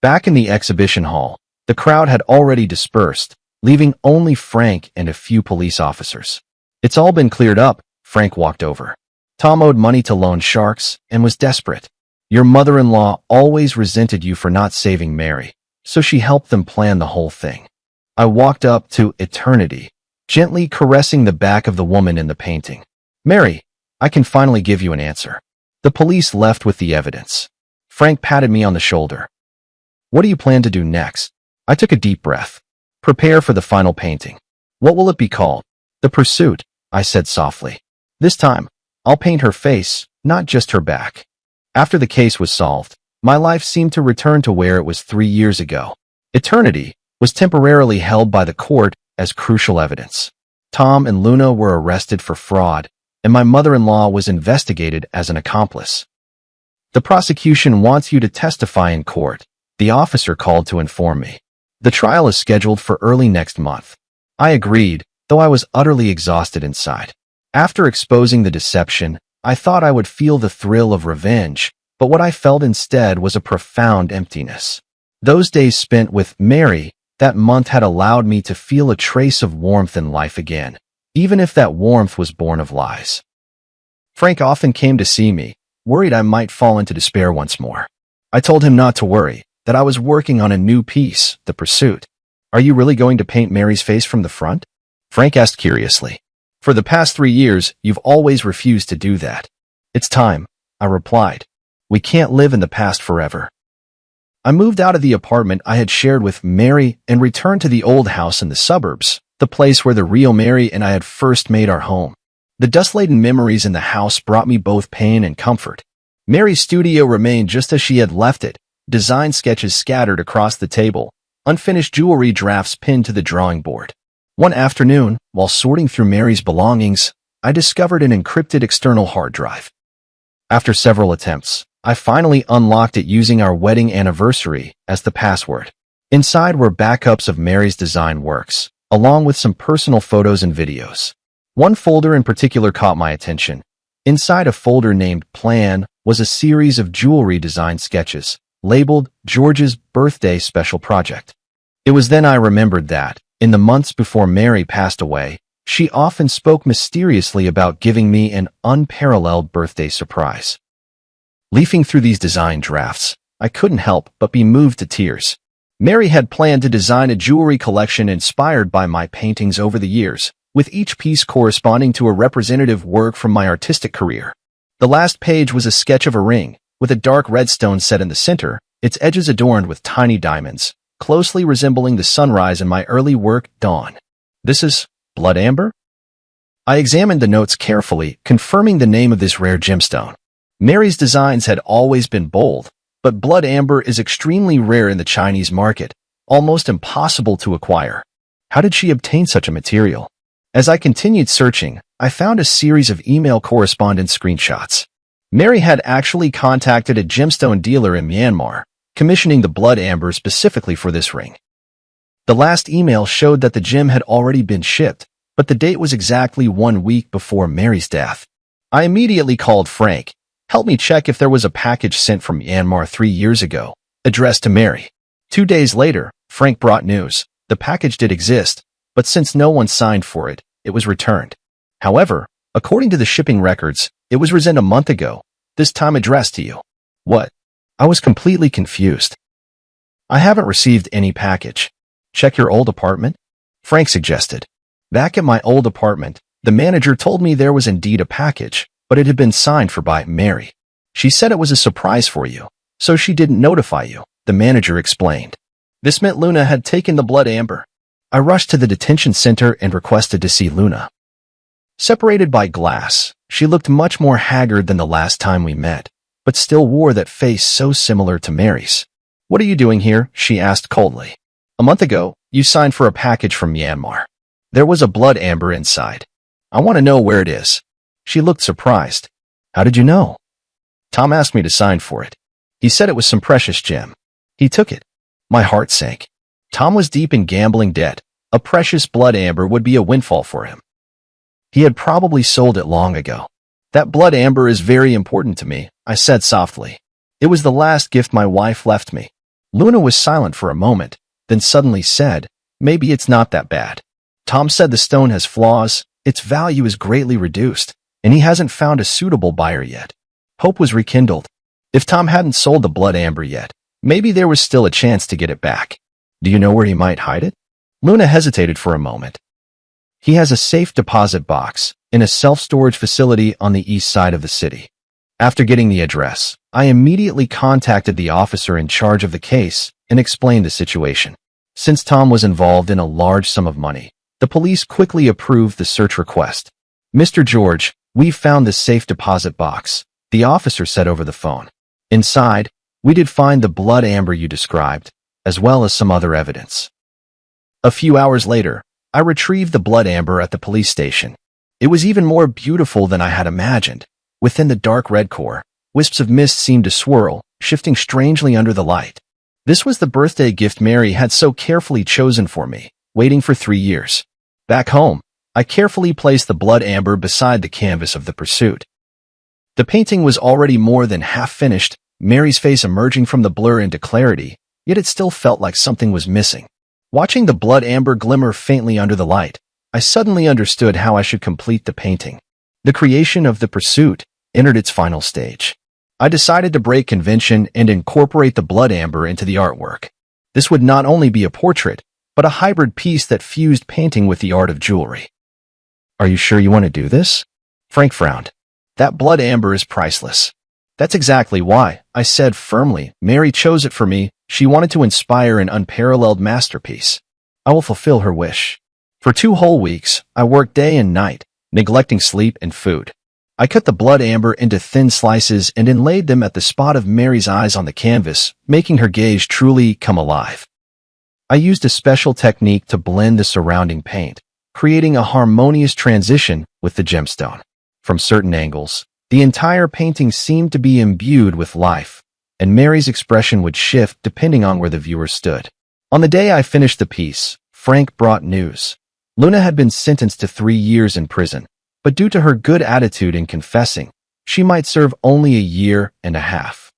Back in the exhibition hall, the crowd had already dispersed, leaving only Frank and a few police officers. It's all been cleared up, Frank walked over. Tom owed money to loan sharks and was desperate. Your mother-in-law always resented you for not saving Mary, so she helped them plan the whole thing. I walked up to Eternity, gently caressing the back of the woman in the painting. Mary, I can finally give you an answer. The police left with the evidence. Frank patted me on the shoulder. What do you plan to do next? I took a deep breath. Prepare for the final painting. What will it be called? The Pursuit, I said softly. This time, I'll paint her face, not just her back. After the case was solved, my life seemed to return to where it was 3 years ago. Eternity was temporarily held by the court as crucial evidence. Tom and Luna were arrested for fraud, and my mother-in-law was investigated as an accomplice. The prosecution wants you to testify in court, the officer called to inform me. The trial is scheduled for early next month. I agreed, though I was utterly exhausted inside. After exposing the deception, I thought I would feel the thrill of revenge, but what I felt instead was a profound emptiness. Those days spent with Mary that month had allowed me to feel a trace of warmth in life again, even if that warmth was born of lies. Frank often came to see me, worried I might fall into despair once more. I told him not to worry, that I was working on a new piece, The Pursuit. Are you really going to paint Mary's face from the front? Frank asked curiously. For the past 3 years, you've always refused to do that. It's time, I replied. We can't live in the past forever. I moved out of the apartment I had shared with Mary and returned to the old house in the suburbs, the place where the real Mary and I had first made our home. The dust-laden memories in the house brought me both pain and comfort. Mary's studio remained just as she had left it, design sketches scattered across the table, unfinished jewelry drafts pinned to the drawing board. One afternoon, while sorting through Mary's belongings, I discovered an encrypted external hard drive. After several attempts, I finally unlocked it using our wedding anniversary as the password. Inside were backups of Mary's design works, along with some personal photos and videos. One folder in particular caught my attention. Inside a folder named Plan was a series of jewelry design sketches, labeled George's Birthday Special Project. It was then I remembered that, in the months before Mary passed away, she often spoke mysteriously about giving me an unparalleled birthday surprise. Leafing through these design drafts, I couldn't help but be moved to tears. Mary had planned to design a jewelry collection inspired by my paintings over the years, with each piece corresponding to a representative work from my artistic career. The last page was a sketch of a ring, with a dark red stone set in the center, its edges adorned with tiny diamonds, closely resembling the sunrise in my early work, Dawn. This is blood amber? I examined the notes carefully, confirming the name of this rare gemstone. Mary's designs had always been bold, but blood amber is extremely rare in the Chinese market, almost impossible to acquire. How did she obtain such a material? As I continued searching, I found a series of email correspondence screenshots. Mary had actually contacted a gemstone dealer in Myanmar, commissioning the blood amber specifically for this ring. The last email showed that the gem had already been shipped, but the date was exactly 1 week before Mary's death. I immediately called Frank. Help me check if there was a package sent from Myanmar 3 years ago, addressed to Mary. 2 days later, Frank brought news. The package did exist, but since no one signed for it, it was returned. However, according to the shipping records, it was resent a month ago, this time addressed to you. What? I was completely confused. I haven't received any package. Check your old apartment? Frank suggested. Back at my old apartment, the manager told me there was indeed a package, but it had been signed for by Mary. She said it was a surprise for you, so she didn't notify you, the manager explained. This meant Luna had taken the blood amber. I rushed to the detention center and requested to see Luna. Separated by glass, she looked much more haggard than the last time we met, but still wore that face so similar to Mary's. What are you doing here? She asked coldly. A month ago, you signed for a package from Myanmar. There was a blood amber inside. I want to know where it is. She looked surprised. How did you know? Tom asked me to sign for it. He said it was some precious gem. He took it. My heart sank. Tom was deep in gambling debt. A precious blood amber would be a windfall for him. He had probably sold it long ago. That blood amber is very important to me, I said softly. It was the last gift my wife left me. Luna was silent for a moment, then suddenly said, "Maybe it's not that bad. Tom said the stone has flaws, its value is greatly reduced, and he hasn't found a suitable buyer yet." Hope was rekindled. If Tom hadn't sold the blood amber yet, maybe there was still a chance to get it back. "Do you know where he might hide it?" Luna hesitated for a moment. "He has a safe deposit box in a self-storage facility on the east side of the city." After getting the address, I immediately contacted the officer in charge of the case and explained the situation. Since Tom was involved in a large sum of money, the police quickly approved the search request. "Mr. George, we found the safe deposit box," the officer said over the phone. "Inside, we did find the blood amber you described, as well as some other evidence." A few hours later, I retrieved the blood amber at the police station. It was even more beautiful than I had imagined. Within the dark red core, wisps of mist seemed to swirl, shifting strangely under the light. This was the birthday gift Mary had so carefully chosen for me, waiting for 3 years. Back home, I carefully placed the blood amber beside the canvas of the pursuit. The painting was already more than half finished, Mary's face emerging from the blur into clarity, yet it still felt like something was missing. Watching the blood amber glimmer faintly under the light, I suddenly understood how I should complete the painting. The creation of the pursuit entered its final stage. I decided to break convention and incorporate the blood amber into the artwork. This would not only be a portrait, but a hybrid piece that fused painting with the art of jewelry. "Are you sure you want to do this?" Frank frowned. "That blood amber is priceless." "That's exactly why," I said firmly. "Mary chose it for me. She wanted to inspire an unparalleled masterpiece. I will fulfill her wish." For 2 whole weeks, I worked day and night, neglecting sleep and food. I cut the blood amber into thin slices and inlaid them at the spot of Mary's eyes on the canvas, making her gaze truly come alive. I used a special technique to blend the surrounding paint, creating a harmonious transition with the gemstone. From certain angles, the entire painting seemed to be imbued with life, and Mary's expression would shift depending on where the viewer stood. On the day I finished the piece, Frank brought news. Luna had been sentenced to 3 years in prison, but due to her good attitude in confessing, she might serve only a year and a half.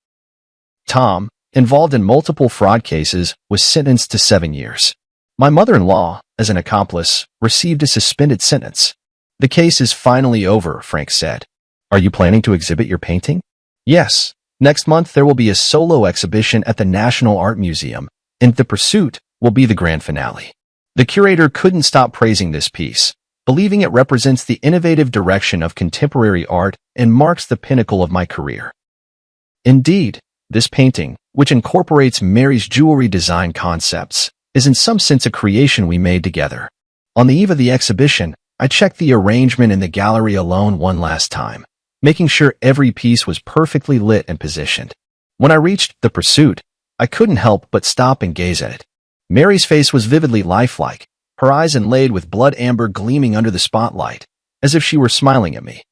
Tom, involved in multiple fraud cases, was sentenced to 7 years. My mother-in-law, as an accomplice, received a suspended sentence. "The case is finally over," Frank said. "Are you planning to exhibit your painting?" "Yes. Next month there will be a solo exhibition at the National Art Museum, and The Pursuit will be the grand finale." The curator couldn't stop praising this piece, believing it represents the innovative direction of contemporary art and marks the pinnacle of my career. Indeed, this painting, which incorporates Mary's jewelry design concepts, is in some sense a creation we made together. On the eve of the exhibition, I checked the arrangement in the gallery alone one last time, making sure every piece was perfectly lit and positioned. When I reached The Pursuit, I couldn't help but stop and gaze at it. Mary's face was vividly lifelike, her eyes inlaid with blood amber gleaming under the spotlight, as if she were smiling at me.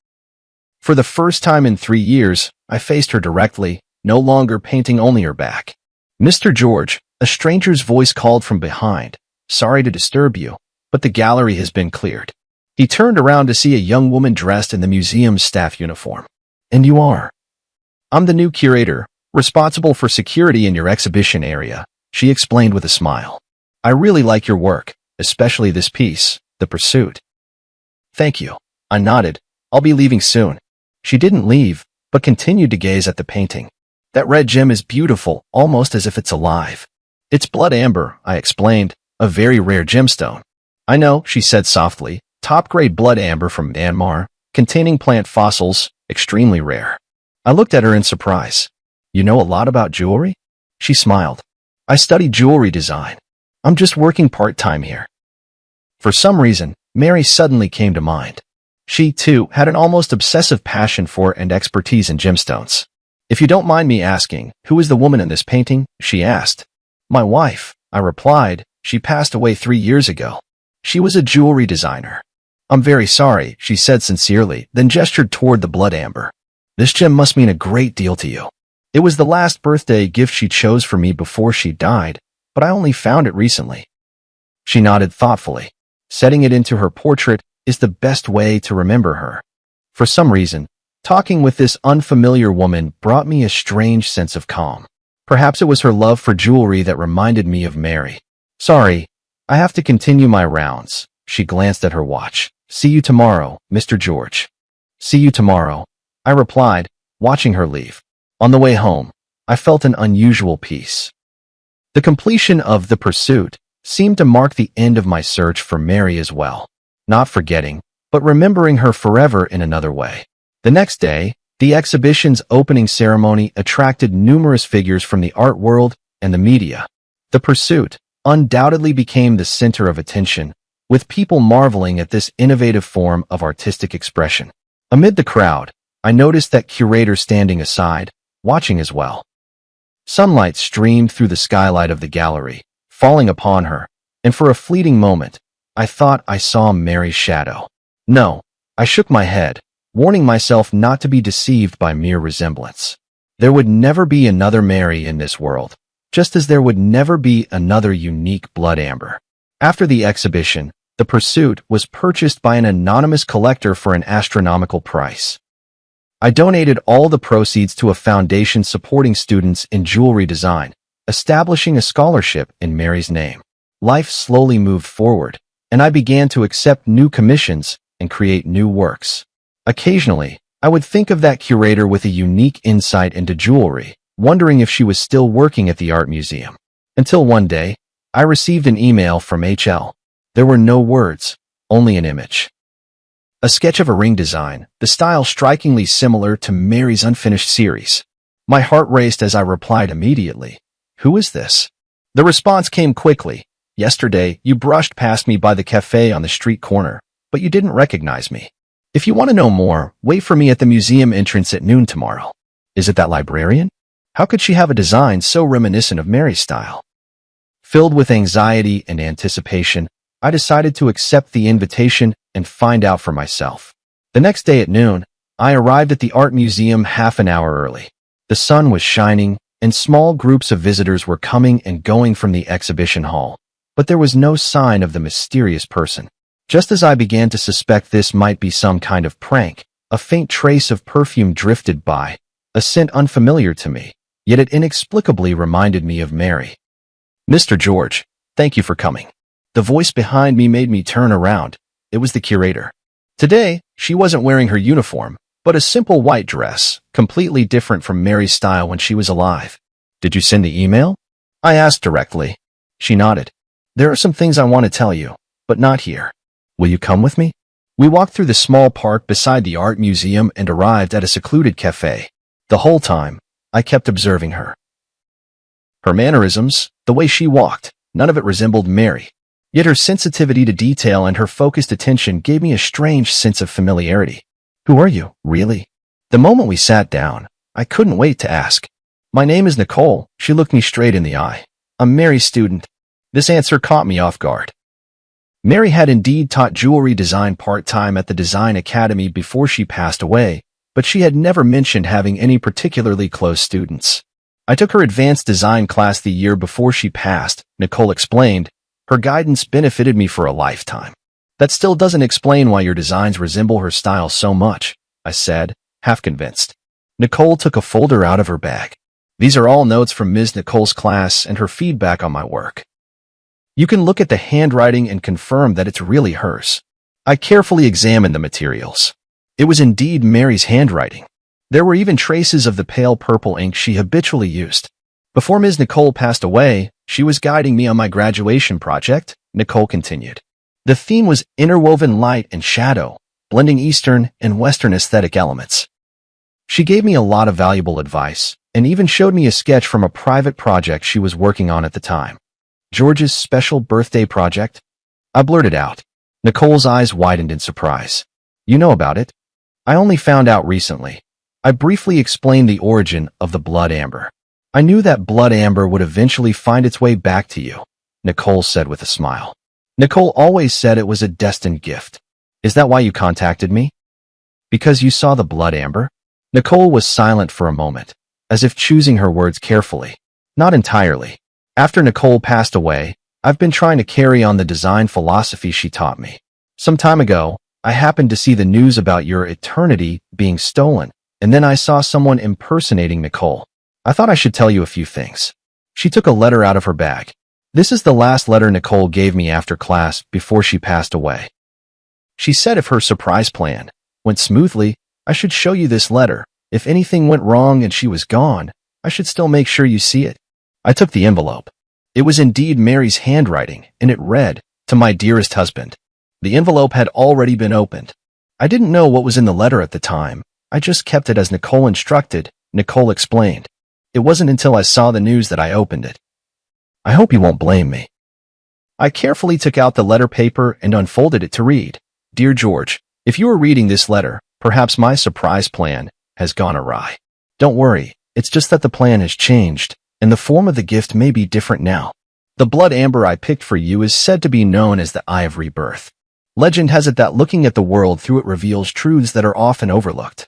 For the first time in 3 years, I faced her directly, no longer painting only her back. "Mr. George," a stranger's voice called from behind. "Sorry to disturb you, but the gallery has been cleared." He turned around to see a young woman dressed in the museum's staff uniform. "And you are?" "I'm the new curator, responsible for security in your exhibition area," she explained with a smile. "I really like your work, especially this piece, The Pursuit." "Thank you." I nodded. "I'll be leaving soon." She didn't leave, but continued to gaze at the painting. "That red gem is beautiful, almost as if it's alive." "It's blood amber," I explained, "a very rare gemstone." "I know," she said softly, "top-grade blood amber from Myanmar, containing plant fossils, extremely rare." I looked at her in surprise. "You know a lot about jewelry?" She smiled. "I studied jewelry design. I'm just working part-time here." For some reason, Mary suddenly came to mind. She, too, had an almost obsessive passion for and expertise in gemstones. "If you don't mind me asking, who is the woman in this painting?" she asked. "My wife," I replied. "She passed away 3 years ago. She was a jewelry designer." "I'm very sorry," she said sincerely, then gestured toward the blood amber. "This gem must mean a great deal to you. It was the last birthday gift she chose for me before she died, but I only found it recently." She nodded thoughtfully. "Setting it into her portrait is the best way to remember her." For some reason, Talking with this unfamiliar woman brought me a strange sense of calm. Perhaps it was her love for jewelry that reminded me of Mary. Sorry, I have to continue my rounds. She glanced at her watch. See you tomorrow, Mr. George. See you tomorrow, I replied, watching her leave. On the way home, I felt an unusual peace. The completion of The Pursuit seemed to mark the end of my search for Mary as well. Not forgetting, but remembering her forever in another way. The next day, the exhibition's opening ceremony attracted numerous figures from the art world and the media. The Pursuit undoubtedly became the center of attention, with people marveling at this innovative form of artistic expression. Amid the crowd, I noticed that curator standing aside, watching as well. Sunlight streamed through the skylight of the gallery, falling upon her, and for a fleeting moment, I thought I saw Mary's shadow. No, I shook my head, warning myself not to be deceived by mere resemblance. There would never be another Mary in this world, just as there would never be another unique blood amber. After the exhibition, The Pursuit was purchased by an anonymous collector for an astronomical price. I donated all the proceeds to a foundation supporting students in jewelry design, establishing a scholarship in Mary's name. Life slowly moved forward, and I began to accept new commissions and create new works. Occasionally, I would think of that curator with a unique insight into jewelry, wondering if she was still working at the art museum. Until one day, I received an email from HL. There were no words, only an image. A sketch of a ring design, the style strikingly similar to Mary's unfinished series. My heart raced as I replied immediately. Who is this? The response came quickly. Yesterday, you brushed past me by the cafe on the street corner, but you didn't recognize me. If you want to know more, wait for me at the museum entrance at noon tomorrow. Is it that librarian? How could she have a design so reminiscent of Mary's style? Filled with anxiety and anticipation, I decided to accept the invitation and find out for myself. The next day at noon, I arrived at the art museum half an hour early. The sun was shining, and small groups of visitors were coming and going from the exhibition hall, but there was no sign of the mysterious person. Just as I began to suspect this might be some kind of prank, a faint trace of perfume drifted by, a scent unfamiliar to me, yet it inexplicably reminded me of Mary. Mr. George, thank you for coming. The voice behind me made me turn around. It was the curator. Today, she wasn't wearing her uniform, but a simple white dress, completely different from Mary's style when she was alive. Did you send the email? I asked directly. She nodded. There are some things I want to tell you, but not here. Will you come with me? We walked through the small park beside the art museum and arrived at a secluded cafe. The whole time, I kept observing her. Her mannerisms, the way she walked, none of it resembled Mary. Yet her sensitivity to detail and her focused attention gave me a strange sense of familiarity. Who are you, really? The moment we sat down, I couldn't wait to ask. My name is Nicole. She looked me straight in the eye. I'm Mary's student. This answer caught me off guard. Mary had indeed taught jewelry design part-time at the Design Academy before she passed away, but she had never mentioned having any particularly close students. I took her advanced design class the year before she passed, Nicole explained. Her guidance benefited me for a lifetime. That still doesn't explain why your designs resemble her style so much, I said, half convinced. Nicole took a folder out of her bag. These are all notes from Ms. Nicole's class and her feedback on my work. You can look at the handwriting and confirm that it's really hers. I carefully examined the materials. It was indeed Mary's handwriting. There were even traces of the pale purple ink she habitually used. Before Ms. Nicole passed away, she was guiding me on my graduation project, Nicole continued. The theme was interwoven light and shadow, blending Eastern and Western aesthetic elements. She gave me a lot of valuable advice, and even showed me a sketch from a private project she was working on at the time. George's special birthday project? I blurted out. Nicole's eyes widened in surprise. You know about it? I only found out recently. I briefly explained the origin of the blood amber. I knew that blood amber would eventually find its way back to you, Nicole said with a smile. Nicole always said it was a destined gift. Is that why you contacted me? Because you saw the blood amber? Nicole was silent for a moment, as if choosing her words carefully. Not entirely. After Nicole passed away, I've been trying to carry on the design philosophy she taught me. Some time ago, I happened to see the news about your eternity being stolen, and then I saw someone impersonating Nicole. I thought I should tell you a few things. She took a letter out of her bag. This is the last letter Nicole gave me after class before she passed away. She said if her surprise plan went smoothly, I should show you this letter. If anything went wrong and she was gone, I should still make sure you see it. I took the envelope. It was indeed Mary's handwriting, and it read, "To my dearest husband." The envelope had already been opened. I didn't know what was in the letter at the time. I just kept it as Nicole instructed, Nicole explained. It wasn't until I saw the news that I opened it. I hope you won't blame me. I carefully took out the letter paper and unfolded it to read. Dear George, if you are reading this letter, perhaps my surprise plan has gone awry. Don't worry, it's just that the plan has changed, and the form of the gift may be different now. The blood amber I picked for you is said to be known as the Eye of Rebirth. Legend has it that looking at the world through it reveals truths that are often overlooked.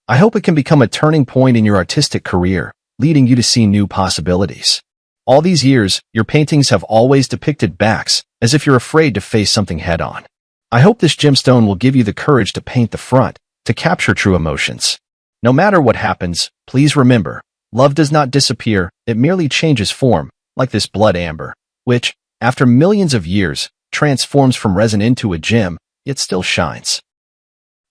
I hope it can become a turning point in your artistic career, leading you to see new possibilities. All these years, your paintings have always depicted backs, as if you're afraid to face something head-on. I hope this gemstone will give you the courage to paint the front, to capture true emotions. No matter what happens, please remember, love does not disappear, it merely changes form, like this blood amber, which, after millions of years, transforms from resin into a gem, yet still shines.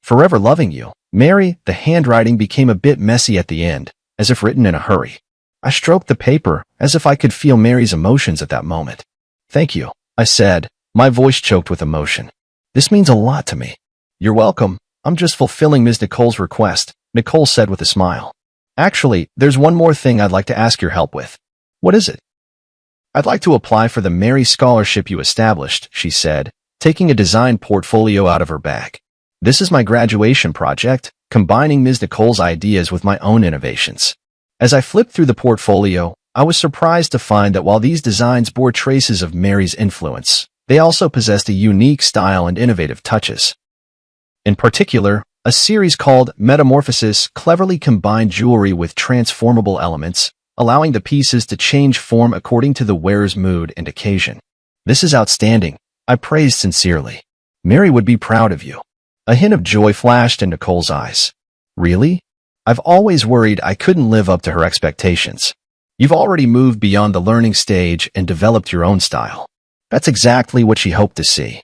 Forever loving you, Mary. The handwriting became a bit messy at the end, as if written in a hurry. I stroked the paper, as if I could feel Mary's emotions at that moment. Thank you, I said, my voice choked with emotion. This means a lot to me. You're welcome. I'm just fulfilling Ms. Nicole's request, Nicole said with a smile. Actually, there's one more thing I'd like to ask your help with. What is it? I'd like to apply for the Mary Scholarship you established, she said, taking a design portfolio out of her bag. This is my graduation project, combining Ms. Nicole's ideas with my own innovations. As I flipped through the portfolio, I was surprised to find that while these designs bore traces of Mary's influence, they also possessed a unique style and innovative touches. In particular, a series called Metamorphosis cleverly combined jewelry with transformable elements, allowing the pieces to change form according to the wearer's mood and occasion. This is outstanding, I praised sincerely. Mary would be proud of you. A hint of joy flashed in Nicole's eyes. Really? I've always worried I couldn't live up to her expectations. You've already moved beyond the learning stage and developed your own style. That's exactly what she hoped to see.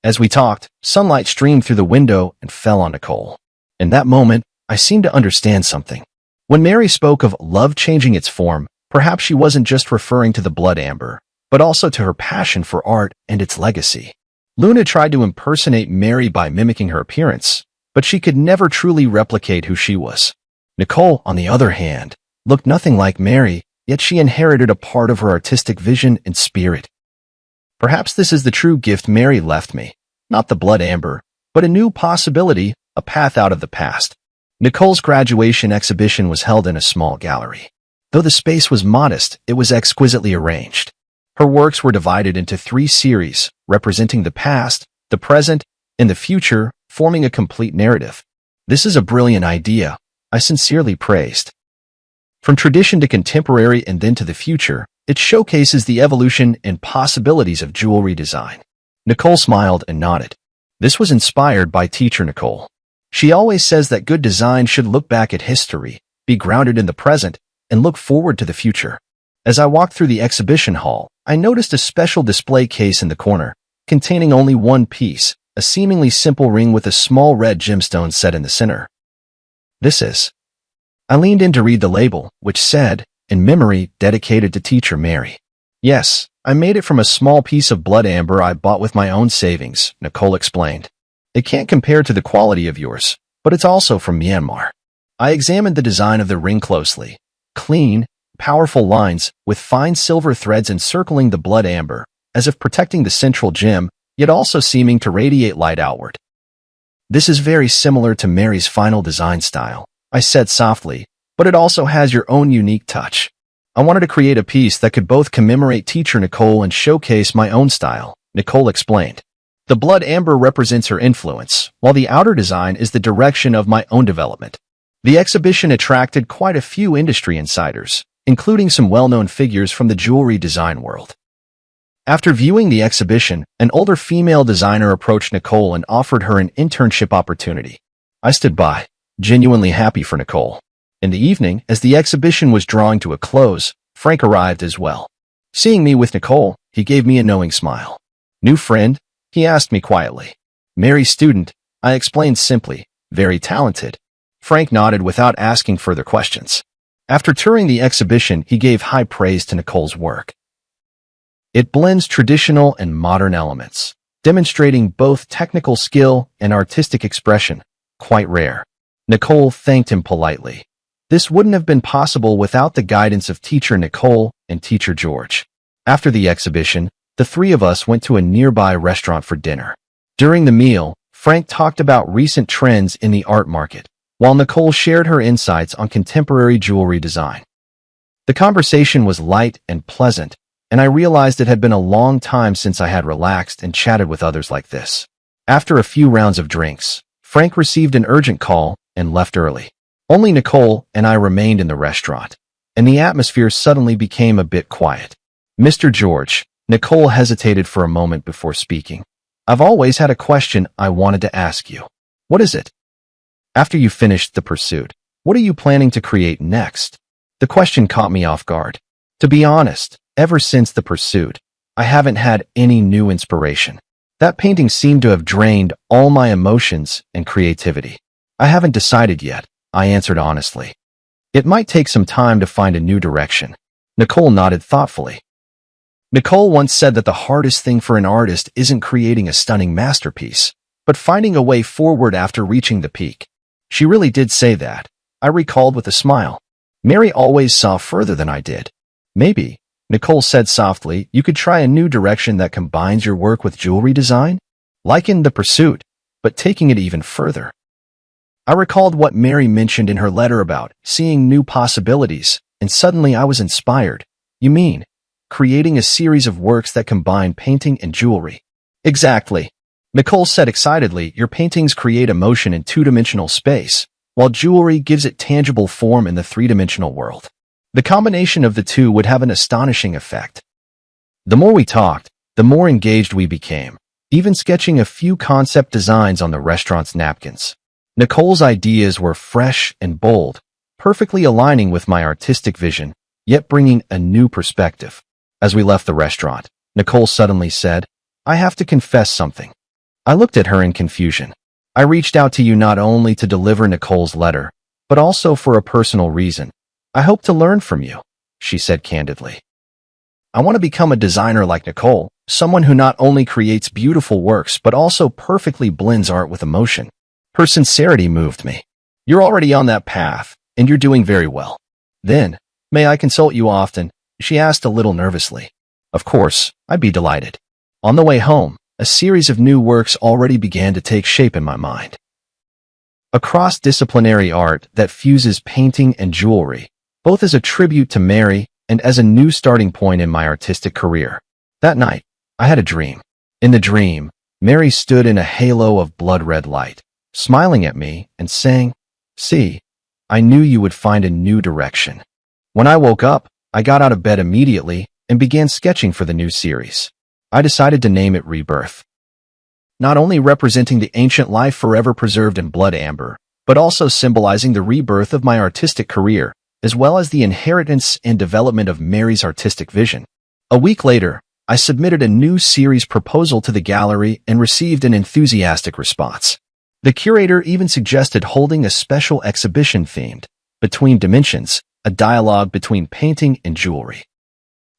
As we talked, sunlight streamed through the window and fell on Nicole. In that moment, I seemed to understand something. When Mary spoke of love changing its form, perhaps she wasn't just referring to the blood amber, but also to her passion for art and its legacy. Luna tried to impersonate Mary by mimicking her appearance, but she could never truly replicate who she was. Nicole, on the other hand, looked nothing like Mary, yet she inherited a part of her artistic vision and spirit. Perhaps this is the true gift Mary left me, not the blood amber, but a new possibility, a path out of the past. Nicole's graduation exhibition was held in a small gallery. Though the space was modest, it was exquisitely arranged. Her works were divided into 3 series, representing the past, the present, and the future, forming a complete narrative. This is a brilliant idea, I sincerely praised. From tradition to contemporary and then to the future, it showcases the evolution and possibilities of jewelry design. Nicole smiled and nodded. This was inspired by teacher Nicole. She always says that good design should look back at history, be grounded in the present, and look forward to the future. As I walked through the exhibition hall, I noticed a special display case in the corner, containing only one piece, a seemingly simple ring with a small red gemstone set in the center. This is. I leaned in to read the label, which said, in memory, dedicated to teacher Mary. Yes, I made it from a small piece of blood amber I bought with my own savings, Nicole explained. It can't compare to the quality of yours, but it's also from Myanmar. I examined the design of the ring closely. Clean, powerful lines, with fine silver threads encircling the blood amber, as if protecting the central gem, yet also seeming to radiate light outward. This is very similar to Mary's final design style, I said softly, but it also has your own unique touch. I wanted to create a piece that could both commemorate teacher Nicole and showcase my own style, Nicole explained. The blood amber represents her influence, while the outer design is the direction of my own development. The exhibition attracted quite a few industry insiders, including some well-known figures from the jewelry design world. After viewing the exhibition, an older female designer approached Nicole and offered her an internship opportunity. I stood by, genuinely happy for Nicole. In the evening, as the exhibition was drawing to a close, Frank arrived as well. Seeing me with Nicole, he gave me a knowing smile. New friend? He asked me quietly. Mary's student, I explained simply. Very talented. Frank nodded without asking further questions. After touring the exhibition, he gave high praise to Nicole's work. It blends traditional and modern elements, demonstrating both technical skill and artistic expression, quite rare. Nicole thanked him politely. This wouldn't have been possible without the guidance of teacher Nicole and teacher George. After the exhibition, the three of us went to a nearby restaurant for dinner. During the meal, Frank talked about recent trends in the art market, while Nicole shared her insights on contemporary jewelry design. The conversation was light and pleasant, and I realized it had been a long time since I had relaxed and chatted with others like this. After a few rounds of drinks, Frank received an urgent call and left early. Only Nicole and I remained in the restaurant, and the atmosphere suddenly became a bit quiet. Mr. George, Nicole hesitated for a moment before speaking. I've always had a question I wanted to ask you. What is it? After you finished the pursuit, what are you planning to create next? The question caught me off guard. To be honest, ever since the pursuit, I haven't had any new inspiration. That painting seemed to have drained all my emotions and creativity. I haven't decided yet, I answered honestly. It might take some time to find a new direction. Nicole nodded thoughtfully. Nicole once said that the hardest thing for an artist isn't creating a stunning masterpiece, but finding a way forward after reaching the peak. She really did say that, I recalled with a smile. Mary always saw further than I did. Maybe, Nicole said softly, you could try a new direction that combines your work with jewelry design? Like in The Pursuit, but taking it even further. I recalled what Mary mentioned in her letter about seeing new possibilities, and suddenly I was inspired. You mean, creating a series of works that combine painting and jewelry? Exactly. Nicole said excitedly, your paintings create emotion in two-dimensional space, while jewelry gives it tangible form in the three-dimensional world. The combination of the two would have an astonishing effect. The more we talked, the more engaged we became, even sketching a few concept designs on the restaurant's napkins. Nicole's ideas were fresh and bold, perfectly aligning with my artistic vision, yet bringing a new perspective. As we left the restaurant, Nicole suddenly said, I have to confess something. I looked at her in confusion. I reached out to you not only to deliver Nicole's letter, but also for a personal reason. I hope to learn from you, she said candidly. I want to become a designer like Nicole, someone who not only creates beautiful works but also perfectly blends art with emotion. Her sincerity moved me. You're already on that path, and you're doing very well. Then, may I consult you often? She asked a little nervously. Of course, I'd be delighted. On the way home, a series of new works already began to take shape in my mind. A cross-disciplinary art that fuses painting and jewelry, both as a tribute to Mary and as a new starting point in my artistic career. That night, I had a dream. In the dream, Mary stood in a halo of blood-red light, smiling at me and saying, See, I knew you would find a new direction. When I woke up, I got out of bed immediately and began sketching for the new series. I decided to name it Rebirth. Not only representing the ancient life forever preserved in blood amber, but also symbolizing the rebirth of my artistic career, as well as the inheritance and development of Mary's artistic vision. A week later, I submitted a new series proposal to the gallery and received an enthusiastic response. The curator even suggested holding a special exhibition themed Between Dimensions, a dialogue between painting and jewelry.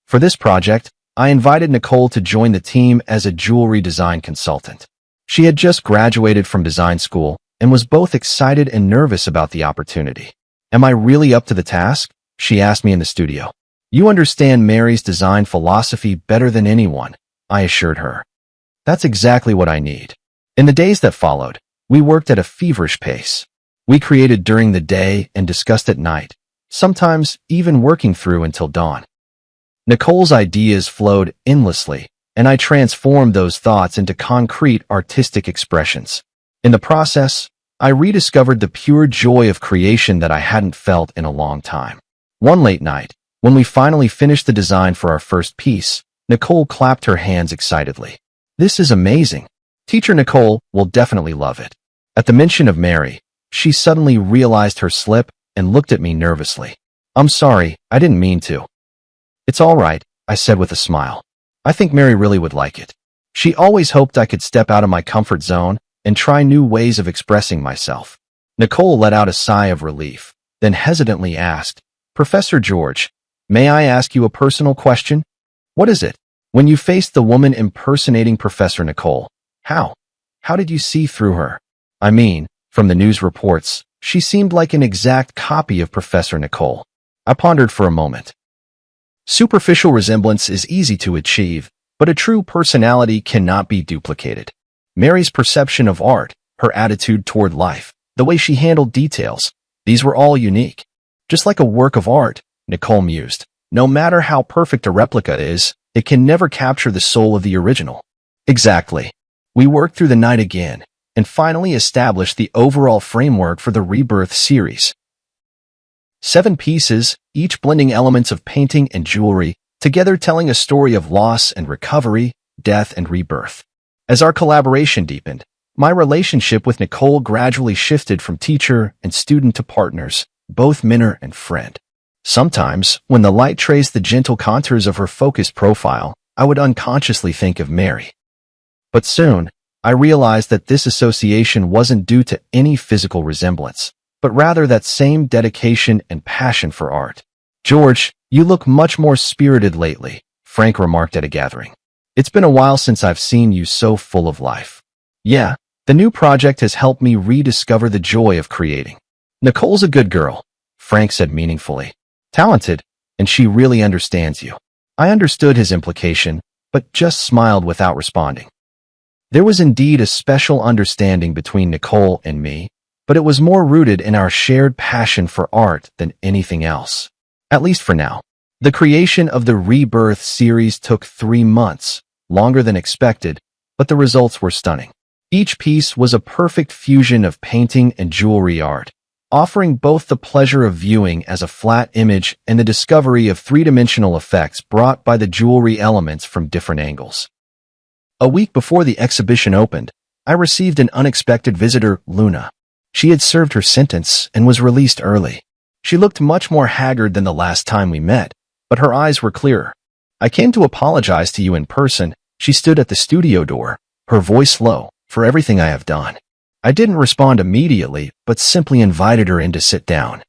For this project, I invited Nicole to join the team as a jewelry design consultant. She had just graduated from design school and was both excited and nervous about the opportunity. Am I really up to the task? She asked me in the studio. You understand Mary's design philosophy better than anyone, I assured her. That's exactly what I need. In the days that followed, we worked at a feverish pace. We created during the day and discussed at night, sometimes even working through until dawn. Nicole's ideas flowed endlessly, and I transformed those thoughts into concrete artistic expressions. In the process, I rediscovered the pure joy of creation that I hadn't felt in a long time. One late night, when we finally finished the design for our first piece, Nicole clapped her hands excitedly. This is amazing. Teacher Nicole will definitely love it. At the mention of Mary, she suddenly realized her slip and looked at me nervously. I'm sorry, I didn't mean to. It's all right, I said with a smile. I think Mary really would like it. She always hoped I could step out of my comfort zone and try new ways of expressing myself. Nicole let out a sigh of relief, then hesitantly asked, Professor George, may I ask you a personal question? What is it? When you faced the woman impersonating Professor Nicole, how did you see through her? I mean, from the news reports, she seemed like an exact copy of Professor Nicole. I pondered for a moment. Superficial resemblance is easy to achieve, but a true personality cannot be duplicated. Mary's perception of art, her attitude toward life, the way she handled details, these were all unique. Just like a work of art, Nicole mused, no matter how perfect a replica is, it can never capture the soul of the original. Exactly. We worked through the night again, and finally established the overall framework for the Rebirth series. 7 pieces, each blending elements of painting and jewelry, together telling a story of loss and recovery, death and rebirth. As our collaboration deepened, my relationship with Nicole gradually shifted from teacher and student to partners, both mentor and friend. Sometimes, when the light traced the gentle contours of her focused profile, I would unconsciously think of Mary. But soon, I realized that this association wasn't due to any physical resemblance, but rather that same dedication and passion for art. George, you look much more spirited lately, Frank remarked at a gathering. It's been a while since I've seen you so full of life. Yeah, the new project has helped me rediscover the joy of creating. Nicole's a good girl, Frank said meaningfully. Talented, and she really understands you. I understood his implication, but just smiled without responding. There was indeed a special understanding between Nicole and me, but it was more rooted in our shared passion for art than anything else. At least for now. The creation of the Rebirth series took 3 months, longer than expected, but the results were stunning. Each piece was a perfect fusion of painting and jewelry art, offering both the pleasure of viewing as a flat image and the discovery of 3-dimensional effects brought by the jewelry elements from different angles. A week before the exhibition opened, I received an unexpected visitor, Luna. She had served her sentence and was released early. She looked much more haggard than the last time we met, but her eyes were clearer. I came to apologize to you in person. She stood at the studio door, her voice low, for everything I have done. I didn't respond immediately, but simply invited her in to sit down.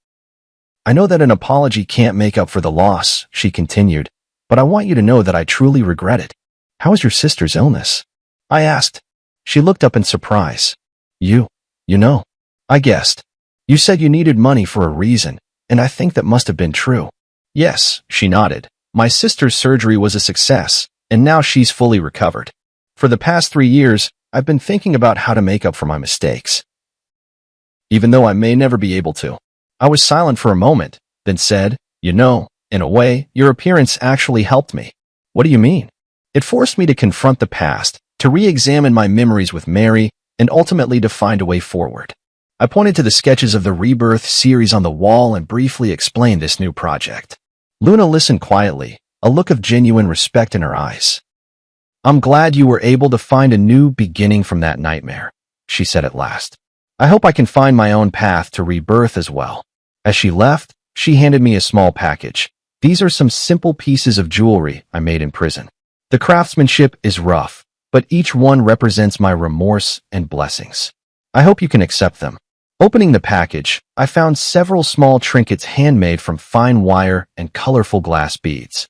I know that an apology can't make up for the loss, she continued, but I want you to know that I truly regret it. How is your sister's illness? I asked. She looked up in surprise. You know. I guessed. You said you needed money for a reason, and I think that must have been true. Yes, she nodded. My sister's surgery was a success, and now she's fully recovered. For the past 3 years, I've been thinking about how to make up for my mistakes. Even though I may never be able to. I was silent for a moment, then said, in a way, your appearance actually helped me. What do you mean? It forced me to confront the past, to re-examine my memories with Mary, and ultimately to find a way forward. I pointed to the sketches of the Rebirth series on the wall and briefly explained this new project. Luna listened quietly, a look of genuine respect in her eyes. I'm glad you were able to find a new beginning from that nightmare, she said at last. I hope I can find my own path to rebirth as well. As she left, she handed me a small package. These are some simple pieces of jewelry I made in prison. The craftsmanship is rough, but each one represents my remorse and blessings. I hope you can accept them. Opening the package, I found several small trinkets handmade from fine wire and colorful glass beads.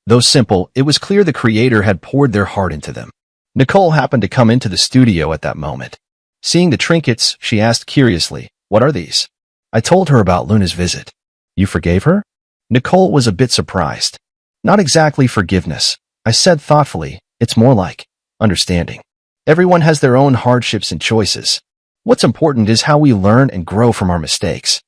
Though simple, it was clear the creator had poured their heart into them. Nicole happened to come into the studio at that moment. Seeing the trinkets, she asked curiously, "What are these?" I told her about Luna's visit. You forgave her? Nicole was a bit surprised. Not exactly forgiveness. I said thoughtfully, it's more like understanding. Everyone has their own hardships and choices. What's important is how we learn and grow from our mistakes.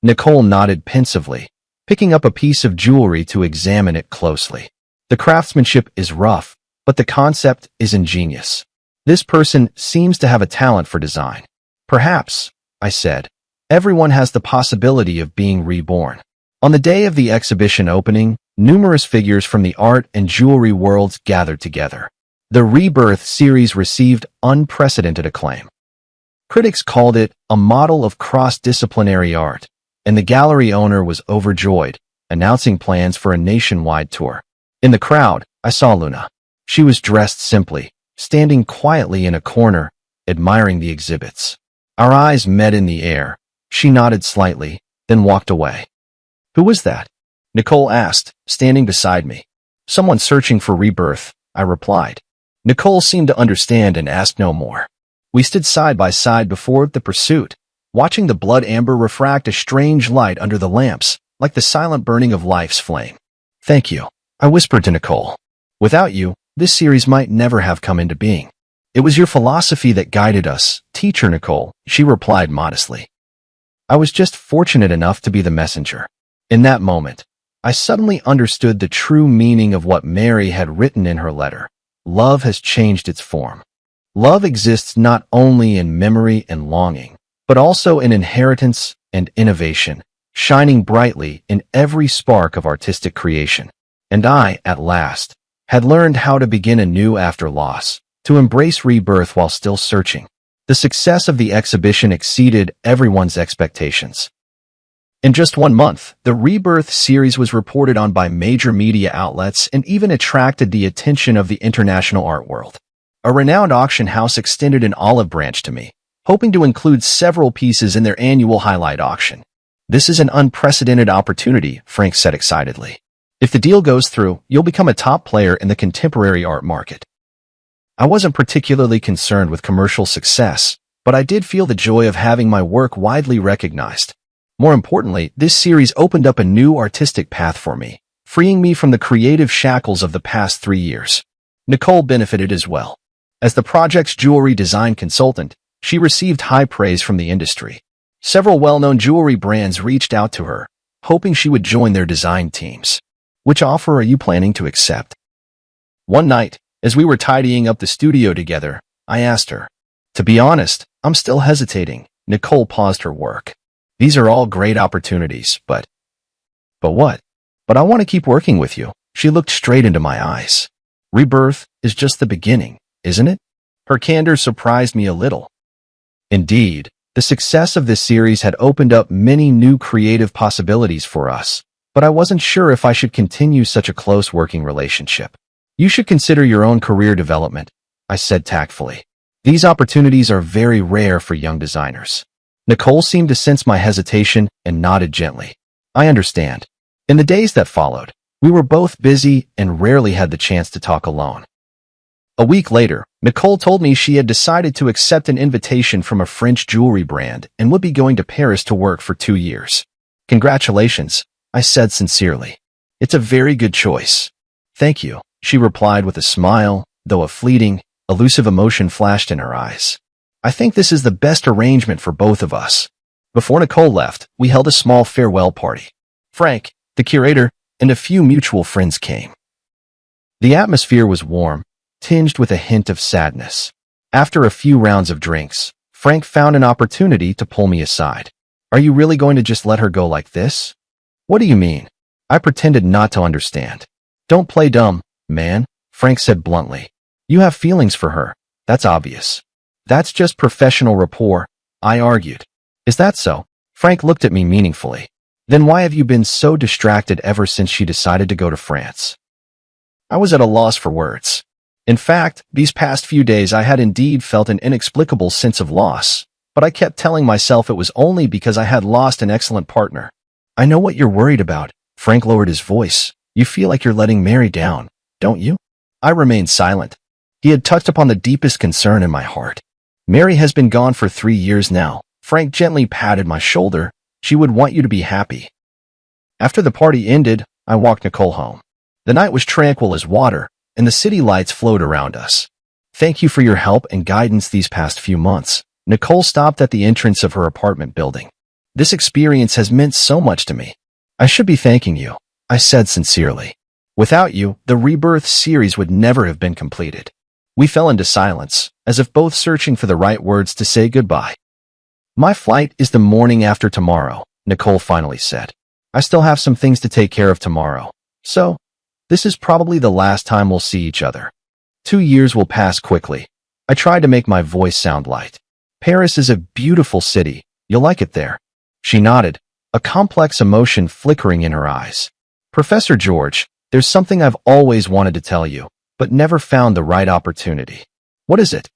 Nicole nodded pensively, picking up a piece of jewelry to examine it closely. The craftsmanship is rough, but the concept is ingenious. This person seems to have a talent for design. Perhaps, I said, everyone has the possibility of being reborn. On the day of the exhibition opening, Numerous figures from the art and jewelry worlds gathered together. The Rebirth series received unprecedented acclaim. Critics called it a model of cross-disciplinary art, and the gallery owner was overjoyed, announcing plans for a nationwide tour. In the crowd, I saw Luna. She was dressed simply, standing quietly in a corner, admiring the exhibits. Our eyes met in the air. She nodded slightly, then walked away. "Who was that?" Nicole asked, standing beside me. "Someone searching for Rebirth," I replied. Nicole seemed to understand and asked no more. We stood side by side before the pursuit, watching the blood amber refract a strange light under the lamps, like the silent burning of life's flame. "Thank you," I whispered to Nicole. "Without you, this series might never have come into being." "It was your philosophy that guided us, Teacher Nicole," she replied modestly. I was just fortunate enough to be the messenger. In that moment, I suddenly understood the true meaning of what Mary had written in her letter. Love has changed its form. Love exists not only in memory and longing, but also in inheritance and innovation, shining brightly in every spark of artistic creation. And I, at last, had learned how to begin anew after loss, to embrace rebirth while still searching. The success of the exhibition exceeded everyone's expectations. In just 1 month, the Rebirth series was reported on by major media outlets and even attracted the attention of the international art world. A renowned auction house extended an olive branch to me, hoping to include several pieces in their annual highlight auction. "This is an unprecedented opportunity," Frank said excitedly. "If the deal goes through, you'll become a top player in the contemporary art market." I wasn't particularly concerned with commercial success, but I did feel the joy of having my work widely recognized. More importantly, this series opened up a new artistic path for me, freeing me from the creative shackles of the past 3 years. Nicole benefited as well. As the project's jewelry design consultant, she received high praise from the industry. Several well-known jewelry brands reached out to her, hoping she would join their design teams. "Which offer are you planning to accept?" One night, as we were tidying up the studio together, I asked her. "To be honest, I'm still hesitating." Nicole paused her work. "These are all great opportunities, but..." "But what?" "But I want to keep working with you." She looked straight into my eyes. "Rebirth is just the beginning, isn't it?" Her candor surprised me a little. Indeed, the success of this series had opened up many new creative possibilities for us, but I wasn't sure if I should continue such a close working relationship. "You should consider your own career development," I said tactfully. "These opportunities are very rare for young designers." Nicole seemed to sense my hesitation and nodded gently. "I understand." In the days that followed, we were both busy and rarely had the chance to talk alone. A week later, Nicole told me she had decided to accept an invitation from a French jewelry brand and would be going to Paris to work for 2 years. "Congratulations," I said sincerely. "It's a very good choice." "Thank you," she replied with a smile, though a fleeting, elusive emotion flashed in her eyes. "I think this is the best arrangement for both of us." Before Nicole left, we held a small farewell party. Frank, the curator, and a few mutual friends came. The atmosphere was warm, tinged with a hint of sadness. After a few rounds of drinks, Frank found an opportunity to pull me aside. "Are you really going to just let her go like this?" "What do you mean?" I pretended not to understand. "Don't play dumb, man," Frank said bluntly. "You have feelings for her. That's obvious." "That's just professional rapport," I argued. "Is that so?" Frank looked at me meaningfully. "Then why have you been so distracted ever since she decided to go to France?" I was at a loss for words. In fact, these past few days I had indeed felt an inexplicable sense of loss, but I kept telling myself it was only because I had lost an excellent partner. "I know what you're worried about," Frank lowered his voice. "You feel like you're letting Mary down, don't you?" I remained silent. He had touched upon the deepest concern in my heart. "Mary has been gone for 3 years now." Frank gently patted my shoulder. "She would want you to be happy." After the party ended, I walked Nicole home. The night was tranquil as water, and the city lights flowed around us. "Thank you for your help and guidance these past few months." Nicole stopped at the entrance of her apartment building. "This experience has meant so much to me." "I should be thanking you," I said sincerely. "Without you, the Rebirth series would never have been completed." We fell into silence, as if both searching for the right words to say goodbye. "My flight is the morning after tomorrow," Nicole finally said. "I still have some things to take care of tomorrow. So, this is probably the last time we'll see each other. 2 years will pass quickly. I tried to make my voice sound light. Paris is a beautiful city. You'll like it there. She nodded, a complex emotion flickering in her eyes. Professor George, there's something I've always wanted to tell you, but never found the right opportunity. What is it?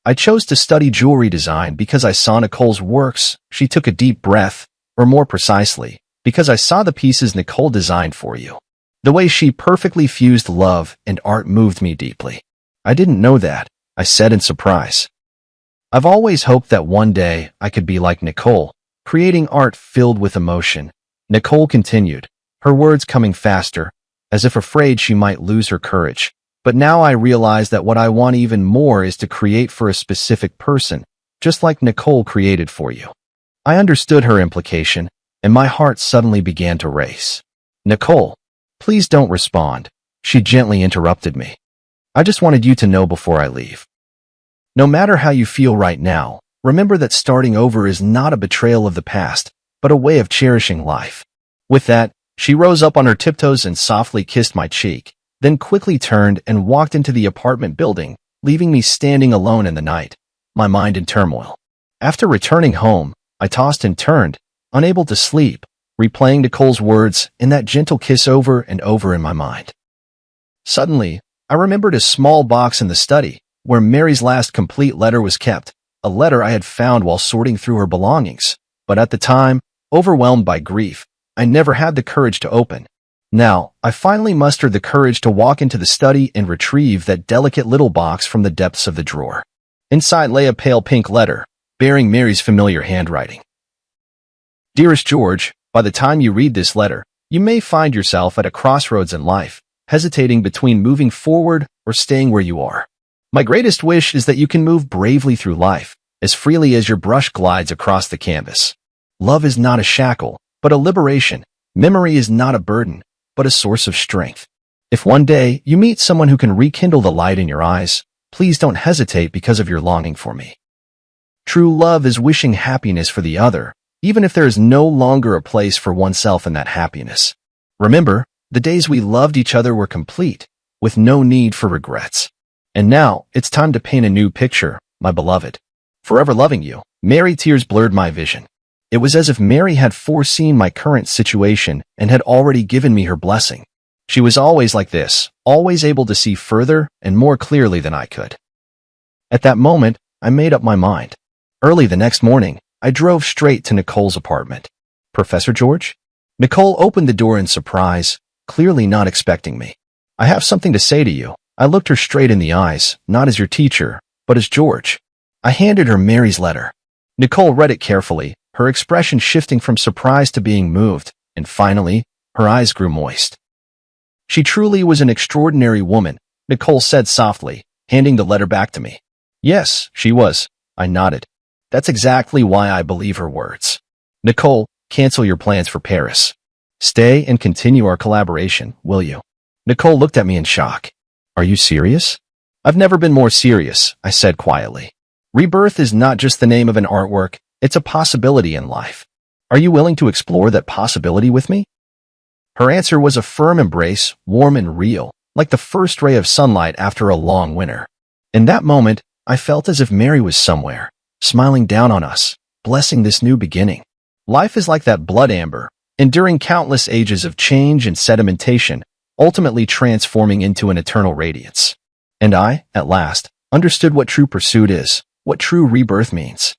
I chose to study jewelry design because I saw Nicole's works. She took a deep breath, or more precisely, because I saw the pieces Nicole designed for you. The way she perfectly fused love and art moved me deeply. I didn't know that, I said in surprise. I've always hoped that one day I could be like Nicole, creating art filled with emotion. Nicole continued, her words coming faster, as if afraid she might lose her courage. But now I realize that what I want even more is to create for a specific person, just like Nicole created for you. I understood her implication, and my heart suddenly began to race. Nicole, please don't respond, she gently interrupted me. I just wanted you to know before I leave. No matter how you feel right now, remember that starting over is not a betrayal of the past, but a way of cherishing life. With that, she rose up on her tiptoes and softly kissed my cheek, then quickly turned and walked into the apartment building, leaving me standing alone in the night, my mind in turmoil. After returning home, I tossed and turned, unable to sleep, replaying Nicole's words and that gentle kiss over and over in my mind. Suddenly, I remembered a small box in the study, where Mary's last complete letter was kept, a letter I had found while sorting through her belongings. But at the time, overwhelmed by grief, I never had the courage to open. Now, I finally mustered the courage to walk into the study and retrieve that delicate little box from the depths of the drawer. Inside lay a pale pink letter, bearing Mary's familiar handwriting. Dearest George, by the time you read this letter, you may find yourself at a crossroads in life, hesitating between moving forward or staying where you are. My greatest wish is that you can move bravely through life, as freely as your brush glides across the canvas. Love is not a shackle, but a liberation. Memory is not a burden, but a source of strength. If one day you meet someone who can rekindle the light in your eyes, please don't hesitate because of your longing for me. True love is wishing happiness for the other, even if there is no longer a place for oneself in that happiness. Remember, the days we loved each other were complete, with no need for regrets. And now, it's time to paint a new picture, my beloved. Forever loving you. Mary. Tears blurred my vision. It was as if Mary had foreseen my current situation and had already given me her blessing. She was always like this, always able to see further and more clearly than I could. At that moment, I made up my mind. Early the next morning, I drove straight to Nicole's apartment. Professor George? Nicole opened the door in surprise, clearly not expecting me. I have something to say to you. I looked her straight in the eyes, not as your teacher, but as George. I handed her Mary's letter. Nicole read it carefully, her expression shifting from surprise to being moved, and finally, her eyes grew moist. She truly was an extraordinary woman, Nicole said softly, handing the letter back to me. Yes, she was, I nodded. That's exactly why I believe her words. Nicole, cancel your plans for Paris. Stay and continue our collaboration, will you? Nicole looked at me in shock. Are you serious? I've never been more serious, I said quietly. Rebirth is not just the name of an artwork, it's a possibility in life. Are you willing to explore that possibility with me? Her answer was a firm embrace, warm and real, like the first ray of sunlight after a long winter. In that moment, I felt as if Mary was somewhere, smiling down on us, blessing this new beginning. Life is like that blood amber, enduring countless ages of change and sedimentation, ultimately transforming into an eternal radiance. And I, at last, understood what true pursuit is, what true rebirth means.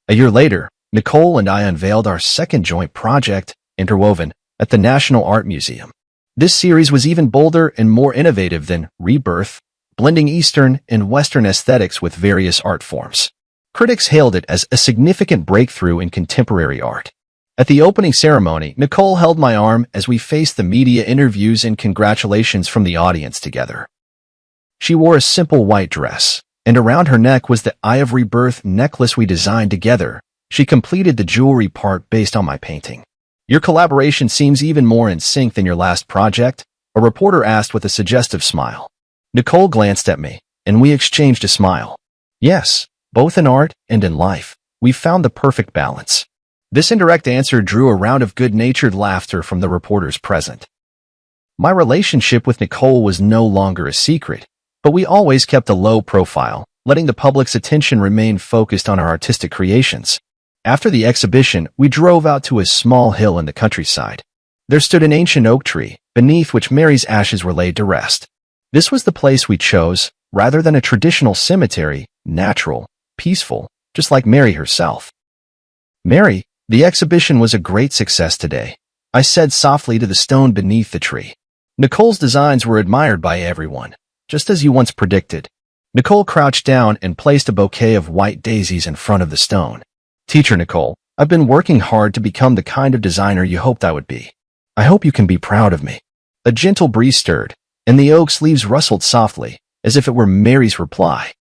A year later, Nicole and I unveiled our second joint project, Interwoven, at the National Art Museum. This series was even bolder and more innovative than Rebirth, blending Eastern and Western aesthetics with various art forms. Critics hailed it as a significant breakthrough in contemporary art. At the opening ceremony, Nicole held my arm as we faced the media interviews and congratulations from the audience together. She wore a simple white dress, and around her neck was the Eye of Rebirth necklace we designed together. She completed the jewelry part based on my painting. Your collaboration seems even more in sync than your last project, a reporter asked with a suggestive smile. Nicole glanced at me, and we exchanged a smile. Yes, both in art and in life, we found the perfect balance. This indirect answer drew a round of good-natured laughter from the reporters present. My relationship with Nicole was no longer a secret, but we always kept a low profile, letting the public's attention remain focused on our artistic creations. After the exhibition, we drove out to a small hill in the countryside. There stood an ancient oak tree, beneath which Mary's ashes were laid to rest. This was the place we chose, rather than a traditional cemetery, natural, peaceful, just like Mary herself. "Mary, the exhibition was a great success today," I said softly to the stone beneath the tree. "Nicole's designs were admired by everyone, just as you once predicted." Nicole crouched down and placed a bouquet of white daisies in front of the stone. "Teacher Nicole, I've been working hard to become the kind of designer you hoped I would be. I hope you can be proud of me." A gentle breeze stirred, and the oak's leaves rustled softly, as if it were Mary's reply.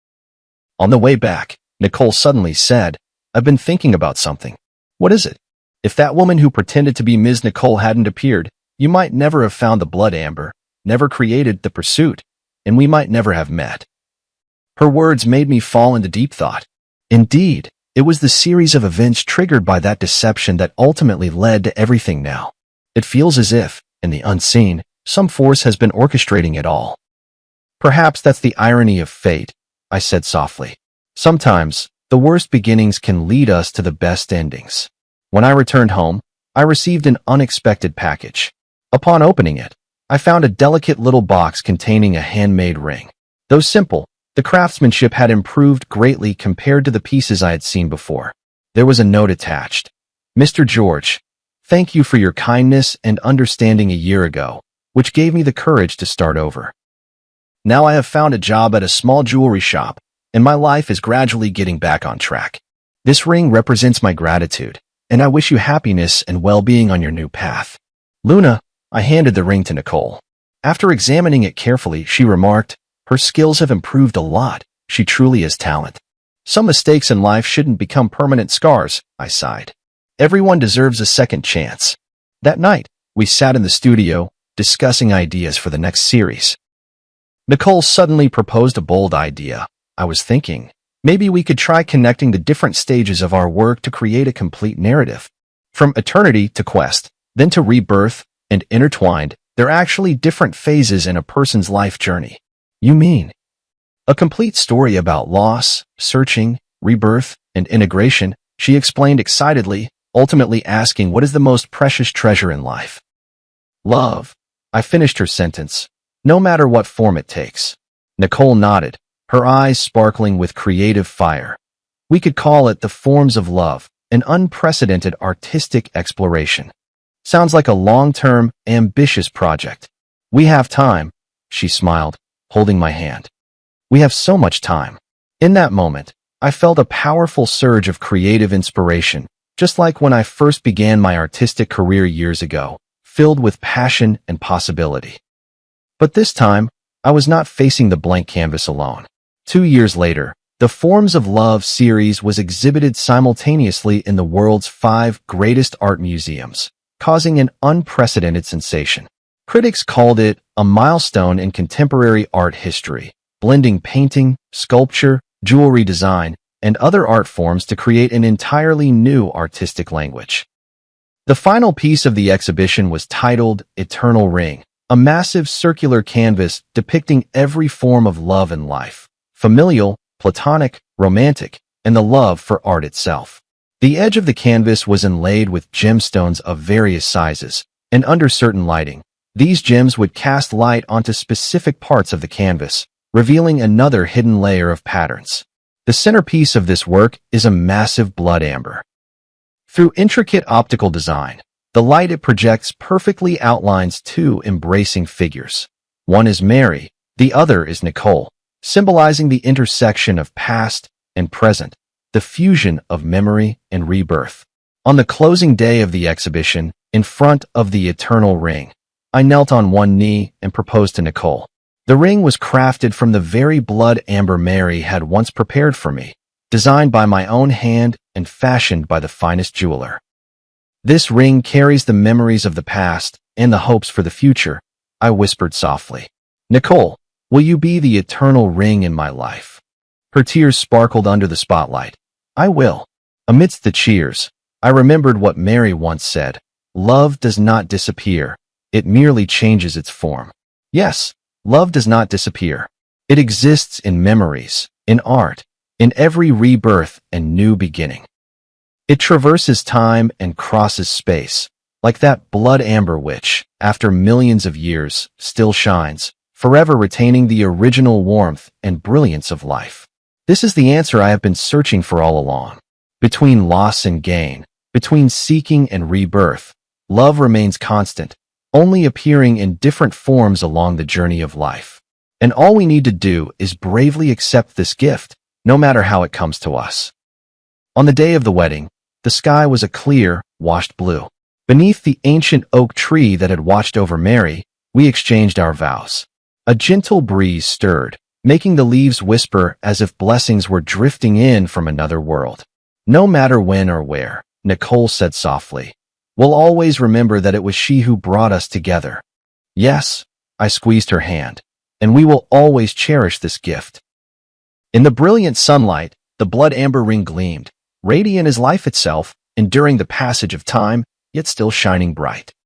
On the way back, Nicole suddenly said, "I've been thinking about something." "What is it?" "If that woman who pretended to be Ms. Nicole hadn't appeared, you might never have found the blood amber, never created the pursuit, and we might never have met." Her words made me fall into deep thought. Indeed, it was the series of events triggered by that deception that ultimately led to everything now. It feels as if, in the unseen, some force has been orchestrating it all. "Perhaps that's the irony of fate," I said softly. "Sometimes, the worst beginnings can lead us to the best endings." When I returned home, I received an unexpected package. Upon opening it, I found a delicate little box containing a handmade ring. Though simple, the craftsmanship had improved greatly compared to the pieces I had seen before. There was a note attached. "Mr. George, thank you for your kindness and understanding a year ago, which gave me the courage to start over. Now I have found a job at a small jewelry shop, and my life is gradually getting back on track. This ring represents my gratitude, and I wish you happiness and well-being on your new path." "Luna," I handed the ring to Nicole. After examining it carefully, she remarked, "Her skills have improved a lot. She truly is talent." "Some mistakes in life shouldn't become permanent scars," I sighed. "Everyone deserves a second chance." That night, we sat in the studio, discussing ideas for the next series. Nicole suddenly proposed a bold idea. I was thinking, maybe we could try connecting the different stages of our work to create a complete narrative. From eternity to quest, then to rebirth, and intertwined, they're actually different phases in a person's life journey. "You mean?" "A complete story about loss, searching, rebirth, and integration," she explained excitedly, ultimately asking what is the most precious treasure in life. "Love." I finished her sentence. "No matter what form it takes." Nicole nodded, her eyes sparkling with creative fire. "We could call it the forms of love, an unprecedented artistic exploration." "Sounds like a long-term, ambitious project." "We have time," she smiled, holding my hand. "We have so much time." In that moment, I felt a powerful surge of creative inspiration, just like when I first began my artistic career years ago, filled with passion and possibility. But this time, I was not facing the blank canvas alone. 2 years later, the Forms of Love series was exhibited simultaneously in the world's 5 greatest art museums, causing an unprecedented sensation. Critics called it a milestone in contemporary art history, blending painting, sculpture, jewelry design, and other art forms to create an entirely new artistic language. The final piece of the exhibition was titled Eternal Ring, a massive circular canvas depicting every form of love in life, familial, platonic, romantic, and the love for art itself. The edge of the canvas was inlaid with gemstones of various sizes, and under certain lighting, these gems would cast light onto specific parts of the canvas, revealing another hidden layer of patterns. The centerpiece of this work is a massive blood amber. Through intricate optical design, the light it projects perfectly outlines 2 embracing figures. One is Mary, the other is Nicole, symbolizing the intersection of past and present, the fusion of memory and rebirth. On the closing day of the exhibition, in front of the Eternal Ring, I knelt on one knee and proposed to Nicole. The ring was crafted from the very blood amber Mary had once prepared for me, designed by my own hand and fashioned by the finest jeweler. "This ring carries the memories of the past and the hopes for the future," I whispered softly. "Nicole, will you be the eternal ring in my life?" Her tears sparkled under the spotlight. "I will." Amidst the cheers, I remembered what Mary once said, "Love does not disappear, it merely changes its form. Yes, love does not disappear. It exists in memories, in art, in every rebirth and new beginning. It traverses time and crosses space, like that blood amber which, after millions of years, still shines, forever retaining the original warmth and brilliance of life. This is the answer I have been searching for all along. Between loss and gain, between seeking and rebirth, love remains constant, only appearing in different forms along the journey of life. And all we need to do is bravely accept this gift, no matter how it comes to us. On the day of the wedding, the sky was a clear, washed blue. Beneath the ancient oak tree that had watched over Mary, we exchanged our vows. A gentle breeze stirred, making the leaves whisper as if blessings were drifting in from another world. No matter when or where, Nicole said softly, we'll always remember that it was she who brought us together. Yes, I squeezed her hand, and we will always cherish this gift. In the brilliant sunlight, the blood amber ring gleamed, radiant as life itself, enduring the passage of time, yet still shining bright.